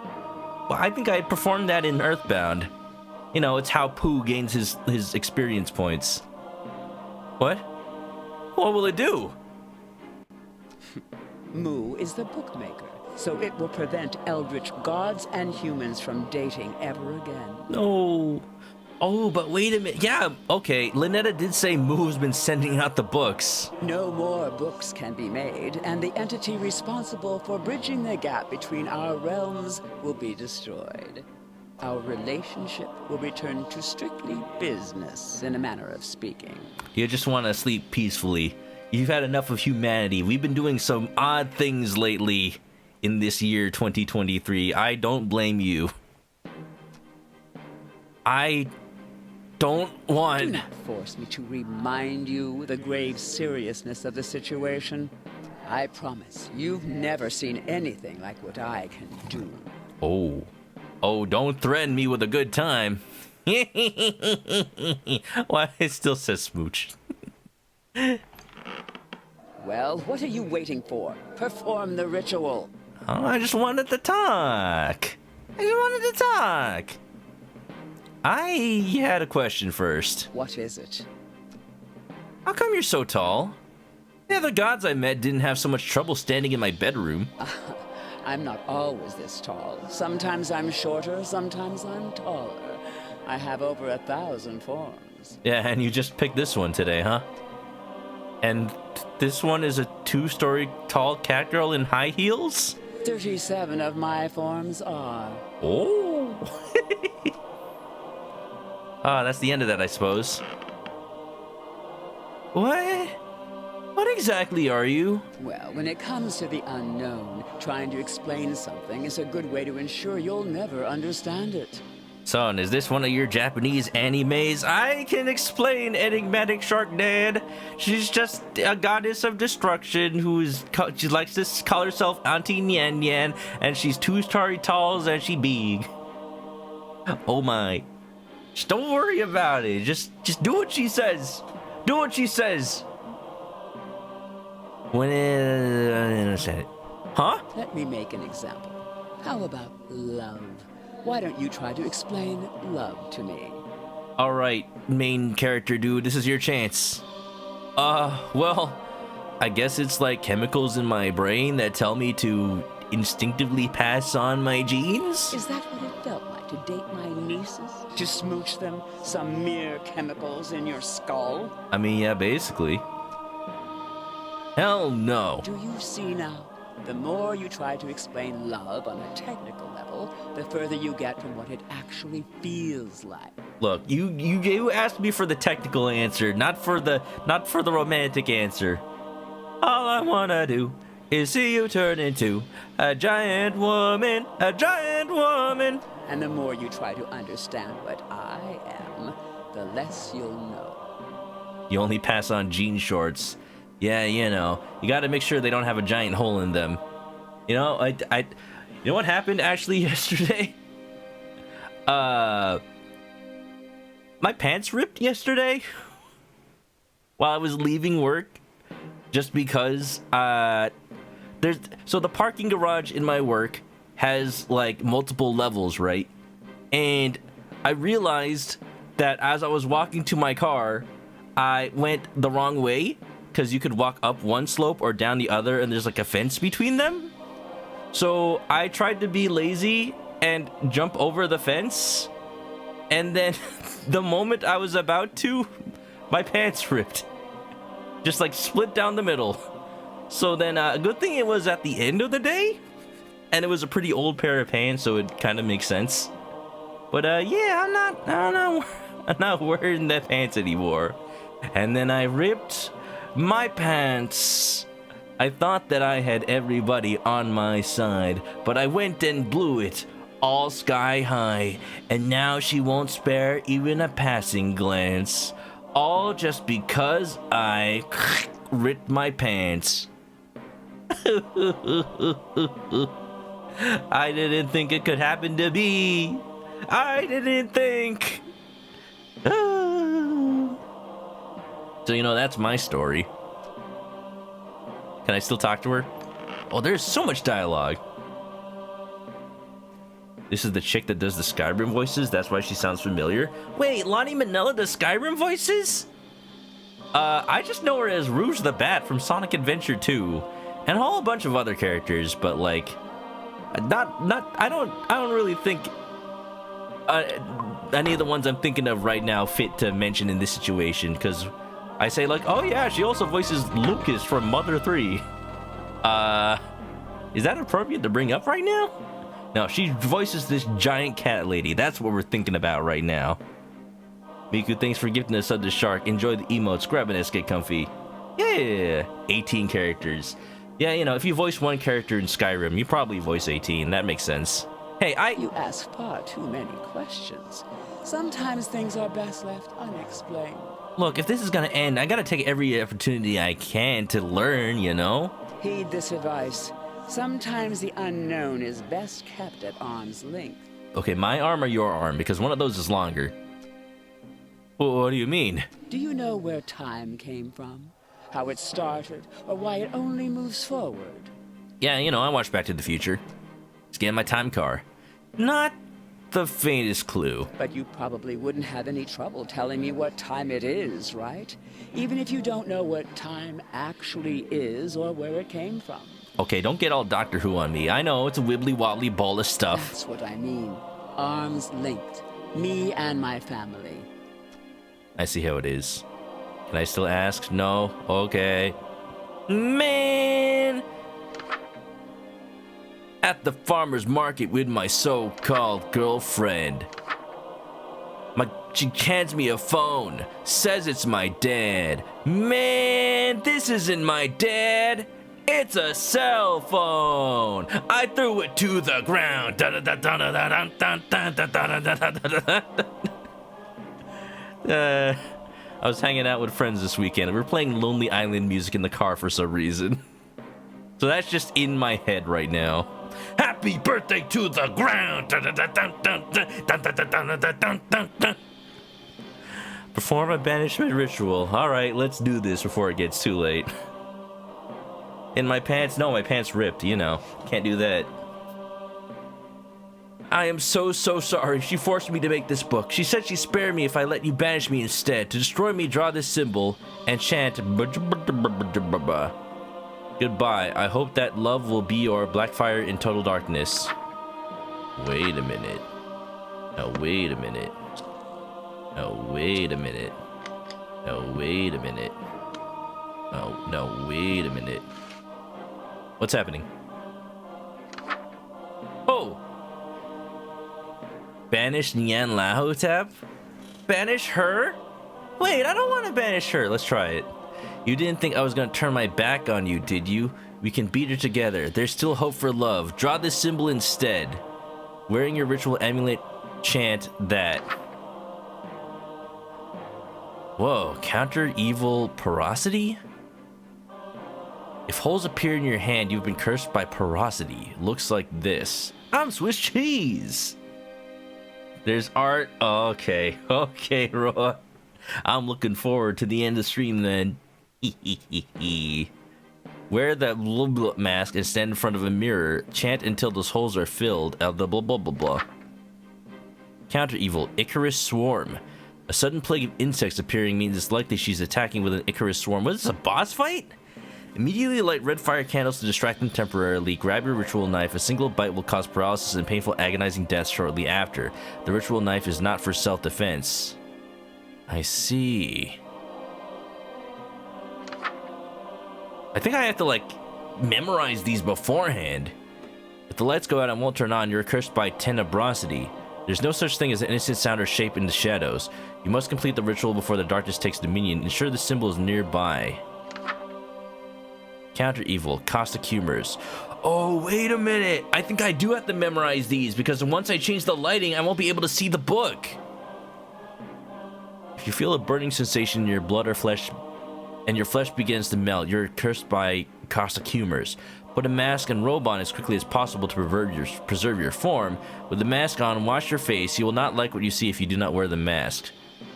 Well, I think I performed that in Earthbound. You know, it's how Pooh gains his experience points. What? What will it do? Mu is the bookmaker, so it will prevent eldritch gods and humans from dating ever again. No. Oh, but wait a minute. Yeah, okay. ln'eta did say Mu's been sending out the books. No more books can be made, and the entity responsible for bridging the gap between our realms will be destroyed. Our relationship will return to strictly business, in a manner of speaking. You just want to sleep peacefully. You've had enough of humanity. We've been doing some odd things lately in this year 2023. I don't blame you. I don't want... Do not force me to remind you the grave seriousness of the situation. I promise you've never seen anything like what I can do. Oh, don't threaten me with a good time. Why, it still says smooch. Well, what are you waiting for? Perform the ritual. Oh, I just wanted to talk. I had a question first. What is it? How come you're so tall? The other gods I met didn't have so much trouble standing in my bedroom. I'm not always this tall. Sometimes I'm shorter, sometimes I'm taller. I have over 1,000 forms. Yeah, and you just picked this one today, huh? And this one is a 2-story tall cat girl in high heels? 37 of my forms are. Oh. That's the end of that, I suppose. What exactly are you? Well, when it comes to the unknown, trying to explain something is a good way to ensure you'll never understand it. Son, is this one of your Japanese animes? I can explain Enigmatic Shark Dad. She's just a goddess of destruction she likes to call herself Auntie Nyan Nyan, and she's 2-story tall and she big. Oh my. Just don't worry about it. Just do what she says. Do what she says. When understand it. Huh? Let me make an example. How about love? Why don't you try to explain love to me? All right, main character dude, this is your chance. Well, I guess it's like chemicals in my brain that tell me to instinctively pass on my genes? Is that what it felt like to date my nieces? To smooch them? Some mere chemicals in your skull? I mean, yeah, basically. Hell no. Do you see now? The more you try to explain love on a technical level, the further you get from what it actually feels like. Look, you asked me for the technical answer, not for the romantic answer. All I wanna do is see you turn into a giant woman, a giant woman. And the more you try to understand what I am, the less you'll know. You only pass on jean shorts. Yeah, you know, you gotta make sure they don't have a giant hole in them. You know, you know what happened actually yesterday? My pants ripped yesterday while I was leaving work, just because so the parking garage in my work has like multiple levels, right? And I realized that as I was walking to my car, I went the wrong way, because you could walk up one slope or down the other, and there's like a fence between them. So I tried to be lazy and jump over the fence, and then the moment I was about to, my pants ripped. Just like split down the middle. So then, a good thing it was at the end of the day, and it was a pretty old pair of pants, so it kind of makes sense. But yeah, I'm not wearing that pants anymore. And then I ripped my pants. I thought that I had everybody on my side, but I went and blew it all sky high, and now she won't spare even a passing glance. All just because I ripped my pants. I didn't think it could happen to me. I didn't think. So, you know, that's my story. Can I still talk to her? Oh, there's so much dialogue. This is the chick that does the Skyrim voices. That's why she sounds familiar. Wait, Lonnie Manila does Skyrim voices? I just know her as Rouge the Bat from Sonic Adventure 2, and a whole bunch of other characters. But like, I don't really think any of the ones I'm thinking of right now fit to mention in this situation, because I say like, oh yeah, she also voices Lucas from Mother 3. Is that appropriate to bring up right now? No, she voices this giant cat lady. That's what we're thinking about right now. Miku, thanks for gifting us sub to Shark. Enjoy the emotes. Grab an S, get comfy. Yeah, 18 characters. Yeah, you know, if you voice one character in Skyrim, you probably voice 18. That makes sense. Hey, You ask far too many questions. Sometimes things are best left unexplained. Look, if this is gonna end, I gotta take every opportunity I can to learn, you know? Heed this advice. Sometimes the unknown is best kept at arm's length. Okay, my arm or your arm? Because one of those is longer. Well, what do you mean? Do you know where time came from? How it started, or why it only moves forward? Yeah, you know, I watched Back to the Future. Scan my time car. Not the faintest clue. But you probably wouldn't have any trouble telling me what time it is, right? Even if you don't know what time actually is or where it came from. Okay, don't get all Doctor Who on me. I know, it's a wibbly-wobbly ball of stuff. That's what I mean. Arms linked. Me and my family. I see how it is. Can I still ask? No? Okay. Man! At the farmer's market with my so-called girlfriend. She hands me a phone. Says it's my dad. Man, this isn't my dad. It's a cell phone. I threw it to the ground. I was hanging out with friends this weekend, and we were playing Lonely Island music in the car for some reason. So that's just in my head right now. Happy birthday to the ground. Perform a banishment ritual. All right, let's do this before it gets too late. In my pants? No, my pants ripped, you know. Can't do that. I am so sorry. She forced me to make this book. She said she'd spare me if I let you banish me instead. To destroy me, draw this symbol and chant goodbye. I hope that love will be your blackfire in total darkness. Wait a minute. No, wait a minute. No, wait a minute. No, wait a minute. No, wait a minute. What's happening? Oh! Banish Nyan Lahotep? Banish her? Wait, I don't want to banish her. Let's try it. You didn't think I was going to turn my back on you, did you? We can beat her together. There's still hope for love. Draw this symbol instead. Wearing your ritual amulet, chant that. Whoa, counter evil porosity? If holes appear in your hand, you've been cursed by porosity. Looks like this. I'm Swiss cheese. There's art. Okay, Roa. I'm looking forward to the end of the stream then. Wear that blah blah mask and stand in front of a mirror. Chant until those holes are filled. The blah blah blah blah. Counter evil. Icarus swarm. A sudden plague of insects appearing means it's likely she's attacking with an Icarus swarm. What is this, a boss fight? Immediately light red fire candles to distract them temporarily. Grab your ritual knife. A single bite will cause paralysis and painful agonizing death shortly after. The ritual knife is not for self-defense. I see. I think I have to, like, memorize these beforehand. If the lights go out and won't turn on, you're cursed by tenebrosity. There's no such thing as an innocent sound or shape in the shadows. You must complete the ritual before the darkness takes dominion. Ensure the symbol is nearby. Counter evil, caustic humors. Oh, wait a minute. I think I do have to memorize these because once I change the lighting, I won't be able to see the book. If you feel a burning sensation in your blood or flesh, and your flesh begins to melt, you're cursed by caustic humors. Put a mask and robe on as quickly as possible to preserve your form. With the mask on, wash your face. You will not like what you see if you do not wear the mask.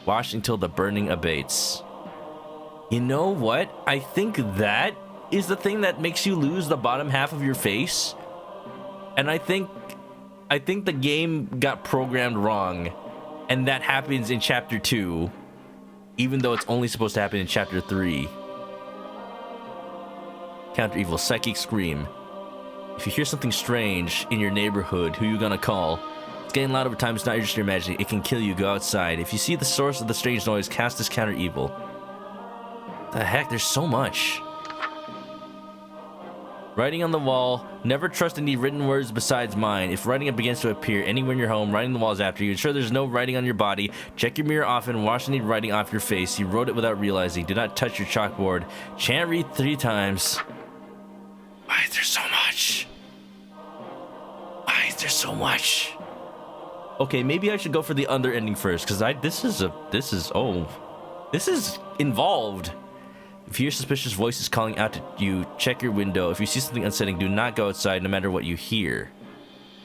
Wash until the burning abates. You know what? I think that is the thing that makes you lose the bottom half of your face. And I think the game got programmed wrong. And that happens in chapter 2. Even though it's only supposed to happen in chapter 3. Counter evil, psychic scream. If you hear something strange in your neighborhood, who you gonna call? It's getting loud over time, it's not just your magic. It can kill you, go outside. If you see the source of the strange noise, cast this counter evil. The heck, there's so much. Writing on the wall. Never trust any written words besides mine. If writing begins to appear anywhere in your home, writing the walls after you. Ensure there's no writing on your body. Check your mirror often. Wash any writing off your face. You wrote it without realizing. Do not touch your chalkboard. Chant read 3 times. Why is there so much? Why is there so much? Okay, maybe I should go for the other ending first, because this is involved. If you hear suspicious voices calling out to you, check your window. If you see something unsettling, do not go outside no matter what you hear.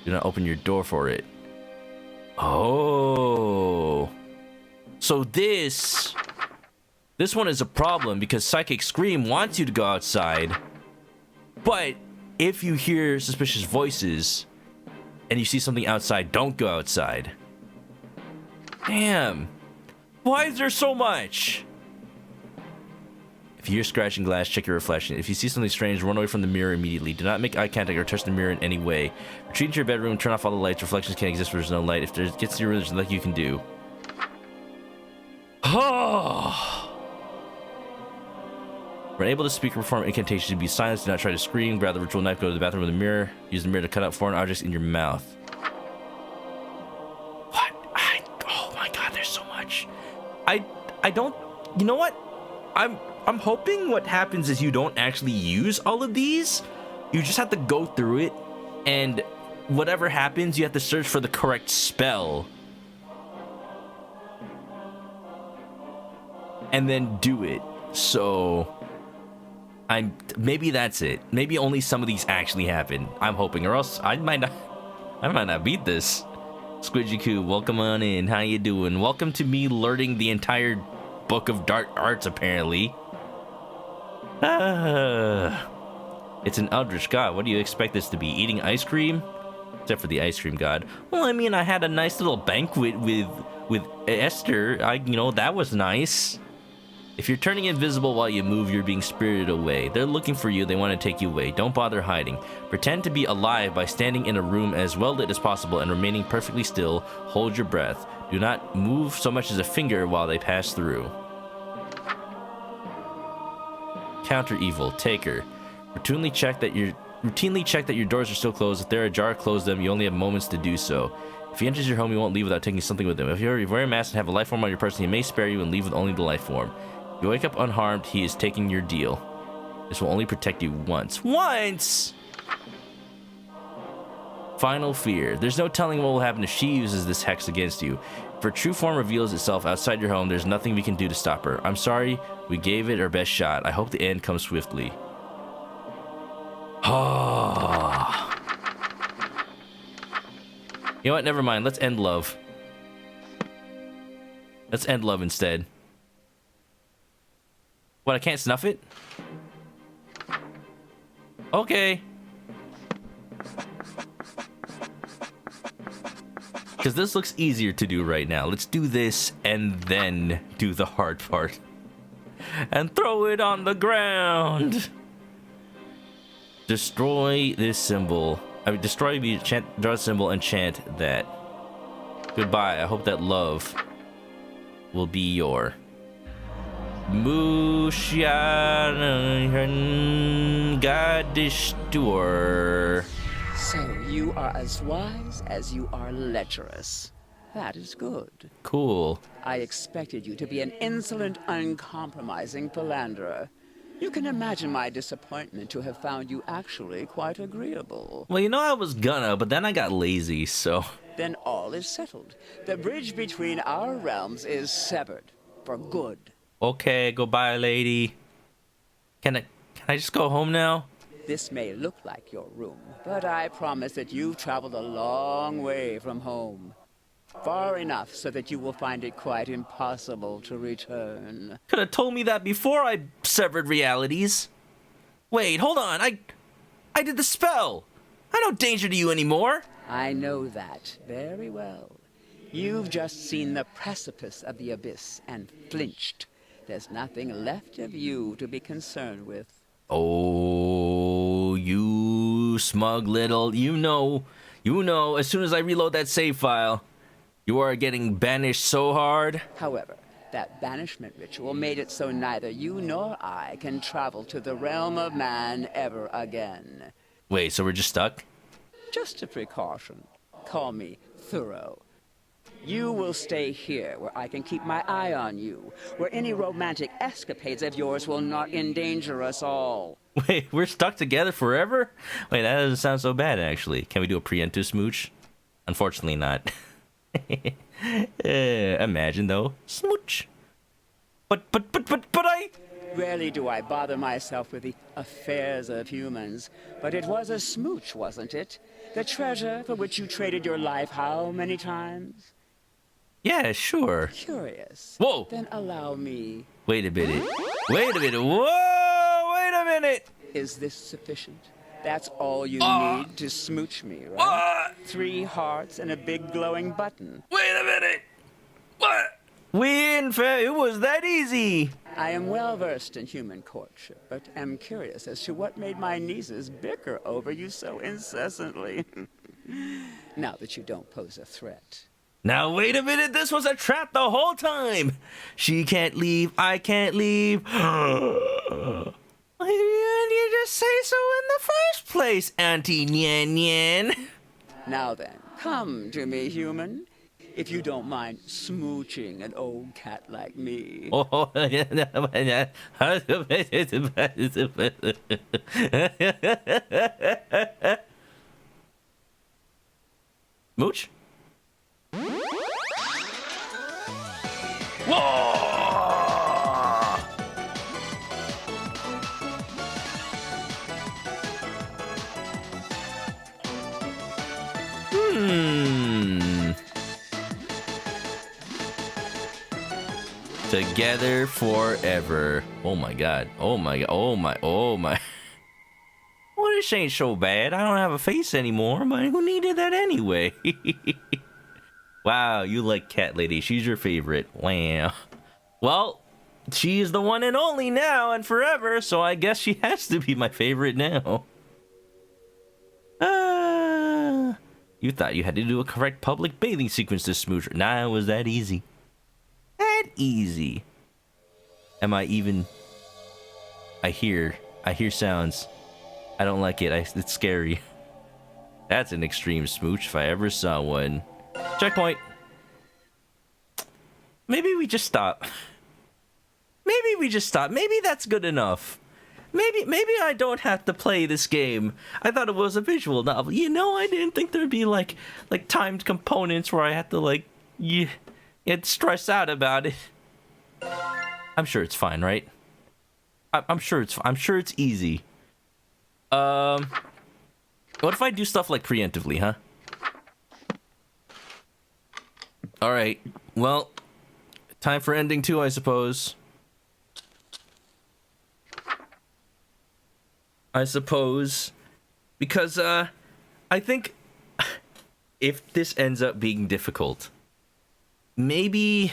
Do not open your door for it. Oh. So this one is a problem because Psychic Scream wants you to go outside. But if you hear suspicious voices and you see something outside, don't go outside. Damn. Why is there so much? If you hear scratching glass, check your reflection. If you see something strange, run away from the mirror immediately. Do not make eye contact or touch the mirror in any way. Retreat into your bedroom, turn off all the lights. Reflections can't exist where there's no light. If there gets to your room, there's nothing you can do. Oh. When able to speak or perform incantations, be silent. Do not try to scream. Grab the ritual knife, go to the bathroom with a mirror. Use the mirror to cut out foreign objects in your mouth. What? Oh my god, there's so much. I don't... You know what? I'm hoping what happens is you don't actually use all of these. You just have to go through it, and whatever happens, you have to search for the correct spell. And then do it. So... maybe that's it. Maybe only some of these actually happen. I'm hoping, or else I might not beat this. Squidgy-Coo, welcome on in. How you doing? Welcome to me learning the entire book of dark arts, apparently. It's an eldritch god. What do you expect this to be? Eating ice cream? Except for the ice cream god. Well, I mean, I had a nice little banquet with Esther. That was nice. If you're turning invisible while you move, you're being spirited away. They're looking for you. They want to take you away. Don't bother hiding. Pretend to be alive by standing in a room as well lit as possible and remaining perfectly still. Hold your breath. Do not move so much as a finger while they pass through. Counter evil. Taker. Routinely check that your doors are still closed. If they're ajar, close them. You only have moments to do so. If he enters your home, you won't leave without taking something with him. If you're wearing a mask and have a life form on your person, he may spare you and leave with only the life form. If you wake up unharmed, he is taking your deal. This will only protect you once. Once! Final fear. There's no telling what will happen if she uses this hex against you. If her true form reveals itself outside your home, there's nothing we can do to stop her. I'm sorry, we gave it our best shot. I hope the end comes swiftly. Oh. You know what? Never mind. Let's end love. Let's end love instead. What? I can't snuff it? Okay. Because this looks easier to do right now. Let's do this and then do the hard part. And throw it on the ground. Destroy this symbol. Destroy the draw symbol and chant that. Goodbye. I hope that love will be your. Mushan Gadishtur. So you are as wise as you are lecherous. That is good. Cool. I expected you to be an insolent, uncompromising philanderer. You can imagine my disappointment to have found you actually quite agreeable. Well, I was gonna, but then I got lazy, so... Then all is settled. The bridge between our realms is severed. For good. Okay, goodbye, lady. Can I just go home now? This may look like your room, but I promise that you've traveled a long way from home. Far enough so that you will find it quite impossible to return. Could have told me that before I severed realities. Wait, hold on. I did the spell. I'm no danger to you anymore. I know that very well. You've just seen the precipice of the abyss and flinched. There's nothing left of you to be concerned with. Oh, you smug little... You know, as soon as I reload that save file... You are getting banished so hard. However, that banishment ritual made it so neither you nor I can travel to the realm of man ever again. Wait, so we're just stuck? Just a precaution. Call me thorough. You will stay here where I can keep my eye on you, where any romantic escapades of yours will not endanger us all. Wait, we're stuck together forever? Wait, that doesn't sound so bad, actually. Can we do a preemptive smooch? Unfortunately not. Imagine though, smooch. But I. Rarely do I bother myself with the affairs of humans, but it was a smooch, wasn't it? The treasure for which you traded your life how many times? Yeah, sure. Curious. Whoa. Then allow me. Wait a minute. Wait a minute. Whoa! Wait a minute. Is this sufficient? That's all you need to smooch me, right? 3 hearts and a big glowing button. Wait a minute. What? It was that easy. I am well versed in human courtship, but am curious as to what made my nieces bicker over you so incessantly. Now that you don't pose a threat. Now wait a minute. This was a trap the whole time. She can't leave. I can't leave. Why didn't you just say so in the first place, Auntie Nyan Nyan? Now then, come to me, human. If you don't mind smooching an old cat like me. Oh, Mooch? Whoa! Together forever. Oh my god. Oh my god. Oh my. Oh my. this ain't so bad. I don't have a face anymore, but who needed that anyway? Wow, you like Cat Lady. She's your favorite. Wow. Well, she is the one and only now and forever, so I guess she has to be my favorite now. You thought you had to do a correct public bathing sequence to smooch her. Nah, it was that easy. That easy. Am I even... I hear sounds. I don't like it. It's scary. That's an extreme smooch if I ever saw one. Checkpoint. Maybe we just stop. Maybe that's good enough. Maybe I don't have to play this game. I thought it was a visual novel. You know, I didn't think there'd be like timed components where I had to get stressed out about it. I'm sure it's fine, right? I'm sure it's easy. What if I do stuff like preemptively, huh? All right. Well, time for ending 2, I suppose. Because I think if this ends up being difficult, maybe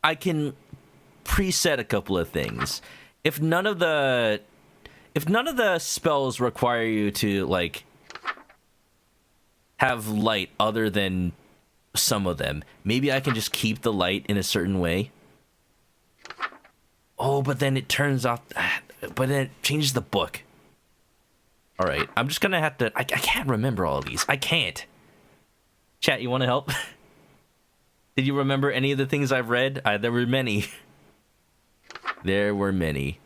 I can preset a couple of things. If none of the spells require you to like have light other than some of them, maybe I can just keep the light in a certain way. Oh, but then it turns off... But then it changes the book. Alright, I'm just gonna have to... I can't remember all of these. I can't. Chat, you want to help? Did you remember any of the things I've read? There were many. There were many.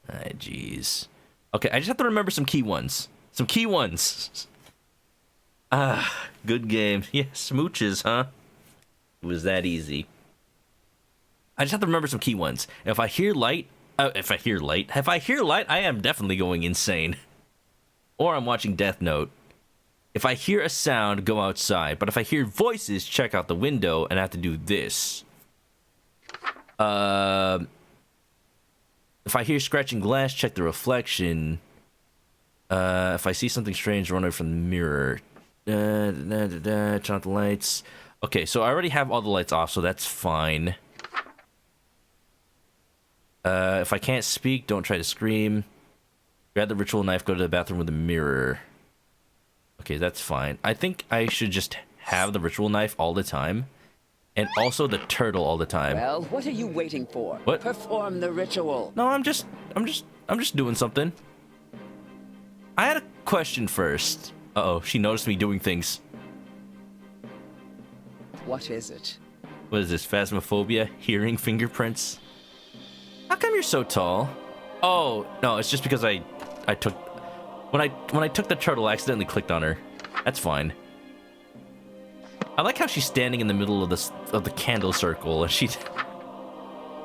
Jeez. Okay, I just have to remember some key ones. Good game. Yeah, smooches, huh? It was that easy. I just have to remember some key ones. If I hear light, I am definitely going insane. Or I'm watching Death Note. If I hear a sound, go outside. But if I hear voices, check out the window and I have to do this. If I hear scratching glass, check the reflection. If I see something strange, run away from the mirror. Turn off the lights. Okay, so I already have all the lights off, so that's fine. If I can't speak, don't try to scream. Grab the ritual knife, go to the bathroom with a mirror. Okay, that's fine. I think I should just have the ritual knife all the time. And also the turtle all the time. Well, what are you waiting for? What? Perform the ritual. No, I'm just doing something. I had a question first. Uh-oh, she noticed me doing things. What is it? What is this, phasmophobia? Hearing fingerprints? How come you're so tall? Oh, no, it's just because I took... When I took the turtle, I accidentally clicked on her. That's fine. I like how she's standing in the middle of the candle circle, and she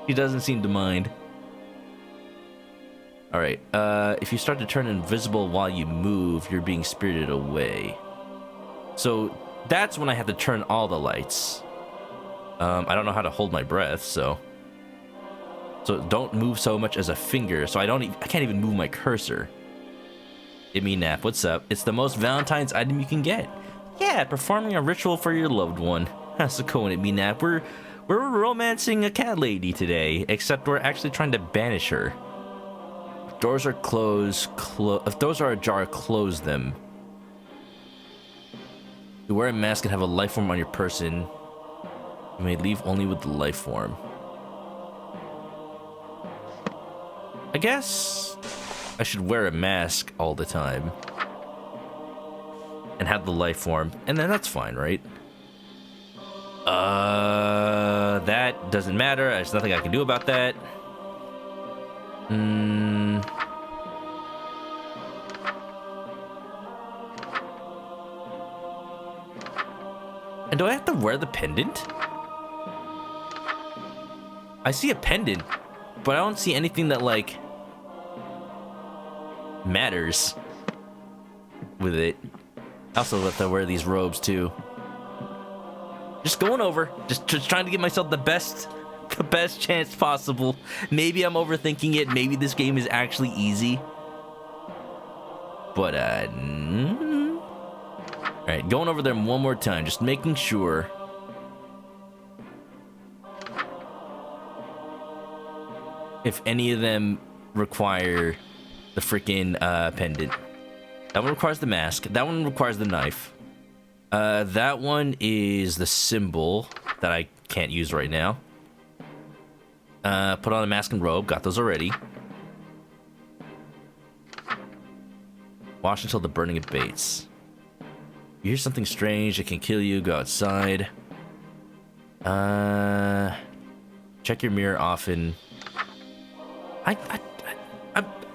doesn't seem to mind. All right. If you start to turn invisible while you move, you're being spirited away. So that's when I have to turn all the lights. I don't know how to hold my breath, so don't move so much as a finger. So I can't even move my cursor. Give me nap. What's up? It's the most Valentine's item you can get. Yeah, performing a ritual for your loved one. That's the cool one, me nap. We're romancing a cat lady today, except we're actually trying to banish her. If doors are closed, if doors are ajar, close them. You wear a mask and have a life form on your person. You may leave only with the life form. I guess I should wear a mask all the time. And have the life form. And then that's fine, right? That doesn't matter. There's nothing I can do about that. And do I have to wear the pendant? I see a pendant, but I don't see anything that, like, matters with it. I also have to wear these robes, too. Just going over. Just trying to give myself the best the best chance possible. Maybe I'm overthinking it. Maybe this game is actually easy. But, Alright, going over them one more time. Just making sure. If any of them require the freaking pendant. That one requires the mask. That one requires the knife. That one is the symbol that I can't use right now. Put on a mask and robe. Got those already. Watch until the burning abates. You hear something strange, it can kill you. Go outside. Check your mirror often.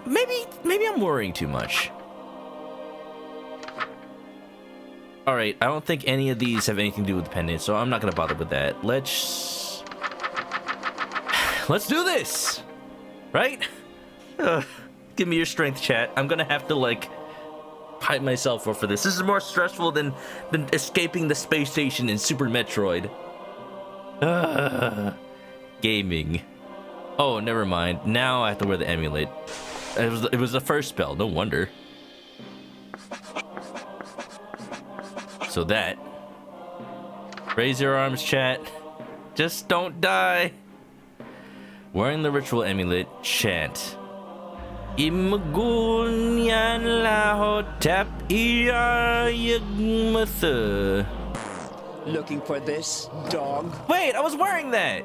Maybe I'm worrying too much. All right, I don't think any of these have anything to do with the pendant, so I'm not gonna bother with that. Let's do this, right? Give me your strength, chat. I'm gonna have to like hype myself up for this. This is more stressful than escaping the space station in Super Metroid. Gaming. Oh, never mind. Now I have to wear the amulet. It was the first spell. No wonder. So that. Raise your arms, chat. Just don't die. Wearing the ritual amulet, chant. Imagunyan lahotap iya yagmatha. Looking for this, dog? Wait, I was wearing that.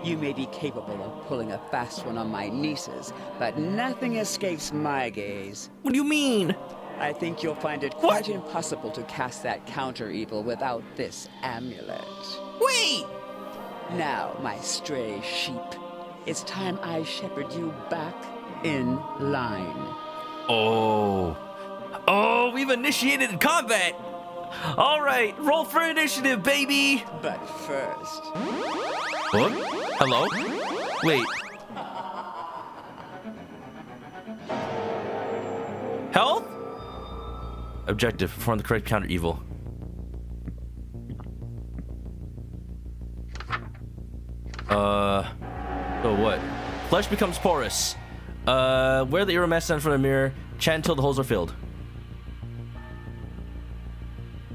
You may be capable of pulling a fast one on my nieces, but nothing escapes my gaze. What do you mean? I think you'll find it quite impossible to cast that counter-evil without this amulet. Wait! Now, my stray sheep, it's time I shepherd you back in line. Oh, we've initiated combat! Alright, roll for initiative, baby! But first... What? Hello? Wait. Health? Objective, perform the correct counter evil. So what? Flesh becomes porous. Wear the Mask in front of the mirror. Chant until the holes are filled.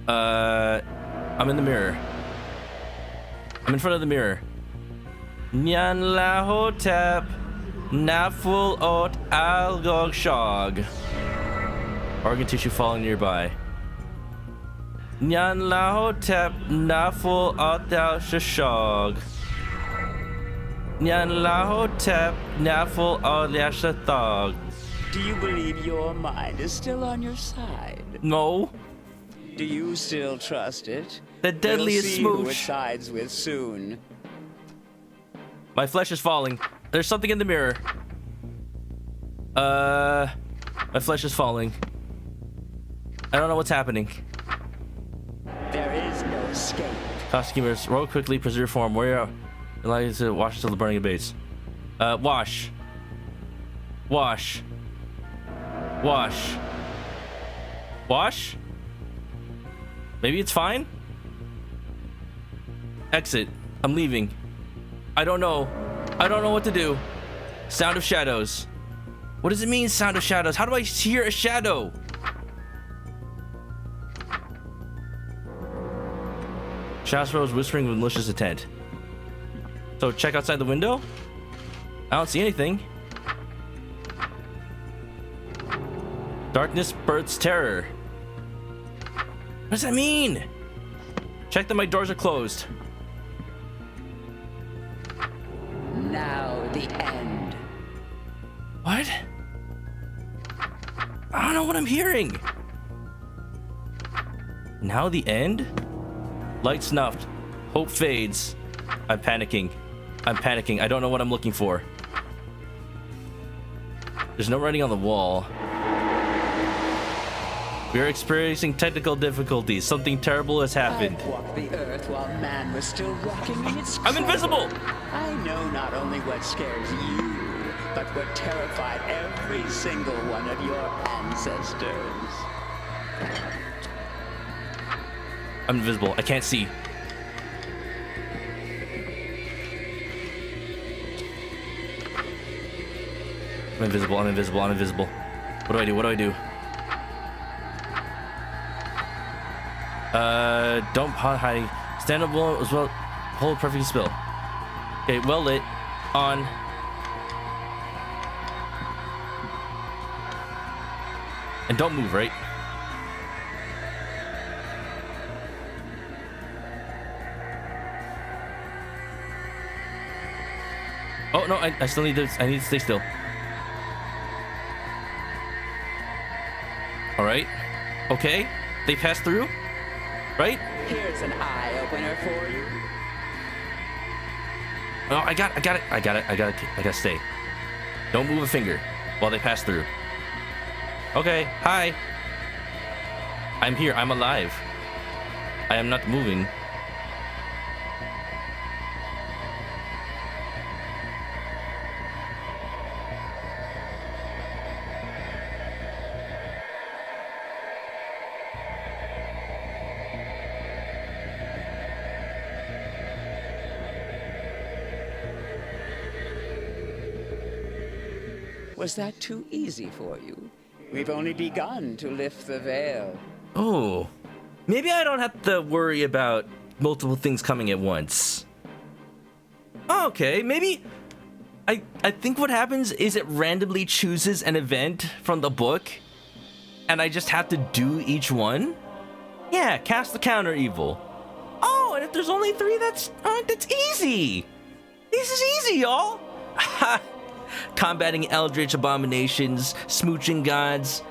I'm in the mirror. I'm in front of the mirror. Nyan lahotep naful ot algog shog. Organ tissue falling nearby. Nyan lahotep naful ot al shashog. Nyan lahotep naful ot yashathog. Do you believe your mind is still on your side? No. Do you still trust it? The deadliest we'll see who it smooch. sides with soon. My flesh is falling. There's something in the mirror. My flesh is falling. I don't know what's happening. There is no escape. Costumers, roll quickly, preserve form. Warrior, allow you to wash until the burning abates. Wash. Wash. Wash. Wash? Maybe it's fine? Exit. I'm leaving. I don't know. I don't know what to do. Sound of shadows. What does it mean, sound of shadows? How do I hear a shadow? Shadows rose whispering with malicious intent. So check outside the window? I don't see anything. Darkness births terror. What does that mean? Check that my doors are closed. Now the end. What? I don't know what I'm hearing. Now the end? Light snuffed. Hope fades. I'm panicking. I'm panicking. I don't know what I'm looking for. There's no writing on the wall. We are experiencing technical difficulties. Something terrible has happened. I walked the earth while man was still rocking in its I'm cradle. invisible! I know not only what scares you, but what terrified every single one of your ancestors. I'm invisible. I can't see. I'm invisible, I'm invisible, I'm invisible. What do I do? What do I do? Don't hide. Stand up below as well. Hold perfect spill. Okay, well lit. On. And don't move, right? Oh no, I still need to. I need to stay still. All right. Okay. They passed through. Right? Here's an eye opener for you. Oh, I got it. I gotta stay. Don't move a finger while they pass through. Okay. Hi. I'm here. I'm alive. I am not moving. Was that too easy for you? We've only begun to lift the veil. Oh, maybe I don't have to worry about multiple things coming at once. Okay, maybe I think what happens is it randomly chooses an event from the book and I just have to do each one. Yeah, cast the counter evil. Oh, and if there's only 3, that's easy. This is easy, y'all. Combating eldritch abominations, smooching gods.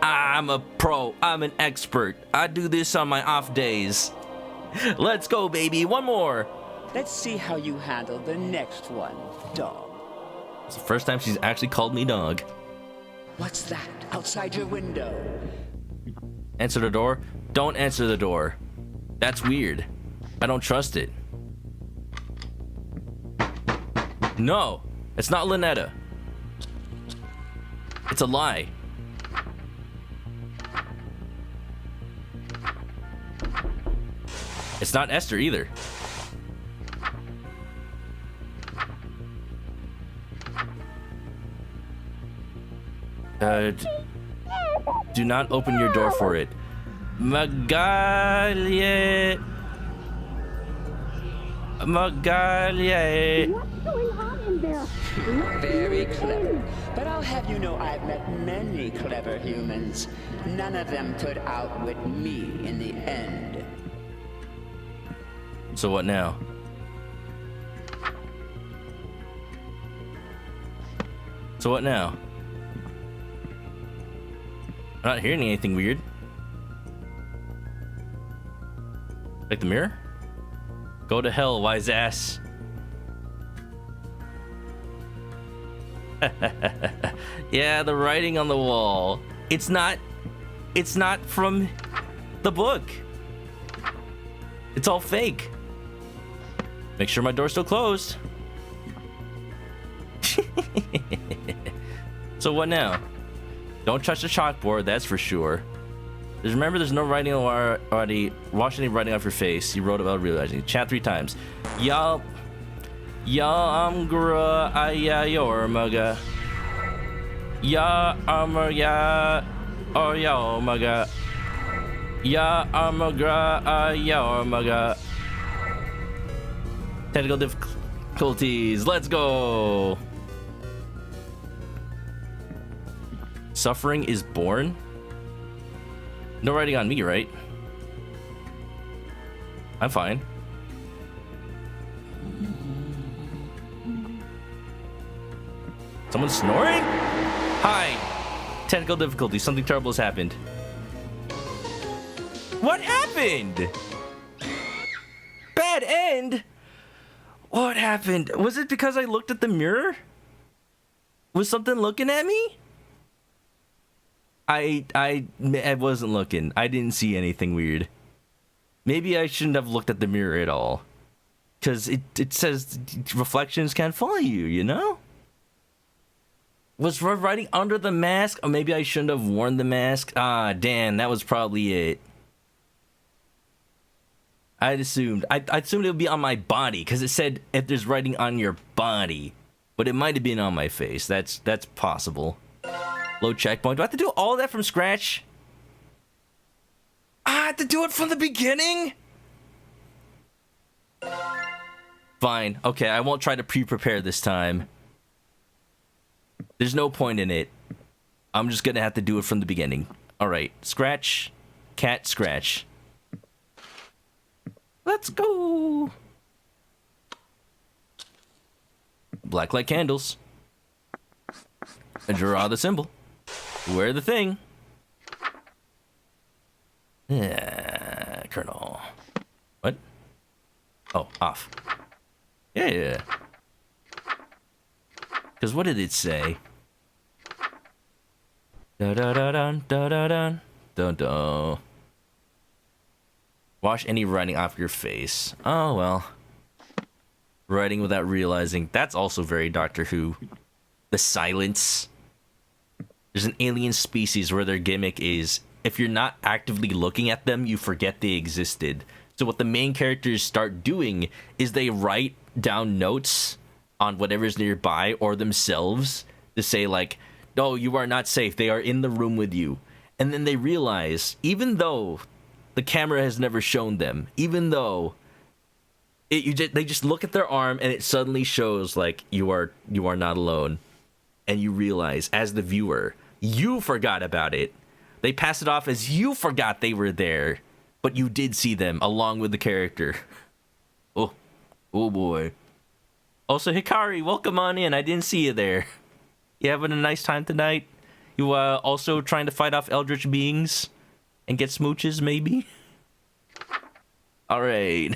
I'm a pro. I'm an expert. I do this on my off days. Let's go, baby. One more. Let's see how you handle the next one, dog. It's the first time she's actually called me dog. What's that outside your window? Answer the door. Don't answer the door. That's weird. I don't trust it. No, it's not ln'eta. It's a lie. It's not Esther either. Do not open your door for it. Magalia. What's going on in there? Very clever. But I'll have you know I've met many clever humans. None of them could outwit me in the end. So what now? So what now? I'm not hearing anything weird. Like the mirror? Go to hell, wise ass. Yeah, the writing on the wall. It's not from the book. It's all fake. Make sure my door's still closed. So what now? Don't touch the chalkboard, that's for sure. Remember, there's no writing already. Wash any writing off your face. You wrote about realizing. Chat 3 times. Ya amgra aya yormaga. Ya amra or yormaga. Ya amagra yormaga. Technical difficulties. Let's go. Suffering is born. No writing on me, right? I'm fine. Someone snoring? Hi. Technical difficulty. Something terrible has happened. What happened? Bad end? What happened? Was it because I looked at the mirror? Was something looking at me? I wasn't looking. I didn't see anything weird. Maybe I shouldn't have looked at the mirror at all. Because it says reflections can't follow you, you know? Was writing under the mask? Or maybe I shouldn't have worn the mask? Ah, damn, that was probably it. I assumed it would be on my body. Because it said if there's writing on your body. but it might have been on my face. That's possible. Low checkpoint. Do I have to do all that from scratch? I have to do it from the beginning? Fine. Okay, I won't try to pre-prepare this time. There's no point in it. I'm just gonna have to do it from the beginning. Alright, scratch. Cat scratch. Let's go! Black light candles. And draw the symbol. Wear the thing. Yeah, Colonel. What? Oh, off. Yeah. Because what did it say? Da da da dun da da dun dun dun. Wash any writing off your face. Oh well. Writing without realizing. That's also very Doctor Who. The silence. There's an alien species where their gimmick is if you're not actively looking at them, you forget they existed. So what the main characters start doing is they write down notes on whatever's nearby or themselves to say like, no, you are not safe. They are in the room with you. And then they realize, even though the camera has never shown them, even though they just look at their arm and it suddenly shows like you are not alone. And you realize as the viewer, you forgot about it. They pass it off as you forgot they were there, but you did see them along with the character. Oh boy. Also, Hikari, welcome on in. I didn't see you there. You having a nice time tonight? You also trying to fight off eldritch beings and get smooches, maybe? All right.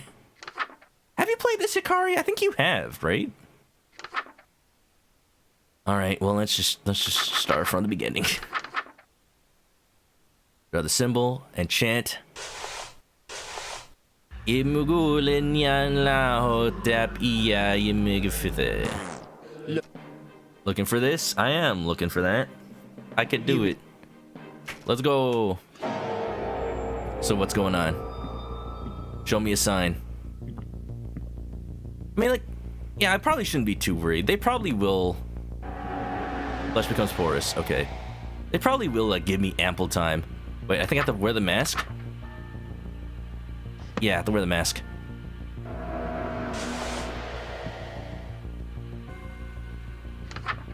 Have you played this, Hikari? I think you have, right? All right. Well, let's just start from the beginning. Draw the symbol and chant. Looking for this? I am looking for that. I could do it. Let's go. So what's going on? Show me a sign. I mean, like, yeah, I probably shouldn't be too worried. They probably will. Flesh becomes porous. Okay. They probably will, like, give me ample time. Wait, I think I have to wear the mask? Yeah, I have to wear the mask.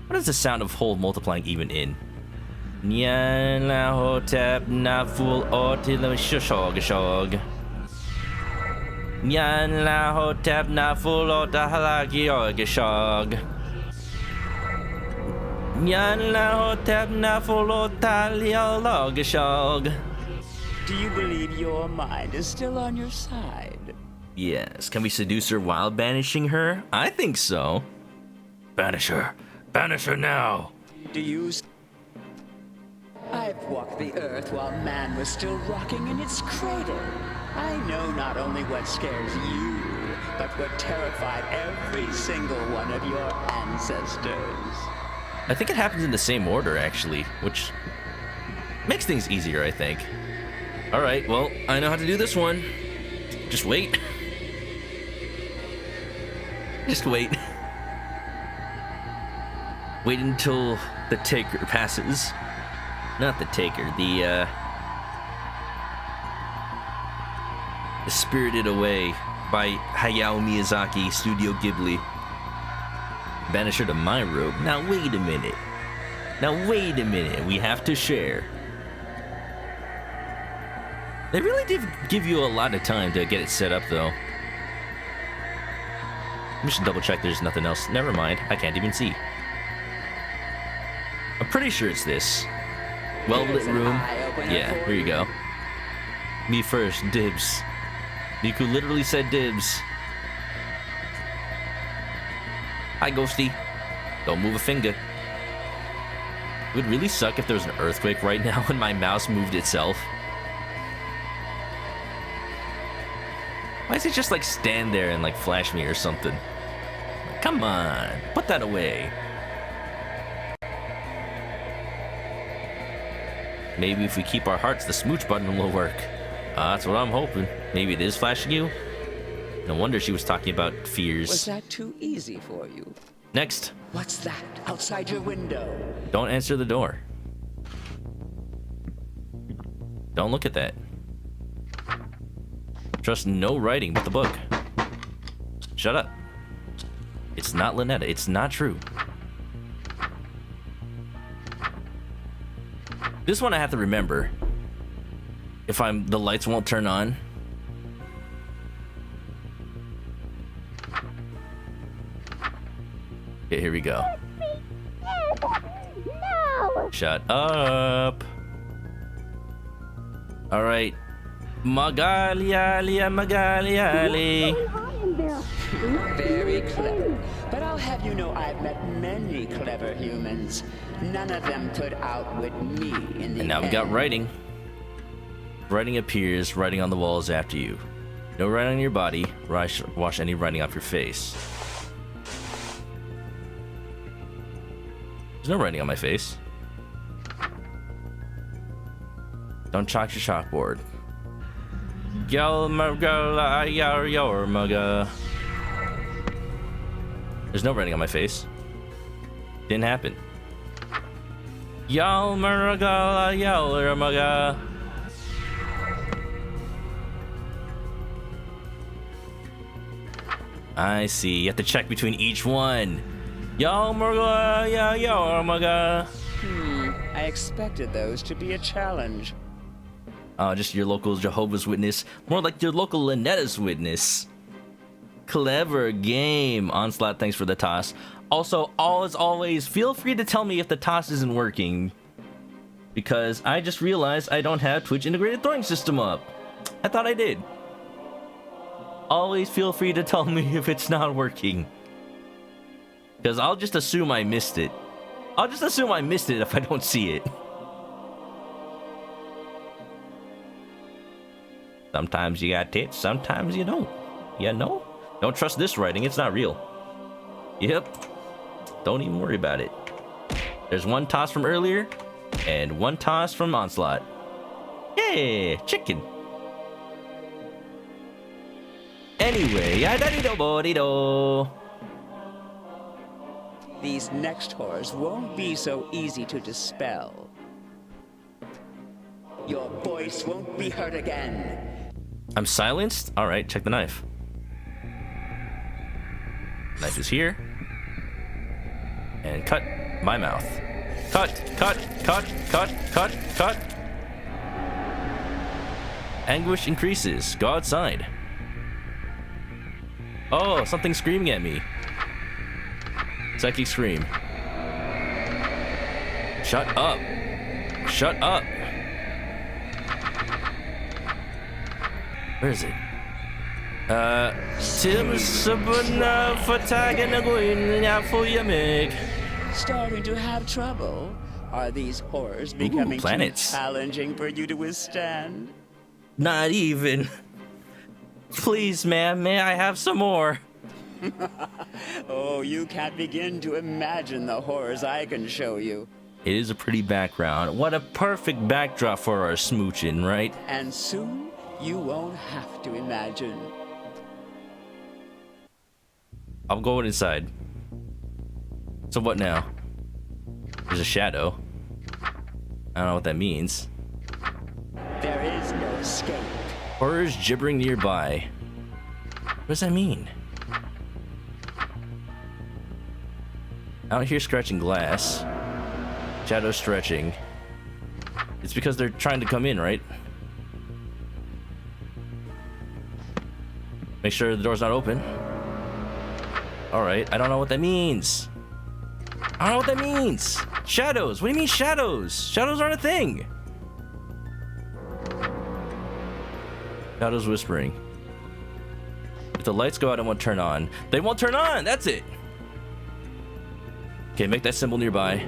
What is the sound of whole multiplying even in? Nyan la hotep na full otil shog shog. Nyan la hotep na full otahalagi shog. Nyan la hotep na full otalia shog. Do you believe your mind is still on your side? Yes. Can we seduce her while banishing her? I think so. Banish her. Banish her now. Do you... I've walked the earth while man was still rocking in its cradle. I know not only what scares you, but what terrified every single one of your ancestors. I think it happens in the same order, actually, which makes things easier, I think. Alright, well, I know how to do this one. Just wait. Just wait. Wait until the taker passes. Not the taker, the Spirited Away by Hayao Miyazaki, Studio Ghibli. Banish her to my robe. Now wait a minute. We have to share. They really did give you a lot of time to get it set up, though. I'm just double check there's nothing else. Never mind, I can't even see. I'm pretty sure it's this. Well-lit room. Yeah, here you go. Me first, dibs. Miku literally said dibs. Hi, Ghosty. Don't move a finger. It would really suck if there was an earthquake right now and my mouse moved itself. Why does it just like stand there and like flash me or something? Come on, put that away. Maybe if we keep our hearts, the smooch button will work. That's what I'm hoping. Maybe it is flashing you? No wonder she was talking about fears. Was that too easy for you? Next. What's that outside your window? Don't answer the door. Don't look at that. Trust no writing but the book. Shut up. It's not ln'eta. It's not true. This one I have to remember. If the lights won't turn on. Okay, here we go. No! Shut up. All right. Magali, Magali. Very clever. But I'll have you know I've met many clever humans. None of them could outwit me in the And now we got writing. Writing appears, writing on the walls after you. No writing on your body. Wash any writing off your face. There's no writing on my face. Don't chalk your chalkboard. There's no writing on my face. Didn't happen. I see. You have to check between each one. I expected those to be a challenge. Just your local Jehovah's Witness. More like your local ln'eta's Witness. Clever game. Onslaught, thanks for the toss. Also, as always, feel free to tell me if the toss isn't working. Because I just realized I don't have Twitch integrated throwing system up. I thought I did. Always feel free to tell me if it's not working. Because I'll just assume I missed it. I'll just assume I missed it if I don't see it. Sometimes you got tits, sometimes you don't. You know? Don't trust this writing, it's not real. Yep. Don't even worry about it. There's one toss from earlier, and one toss from Onslaught. Yeah, chicken. Anyway, yadadido-bo-dido. These next horrors won't be so easy to dispel. Your voice won't be heard again. I'm silenced? Alright, check the knife. Knife is here. And cut my mouth. Cut. Anguish increases. Go outside. Oh, something's screaming at me. Psychic scream. Shut up. Shut up. Where is it? Starting to have trouble? Are these horrors becoming too challenging for you to withstand? Not even. Please, ma'am, may I have some more? Oh, you can't begin to imagine the horrors I can show you. It is a pretty background. What a perfect backdrop for our smooching, right? And soon, you won't have to imagine. I'm going inside. So what now? There's a shadow. I don't know what that means. There is no escape. Horrors gibbering nearby. What does that mean? I don't hear scratching glass. Shadow stretching. It's because they're trying to come in, right? Make sure the door's not open. Alright, I don't know what that means. I don't know what that means. Shadows. What do you mean shadows? Shadows aren't a thing. Shadows whispering. If the lights go out, it won't turn on. They won't turn on. That's it. Okay, make that symbol nearby.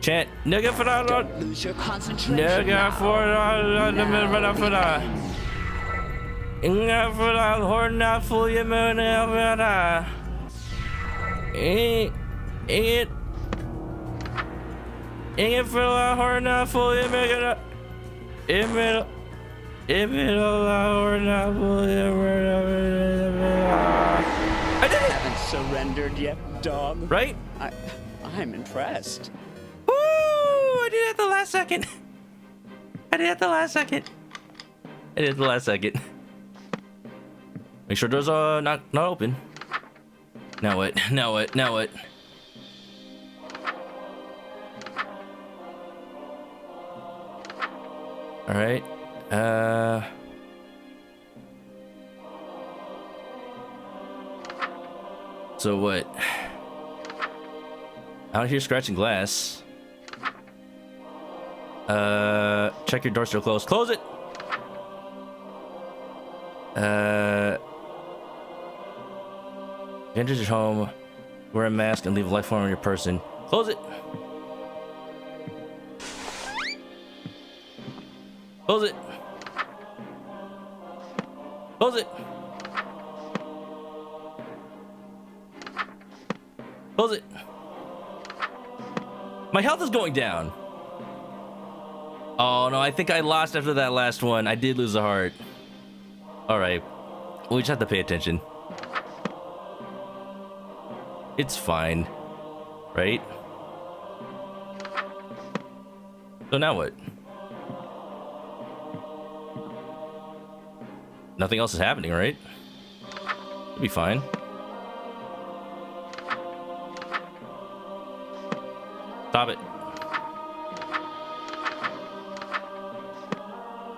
Chant. Don't lose your concentration now. If it allow or not, I did it! Haven't surrendered yet, dog? Right? I'm impressed. Woo! I did it at the last second. I did it at the last second. I did it at the last second. Make sure doors are not open. Now what? Now what? Now what? All right. So what? I don't hear scratching glass. Check your door still closed. Close it. Enter your home, wear a mask, and leave a life form on your person. Close it. Close it. Close it. Close it. My health is going down. Oh no, I think I lost after that last one. I did lose a heart. Alright. We just have to pay attention. It's fine. Right? So now what? Nothing else is happening, right? It'll be fine. Stop it.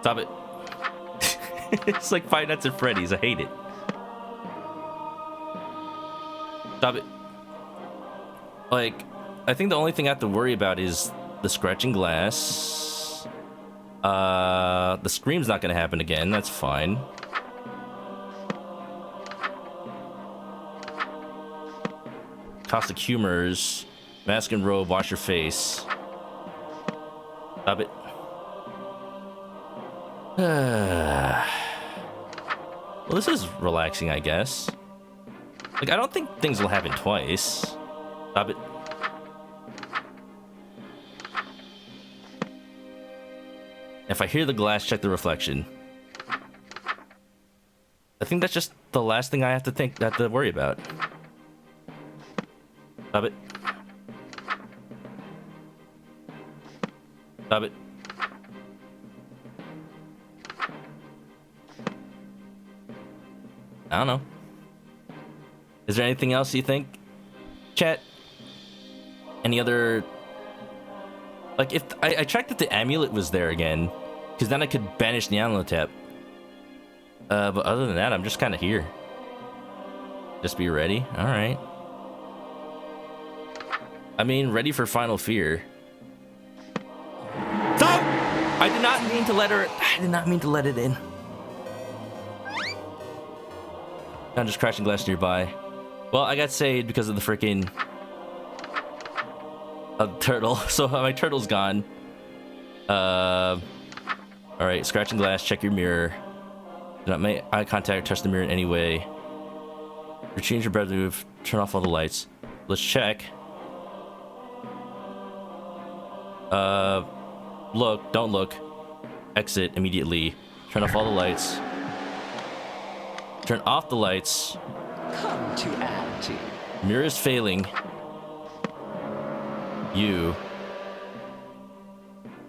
Stop it. It's like Five Nights at Freddy's. I hate it. Stop it. Like, I think the only thing I have to worry about is the scratching glass. The scream's not gonna happen again. That's fine. Caustic humors. Mask and robe. Wash your face. Stop it. Well, this is relaxing, I guess. Like, I don't think things will happen twice. Stop it. If I hear the glass, check the reflection. I think that's just the last thing I have to worry about. Stop it. Stop it. I don't know. Is there anything else you think, chat? Any other... Like, if I checked if the amulet was there again, because then I could banish the ln'eta. But other than that, I'm just kind of here. Just be ready. All right. I mean, ready for final fear. Stop! I did not mean to let her... I did not mean to let it in. I'm just crashing glass nearby. Well, I got saved because of the freaking turtle. So my turtle's gone. All right, scratching glass. Check your mirror. Do not make eye contact. Touch the mirror in any way. Change your breath move. Turn off all the lights. Let's check. Look. Don't look. Exit immediately. Turn off all the lights. Turn off the lights. Come to Auntie. Mirror is failing. You.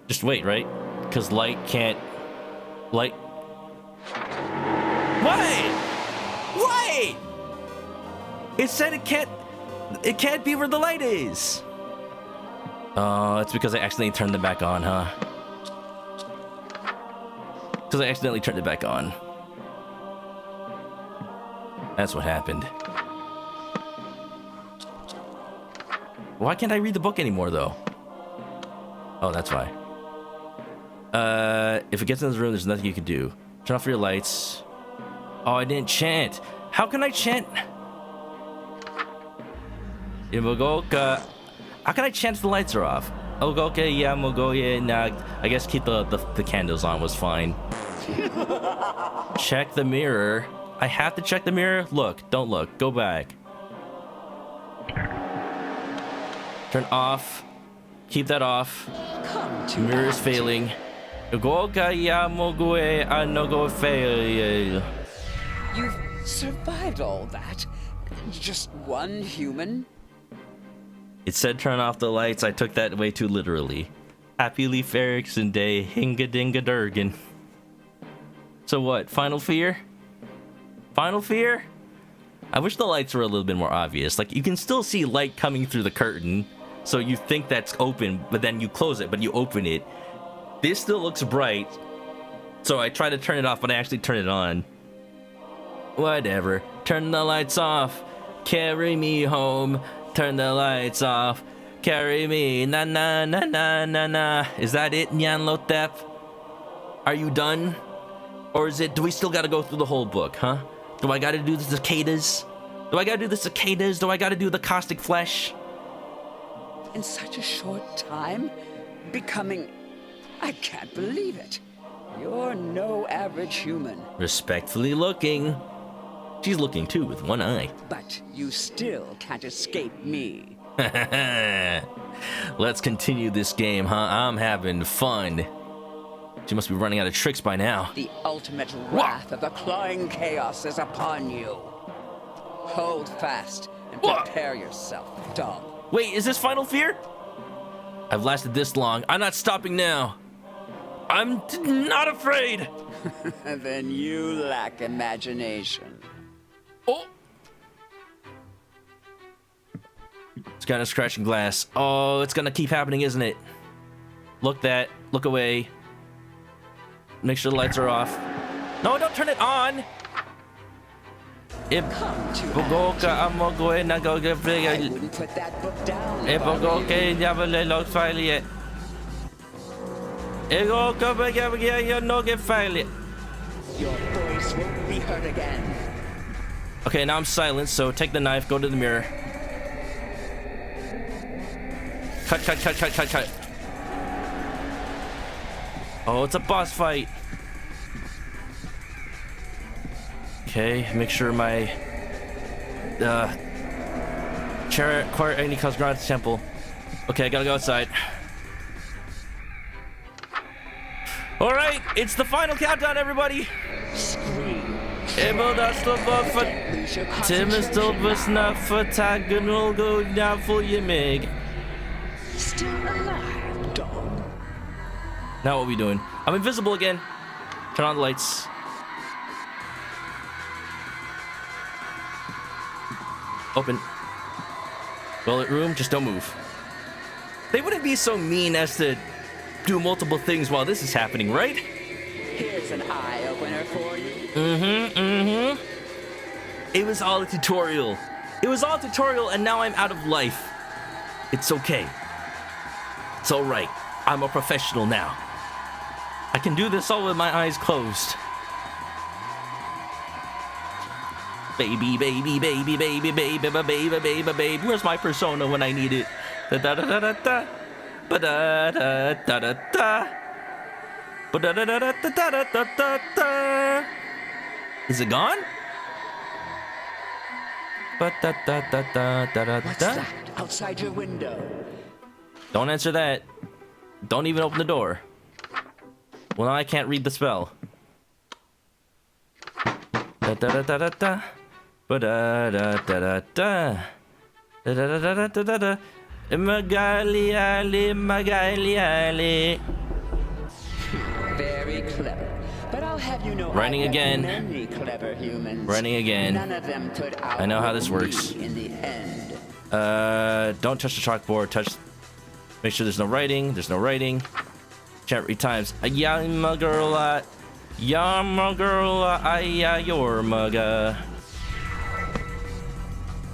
Just wait, right? Because light can't... Light... Wait! Wait! It said it can't... It can't be where the light is. Oh, it's because I accidentally turned it back on, huh? Because I accidentally turned it back on. That's what happened. Why can't I read the book anymore, though? Oh, that's why. If it gets in this room, there's nothing you can do. Turn off your lights. Oh, I didn't chant. How can I chant? Imogoka. How can I chant if the lights are off? Ogoke, yeah, Mogoye, nah. I guess keep the candles on was fine. Check the mirror. I have to check the mirror? Look, don't look. Go back. Turn off. Keep that off. Come to Mirror is Auntie. failing. You've survived all that? Just one human? It said turn off the lights. I took that way too literally. Happy Leaf Erikson Day, Hinga Dinga Durgan. So what? Final fear? Final fear? I wish the lights were a little bit more obvious. Like, you can still see light coming through the curtain, so you think that's open, but then you close it, but you open it. This still looks bright, so I try to turn it off, but I actually turn it on. Whatever. Turn the lights off. Carry me home. Turn the lights off. Carry me. Na na na na na na. Is that it, Nyanlotep? Are you done? Or is it, do we still gotta go through the whole book, huh? Do I gotta do the cicadas? Do I gotta do the cicadas? Do I gotta do the caustic flesh? In such a short time? Becoming... I can't believe it. You're no average human. Respectfully looking. She's looking too with one eye. But you still can't escape me. Let's continue this game, huh? I'm having fun. She must be running out of tricks by now. The ultimate wrath of the clawing chaos is upon you. Hold fast and prepare yourself, dog. Wait, is this Final Fear? I've lasted this long. I'm not stopping now. I'm not afraid. Then you lack imagination. Oh. It's kind of scratching glass. Oh, it's gonna keep happening, isn't it? Look away. Make sure the lights are off. No, don't turn it on. I wouldn't put that book down. Your voice won't be heard again. Okay, now I'm silent, so take the knife, go to the mirror. Cut. Oh, it's a boss fight. Okay, make sure my chair acquire any Cosgron's temple. Okay, I gotta go outside. All right, it's the final countdown, everybody. Scream. Still alive, dog. Now what are we doing? I'm invisible again. Turn on the lights. Open. Toilet room, just don't move. They wouldn't be so mean as to do multiple things while this is happening, right? Here's an eye-opener for you. It was all a tutorial. And now I'm out of life. It's okay. It's all right. I'm a professional now. I can do this all with my eyes closed. Baby. Where's my persona when I need it? Da-da-da-da-da. Ba-da-da-da-da-da. Ba-da-da-da-da-da-da-da-da. Is it gone? Ba-da-da-da-da-da-da. What's that outside your window? Don't answer that. Don't even open the door. Well, now I can't read the spell. Da-da-da-da-da-da. Ba-da-da-da-da-da. Da-da-da-da-da-da-da. Magali Ali. Very clever. But I'll have you know Running again. Many clever humans. Running again. None of them could I know how this works. in the end. Don't touch the chalkboard. Make sure there's no writing. Can't read times. Yamagurla. Yormaga.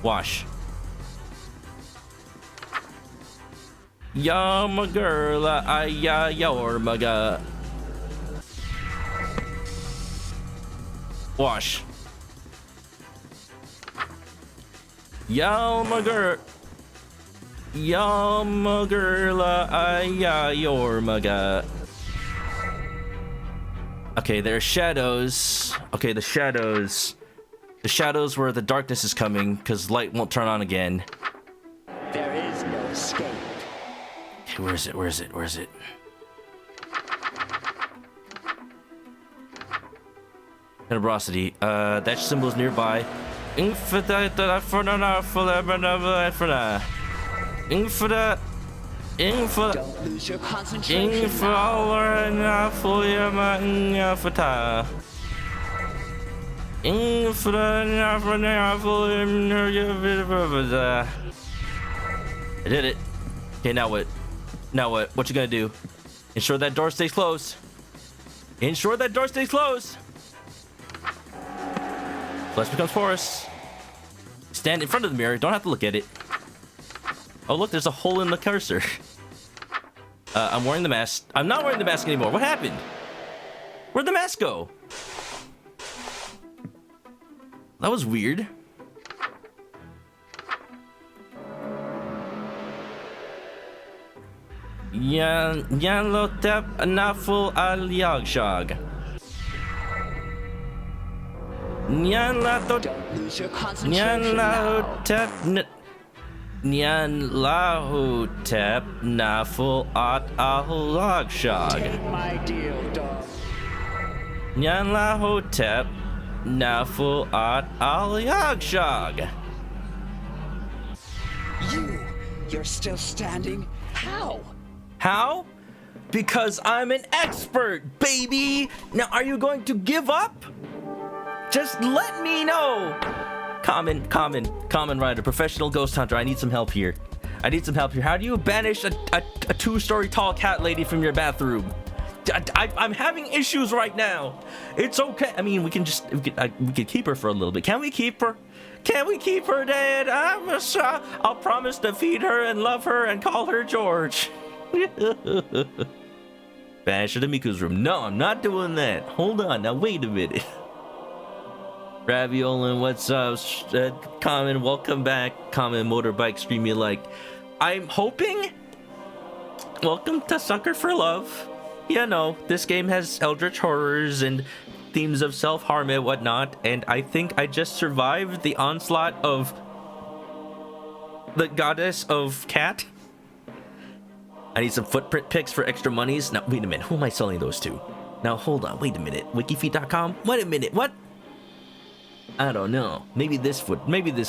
Wash. Yamagurla. Yormaga. Wash. Yamagurla. Yormaga. Okay, there are shadows. Okay, the shadows. The shadows where the darkness is coming, because light won't turn on again. There is no escape. Okay, where is it? Generosity. That symbol's nearby. Infida. Don't lose your concentration. I did it. Okay, now what? Now what? What you gonna do? Ensure that door stays closed. Ensure that door stays closed. Flesh becomes porous. Stand in front of the mirror. Don't have to look at it. Oh, look, there's a hole in the cursor. I'm wearing the mask. I'm not wearing the mask anymore. What happened? Where'd the mask go? That was weird. Yan lo tap naful al yagshag. Nyan la to. Don't lose your Nyan concentration la now. tap. Nyan lahu tap naful at al yagshag. Take my deal, dog. Nyan lahu tap naful at al yagshag. You're still standing? How? How? Because I'm an expert, baby! Now, are you going to give up? Just let me know! Common Rider, professional ghost hunter, I need some help here. How do you banish a 2-story tall cat lady from your bathroom? I'm having issues right now. It's okay. I mean, we can keep her for a little bit. Can we keep her? Can we keep her, Dad? I'll promise to feed her and love her and call her George. Banish her to Miku's room. No, I'm not doing that. Hold on. Now, wait a minute. Raviolin, what's up? Common, welcome back. Common motorbike stream you like. I'm hoping. Welcome to Sucker for Love. Yeah, no, this game has eldritch horrors and themes of self-harm and whatnot, and I think I just survived the onslaught of the goddess of cat. I need some footprint pics for extra monies. Now, wait a minute, who am I selling those to? Now, hold on, wait a minute. Wikifeet.com? Wait a minute, what? I don't know. Maybe this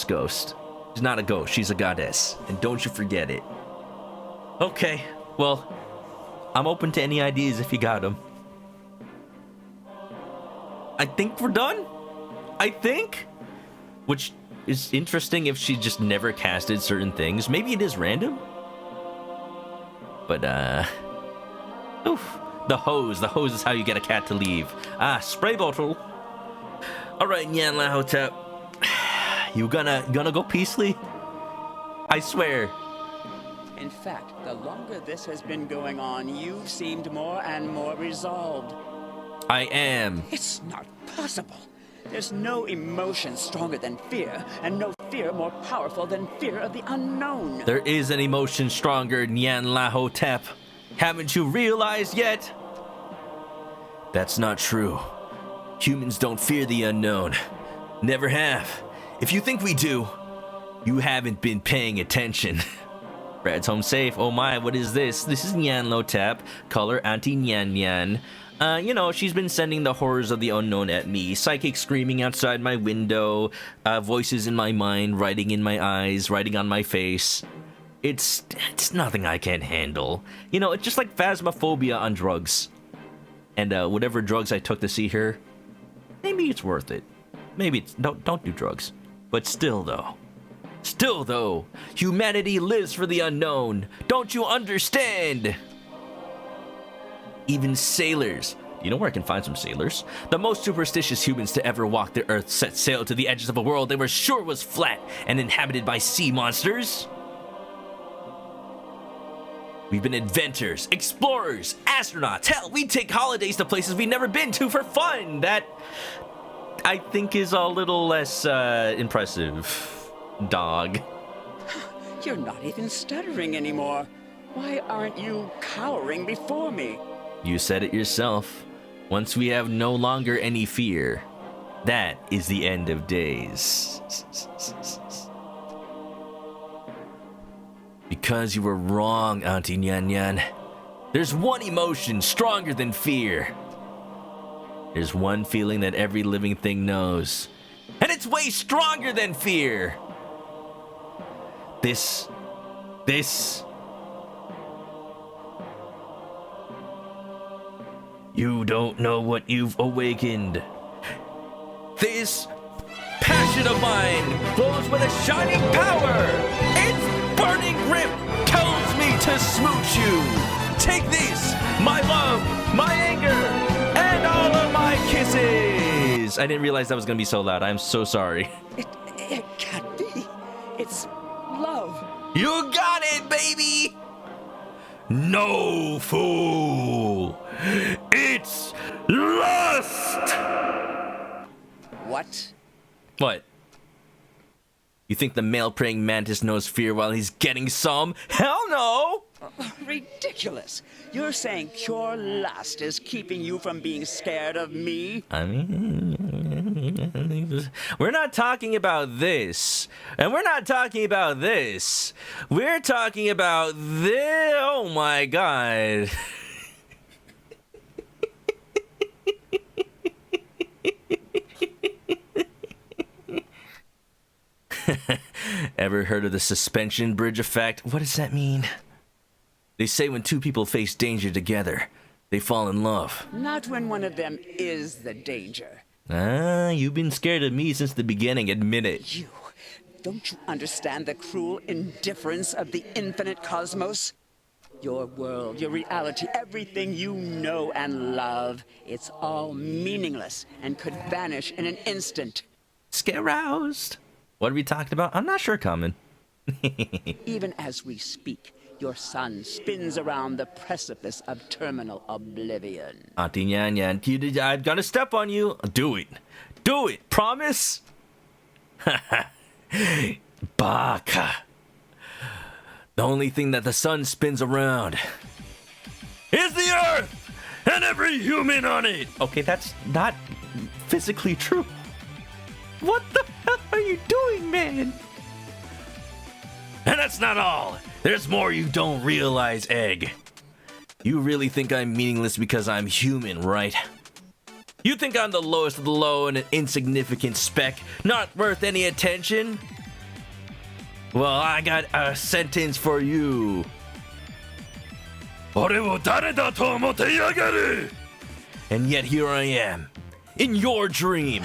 ghost. She's not a ghost, she's a goddess. And don't you forget it. Okay, well, I'm open to any ideas if you got them. I think we're done. I think. Which is interesting if she just never casted certain things. Maybe it is random. But, oof. The hose. The hose is how you get a cat to leave. Ah, spray bottle. Alright, Nyan Lahotep. You gonna go peacefully? I swear. In fact, the longer this has been going on, you've seemed more and more resolved. I am. It's not possible. There's no emotion stronger than fear, and no fear more powerful than fear of the unknown. There is an emotion stronger, Nyan Lahotep. Haven't you realized yet? That's not true. Humans don't fear the unknown. Never have. If you think we do, you haven't been paying attention. Brad's home safe. Oh my, what is this? This is Nyan Lotep, color anti-Nyan Nyan. You know, she's been sending the horrors of the unknown at me. Psychic screaming outside my window, voices in my mind, writing in my eyes, writing on my face. It's nothing I can't handle. You know, it's just like phasmophobia on drugs. And whatever drugs I took to see her, maybe it's worth it. Maybe it's, don't do drugs. But still though, humanity lives for the unknown. Don't you understand? Even sailors. You know where I can find some sailors? The most superstitious humans to ever walk the earth set sail to the edges of a world they were sure was flat and inhabited by sea monsters. We've been inventors, explorers, astronauts. Hell, we take holidays to places we've never been to for fun. That, I think, is a little less impressive. Dog. You're not even stuttering anymore. Why aren't you cowering before me? You said it yourself. Once we have no longer any fear, that is the end of days. Because you were wrong, Auntie Nyan Nyan. There's one emotion stronger than fear. There's one feeling that every living thing knows. And it's way stronger than fear. This. You don't know what you've awakened. This passion of mine glows with a shining power. Its burning grip tells me to smooch you. Take this, my love, my anger, and all of my kisses. I didn't realize that was going to be so loud. I'm so sorry. It can't be. It's love. You got it, baby. No, fool. It's lust. What? What? You think the male praying mantis knows fear while he's getting some? Hell no! Ridiculous. You're saying pure lust is keeping you from being scared of me? I mean, we're not talking about this. And we're not talking about this. We're talking about this. Oh my god. Ever heard of the suspension bridge effect? What does that mean? They say when two people face danger together, they fall in love. Not when one of them is the danger. You've been scared of me since the beginning, admit it. Don't you understand the cruel indifference of the infinite cosmos? Your world, your reality, everything you know and love, it's all meaningless and could vanish in an instant. Get roused. What are we talking about? I'm not sure, Common. Even as we speak, your sun spins around the precipice of terminal oblivion. Auntie Nyan Nyan, I'm gonna step on you. Do it. Do it. Promise? Baka. The only thing that the sun spins around is the earth and every human on it. Okay, that's not physically true. What the hell are you doing, man? And that's not all. There's more you don't realize, Egg. You really think I'm meaningless because I'm human, right? You think I'm the lowest of the low and an insignificant speck, not worth any attention? Well, I got a sentence for you. And yet here I am, in your dream.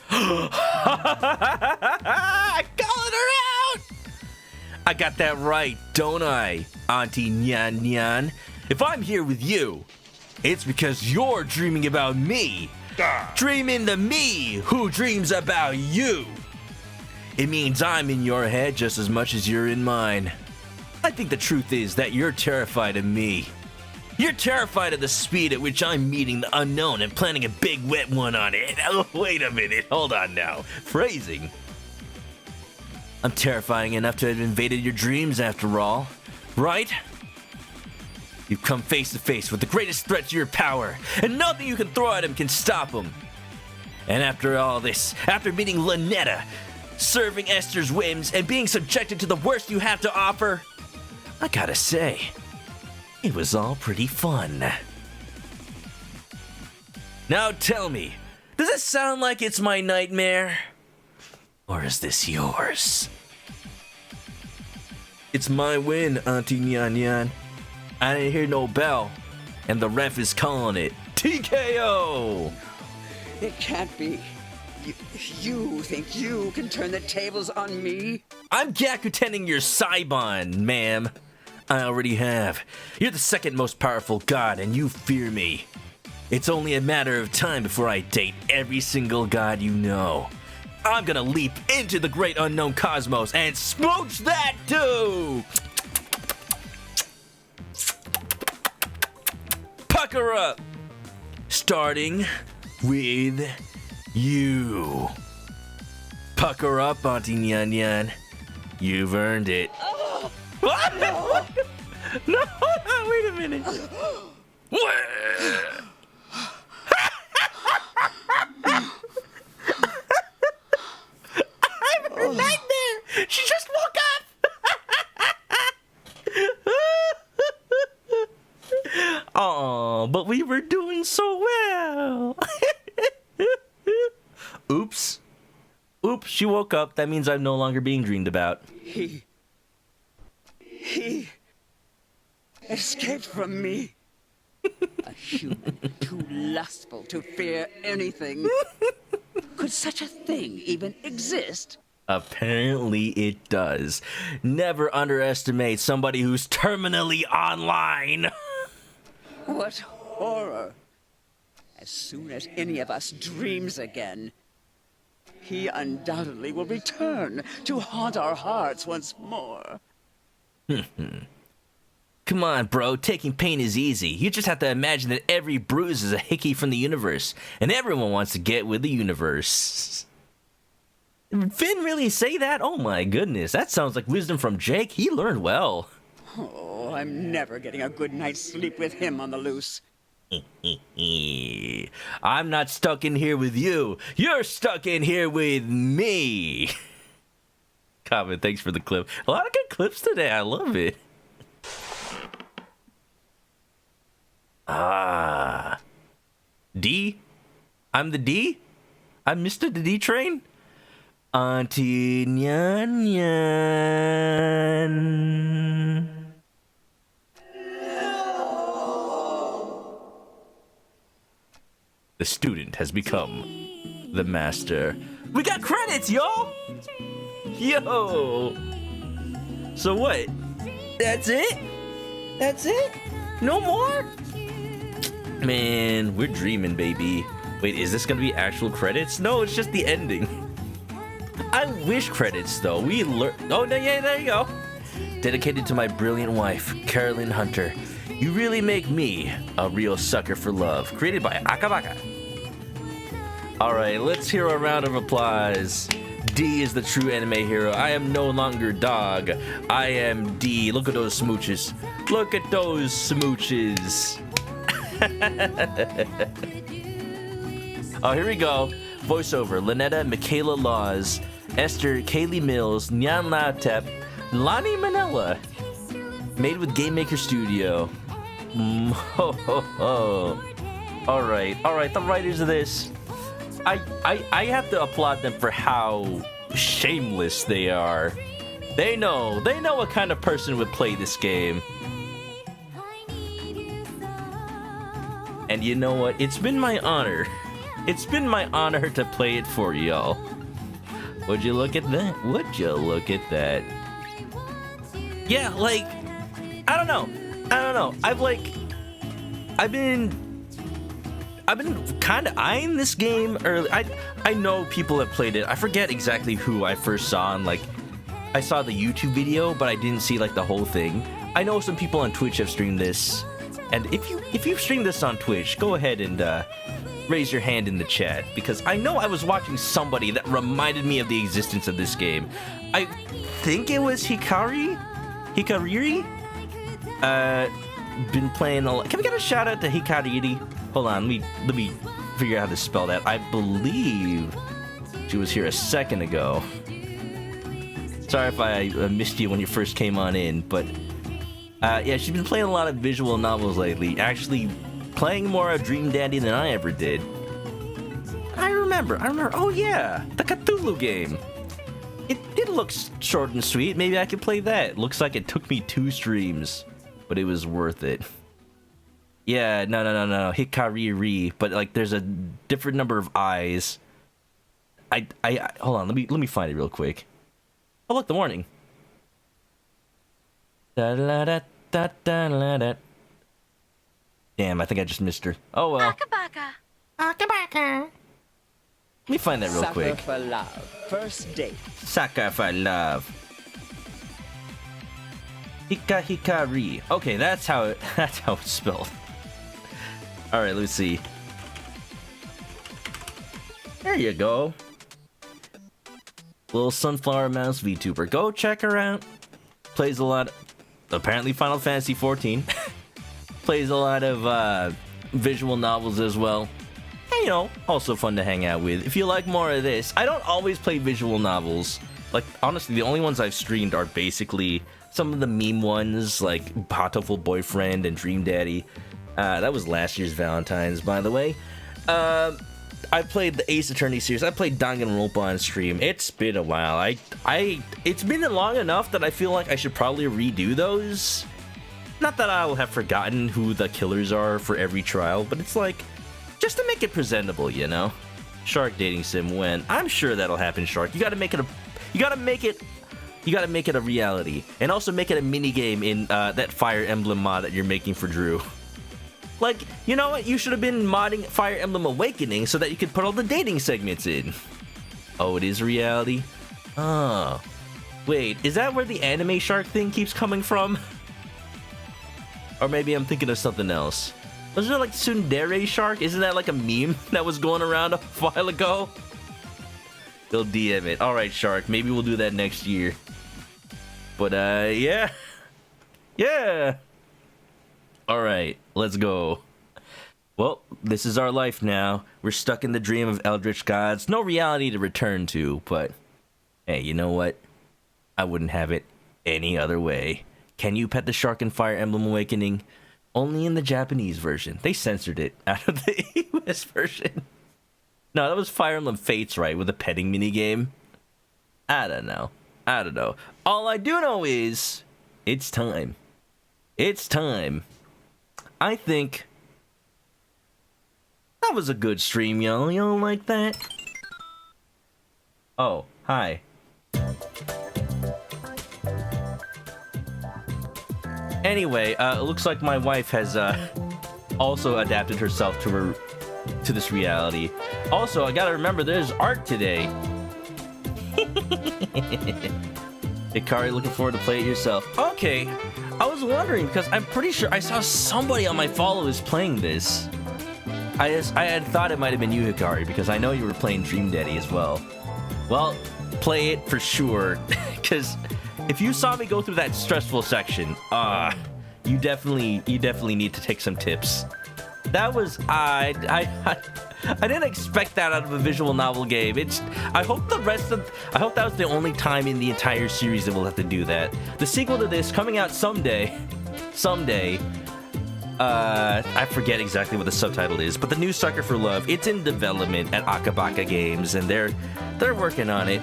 I called her out! I got that right, don't I, Auntie Nyan Nyan? If I'm here with you, it's because you're dreaming about me. Dreaming the me who dreams about you. It means I'm in your head just as much as you're in mine. I think the truth is that you're terrified of me. You're terrified of the speed at which I'm meeting the unknown and planning a big wet one on it. Oh, wait a minute, hold on now. Phrasing. I'm terrifying enough to have invaded your dreams after all, right? You've come face to face with the greatest threat to your power, and nothing you can throw at him can stop him. And after all this, after meeting ln'eta, serving Esther's whims, and being subjected to the worst you have to offer, I gotta say, it was all pretty fun. Now tell me, does it sound like it's my nightmare? Or is this yours? It's my win, Auntie Nyan Nyan. I didn't hear no bell, and the ref is calling it TKO! It can't be. You think you can turn the tables on me? I'm Gyakuten your Saibon, ma'am. I already have. You're the second most powerful god, and you fear me. It's only a matter of time before I date every single god you know. I'm gonna leap into the great unknown cosmos and smooch that too! Pucker up! Starting with you. Pucker up, Auntie Nyan Nyan. You've earned it. What? No! No, wait a minute. I'm her nightmare. She just woke up. Oh, but we were doing so well. She woke up. That means I'm no longer being dreamed about. He escaped from me. A human too lustful to fear anything. Could such a thing even exist? Apparently it does. Never underestimate somebody who's terminally online. What horror. As soon as any of us dreams again, he undoubtedly will return to haunt our hearts once more. Come on, bro. Taking pain is easy. You just have to imagine that every bruise is a hickey from the universe, and everyone wants to get with the universe. Did Finn really say that? Oh my goodness. That sounds like wisdom from Jake. He learned well. Oh, I'm never getting a good night's sleep with him on the loose. I'm not stuck in here with you. You're stuck in here with me. Comment, thanks for the clip. A lot of good clips today. I love it. D? I'm the D? I'm Mr. the D train? Auntie Nyan Nyan. The student has become the master. We got credits, y'all! Yo! So what? That's it? That's it? No more? Man, we're dreaming, baby. Wait, is this gonna be actual credits? No, it's just the ending. I wish credits, though. We learned. Oh, no, yeah, there you go. Dedicated to my brilliant wife, Carolyn Hunter. You really make me a real sucker for love. Created by Akabaka. Alright, let's hear a round of applause. D is the true anime hero. I am no longer dog. I am D. Look at those smooches. Look at those smooches. Oh, here we go. Voiceover. ln'eta, Michaela Laws, Esther, Kaylee Mills, Nyan Lautep, Lonnie Manella. Made with Game Maker Studio. Ho, ho, ho. Alright, the writers of this. I have to applaud them for how shameless they are. They know what kind of person would play this game. And you know what? It's been my honor. It's been my honor to play it for y'all. Would you look at that? Would you look at that? Yeah, like, I don't know. I've been kind of eyeing this game early. I know people have played it. I forget exactly who I first saw on, like, I saw the YouTube video, but I didn't see like the whole thing. I know some people on Twitch have streamed this, and if you've streamed this on Twitch, go ahead and raise your hand in the chat, because I know I was watching somebody that reminded me of the existence of this game. I think it was Hikariri. Been playing a lot. Can we get a shout out to Hikariri? Hold on, let me figure out how to spell that. I believe she was here a second ago. Sorry if I missed you when you first came on in, but yeah, she's been playing a lot of visual novels lately. Actually, playing more of Dream Daddy than I ever did. I remember. Oh yeah, the Cthulhu game. It looks short and sweet. Maybe I could play that. Looks like it took me 2 streams, but it was worth it. Yeah, no. Hikariri, but like there's a different number of eyes. I hold on. Let me find it real quick. Oh look, the warning. Damn, I think I just missed her. Oh well. Akabaka. Let me find that real quick. Sucker for love. First date. Sucker for love. Hikari. Okay, that's how it's spelled. All right, let's see. There you go. Little Sunflower Mouse VTuber. Go check her out. Plays a lot. Apparently, Final Fantasy 14. Plays a lot of visual novels as well. And, you know, also fun to hang out with. If you like more of this, I don't always play visual novels. Like, honestly, the only ones I've streamed are basically some of the meme ones, like Beautiful Boyfriend and Dream Daddy. That was last year's Valentine's, by the way. played the Ace Attorney series. I played Danganronpa on stream. It's been a while. It's been long enough that I feel like I should probably redo those. Not that I'll have forgotten who the killers are for every trial, but it's like just to make it presentable, you know. Shark dating sim when? I'm sure that'll happen, Shark. You gotta make it a reality, and also make it a mini game in that Fire Emblem mod that you're making for Drew. Like, you know what? You should have been modding Fire Emblem Awakening so that you could put all the dating segments in. Oh, it is reality? Oh. Wait, is that where the anime Shark thing keeps coming from? Or maybe I'm thinking of something else. Was there like Tsundere Shark? Isn't that like a meme that was going around a while ago? They'll DM it. Alright, Shark. Maybe we'll do that next year. But, yeah. Yeah. Alright, let's go. Well, this is our life now. We're stuck in the dream of eldritch gods. No reality to return to, but... Hey, you know what? I wouldn't have it any other way. Can you pet the shark in Fire Emblem Awakening? Only in the Japanese version. They censored it out of the US version. No, that was Fire Emblem Fates, right? With a petting minigame. I don't know. All I do know is... It's time. It's time. I think... That was a good stream, y'all. Y'all like that? Oh, hi. Anyway, it looks like my wife has also adapted herself to this reality. Also, I gotta remember there's art today. Ikari, looking forward to play it yourself. Okay, I was wondering because I'm pretty sure I saw somebody on my followers playing this. I had thought it might have been you, Hikari, because I know you were playing Dream Daddy as well. Well, play it for sure, because if you saw me go through that stressful section, you definitely need to take some tips. That was I didn't expect that out of a visual novel game. I hope that was the only time in the entire series that we'll have to do that. The sequel to this coming out someday. I forget exactly what the subtitle is, but the new Sucker for Love, it's in development at Akabaka Games, and they're working on it.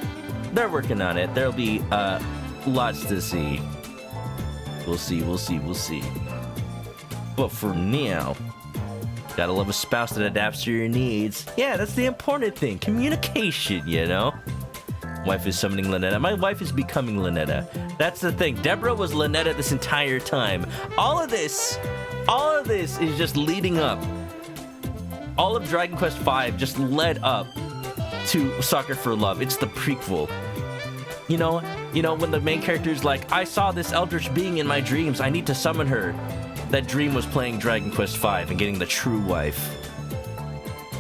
There'll be lots to see. We'll see. But for now, gotta love a spouse that adapts to your needs. Yeah, that's the important thing. Communication, you know? Wife is summoning ln'eta. My wife is becoming ln'eta. That's the thing. Deborah was ln'eta this entire time. All of this is just leading up. All of Dragon Quest V just led up to Soccer for Love. It's the prequel. You know, when the main character is like, I saw this eldritch being in my dreams. I need to summon her. That dream was playing Dragon Quest V and getting the true wife.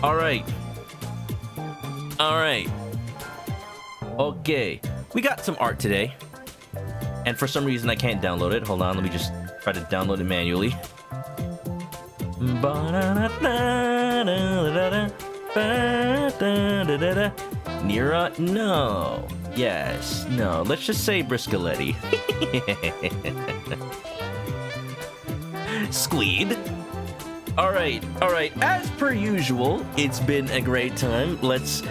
All right. Okay, we got some art today. And for some reason I can't download it. Hold on, let me just try to download it manually. Nira? No. Yes. No. Let's just say Briscoletti. Squeed. Alright. As per usual, it's been a great time. Let's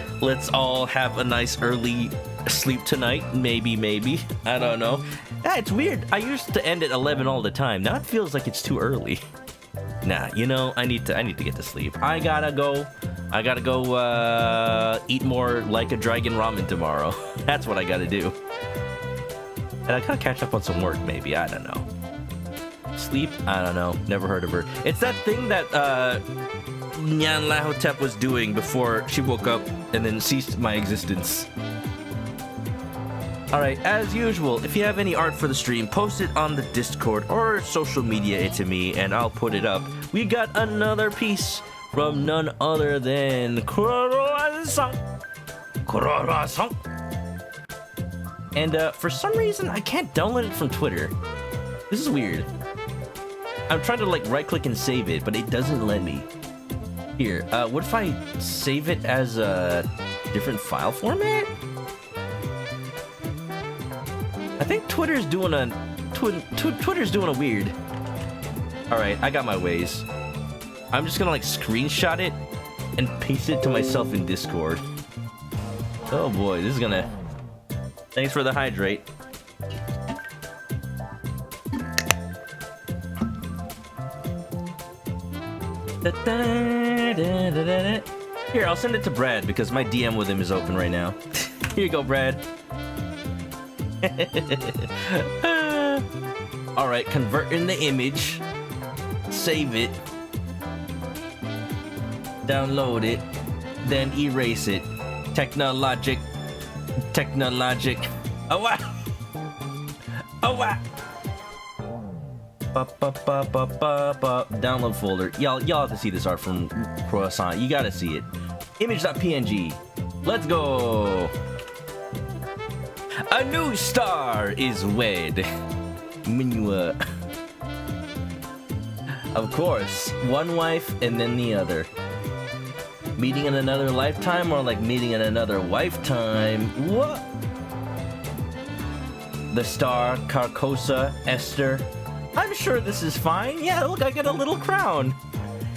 all have a nice early sleep tonight. Maybe. I don't know. Yeah, it's weird. I used to end at 11 all the time. Now it feels like it's too early. Nah, I need to get to sleep. I gotta go eat more Like a Dragon ramen tomorrow. That's what I gotta do. And I gotta catch up on some work, maybe. I don't know. Sleep? I don't know. Never heard of her. It's that thing that Nyan Lahotep was doing before she woke up and then ceased my existence. Alright, as usual, if you have any art for the stream, post it on the Discord or social media it to me and I'll put it up. We got another piece from none other than Kuroro-san. And for some reason, I can't download it from Twitter. This is weird. I'm trying to right click and save it, but it doesn't let me. Here, what if I save it as a different file format? I think Twitter's doing a weird. All right, I got my ways. I'm just gonna screenshot it and paste it to myself in Discord. Oh boy, this is gonna... Thanks for the hydrate. Here, I'll send it to Brad because my DM with him is open right now. Here you go, Brad. Alright, convert in the image. Save it. Download it. Then erase it. Technologic. Oh wow! Oh wow! Download folder. Y'all have to see this art from Croissant. You gotta see it. Image.png. Let's go! A new star is wed. Minua. Of course, one wife and then the other. Meeting in another lifetime or like meeting in another lifetime? What? The star, Carcosa, Esther. I'm sure this is fine. Yeah, look, I get a little crown.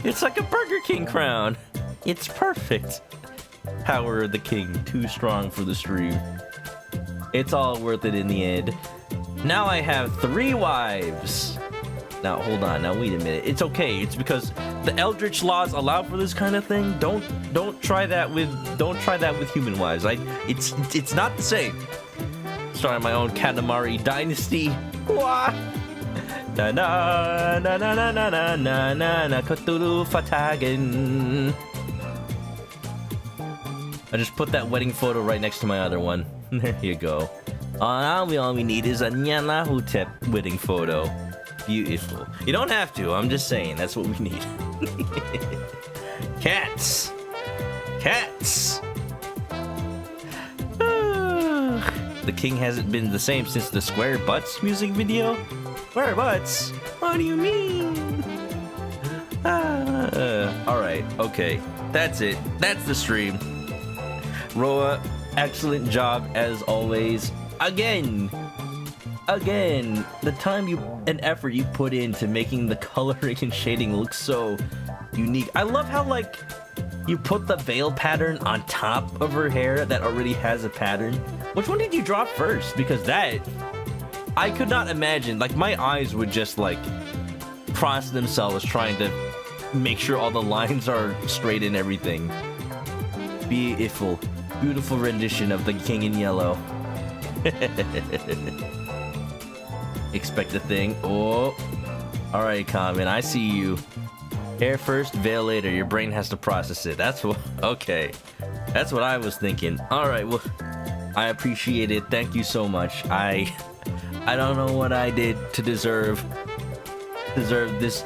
It's like a Burger King crown. It's perfect. Power of the king, too strong for the stream. It's all worth it in the end. Now I have 3 wives. Now hold on. Now wait a minute. It's okay. It's because the Eldritch laws allow for this kind of thing. Don't try that with human wives. It's not the same. Starting my own Katamari dynasty. Wah! Na na na na na na na na na na Cthulhu Fatagen. I just put that wedding photo right next to my other one. There you go. All we need is a Nyalahotep wedding photo. Beautiful. You don't have to. I'm just saying. That's what we need. Cats. Cats. The king hasn't been the same since the Square Butts music video. Square Butts? What do you mean? Alright, okay. That's it. That's the stream. Roa, excellent job as always. Again, the time and effort you put into making the coloring and shading look so unique. I love how, like, you put the veil pattern on top of her hair that already has a pattern. Which one did you draw first? Because that, I could not imagine. Like, my eyes would just, like, cross themselves trying to make sure all the lines are straight and everything. Beautiful. Beautiful rendition of the King in Yellow. Expect a thing. Oh. Alright, Common. I see you. Hair first, veil later. Your brain has to process it. That's what... Okay. That's what I was thinking. Alright, well... I appreciate it. Thank you so much. I don't know what I did to deserve this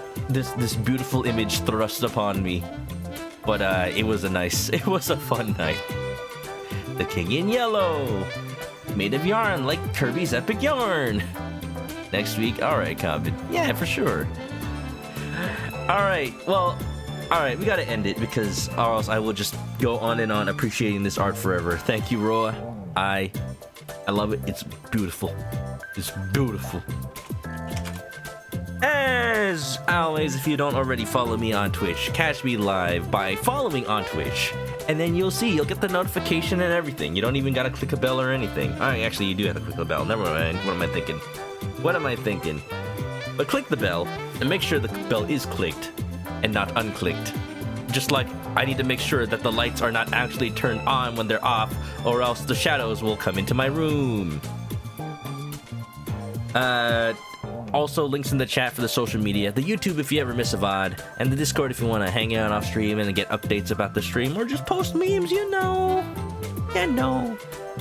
beautiful image thrust upon me. But it was a fun night. The King in Yellow. Made of yarn, like Kirby's Epic Yarn. Next week, alright, Cobbin. Yeah, for sure. Alright, well, alright, we gotta end it because or else I will just go on and on appreciating this art forever. Thank you, Roa. I love it. It's beautiful. It's beautiful. As always, if you don't already follow me on Twitch, catch me live by following on Twitch. And then you'll get the notification and everything. You don't even gotta click a bell or anything. Alright, actually, you do have to click the bell. Never mind. What am I thinking? But click the bell and make sure the bell is clicked and not unclicked. Just like I need to make sure that the lights are not actually turned on when they're off, or else the shadows will come into my room. Also, links in the chat for the social media, the YouTube if you ever miss a VOD, and the Discord if you want to hang out off stream and get updates about the stream, or just post memes, you know.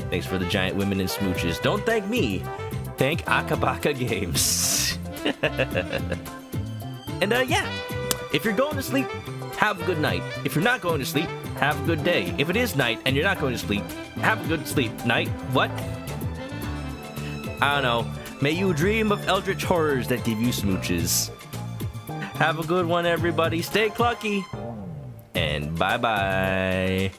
Thanks for the giant women and smooches. Don't thank me. Thank Akabaka Games. And yeah, if you're going to sleep, have a good night. If you're not going to sleep, have a good day. If it is night and you're not going to sleep, have a good sleep. Night? What? I don't know. May you dream of eldritch horrors that give you smooches. Have a good one, everybody. Stay clucky. And bye-bye.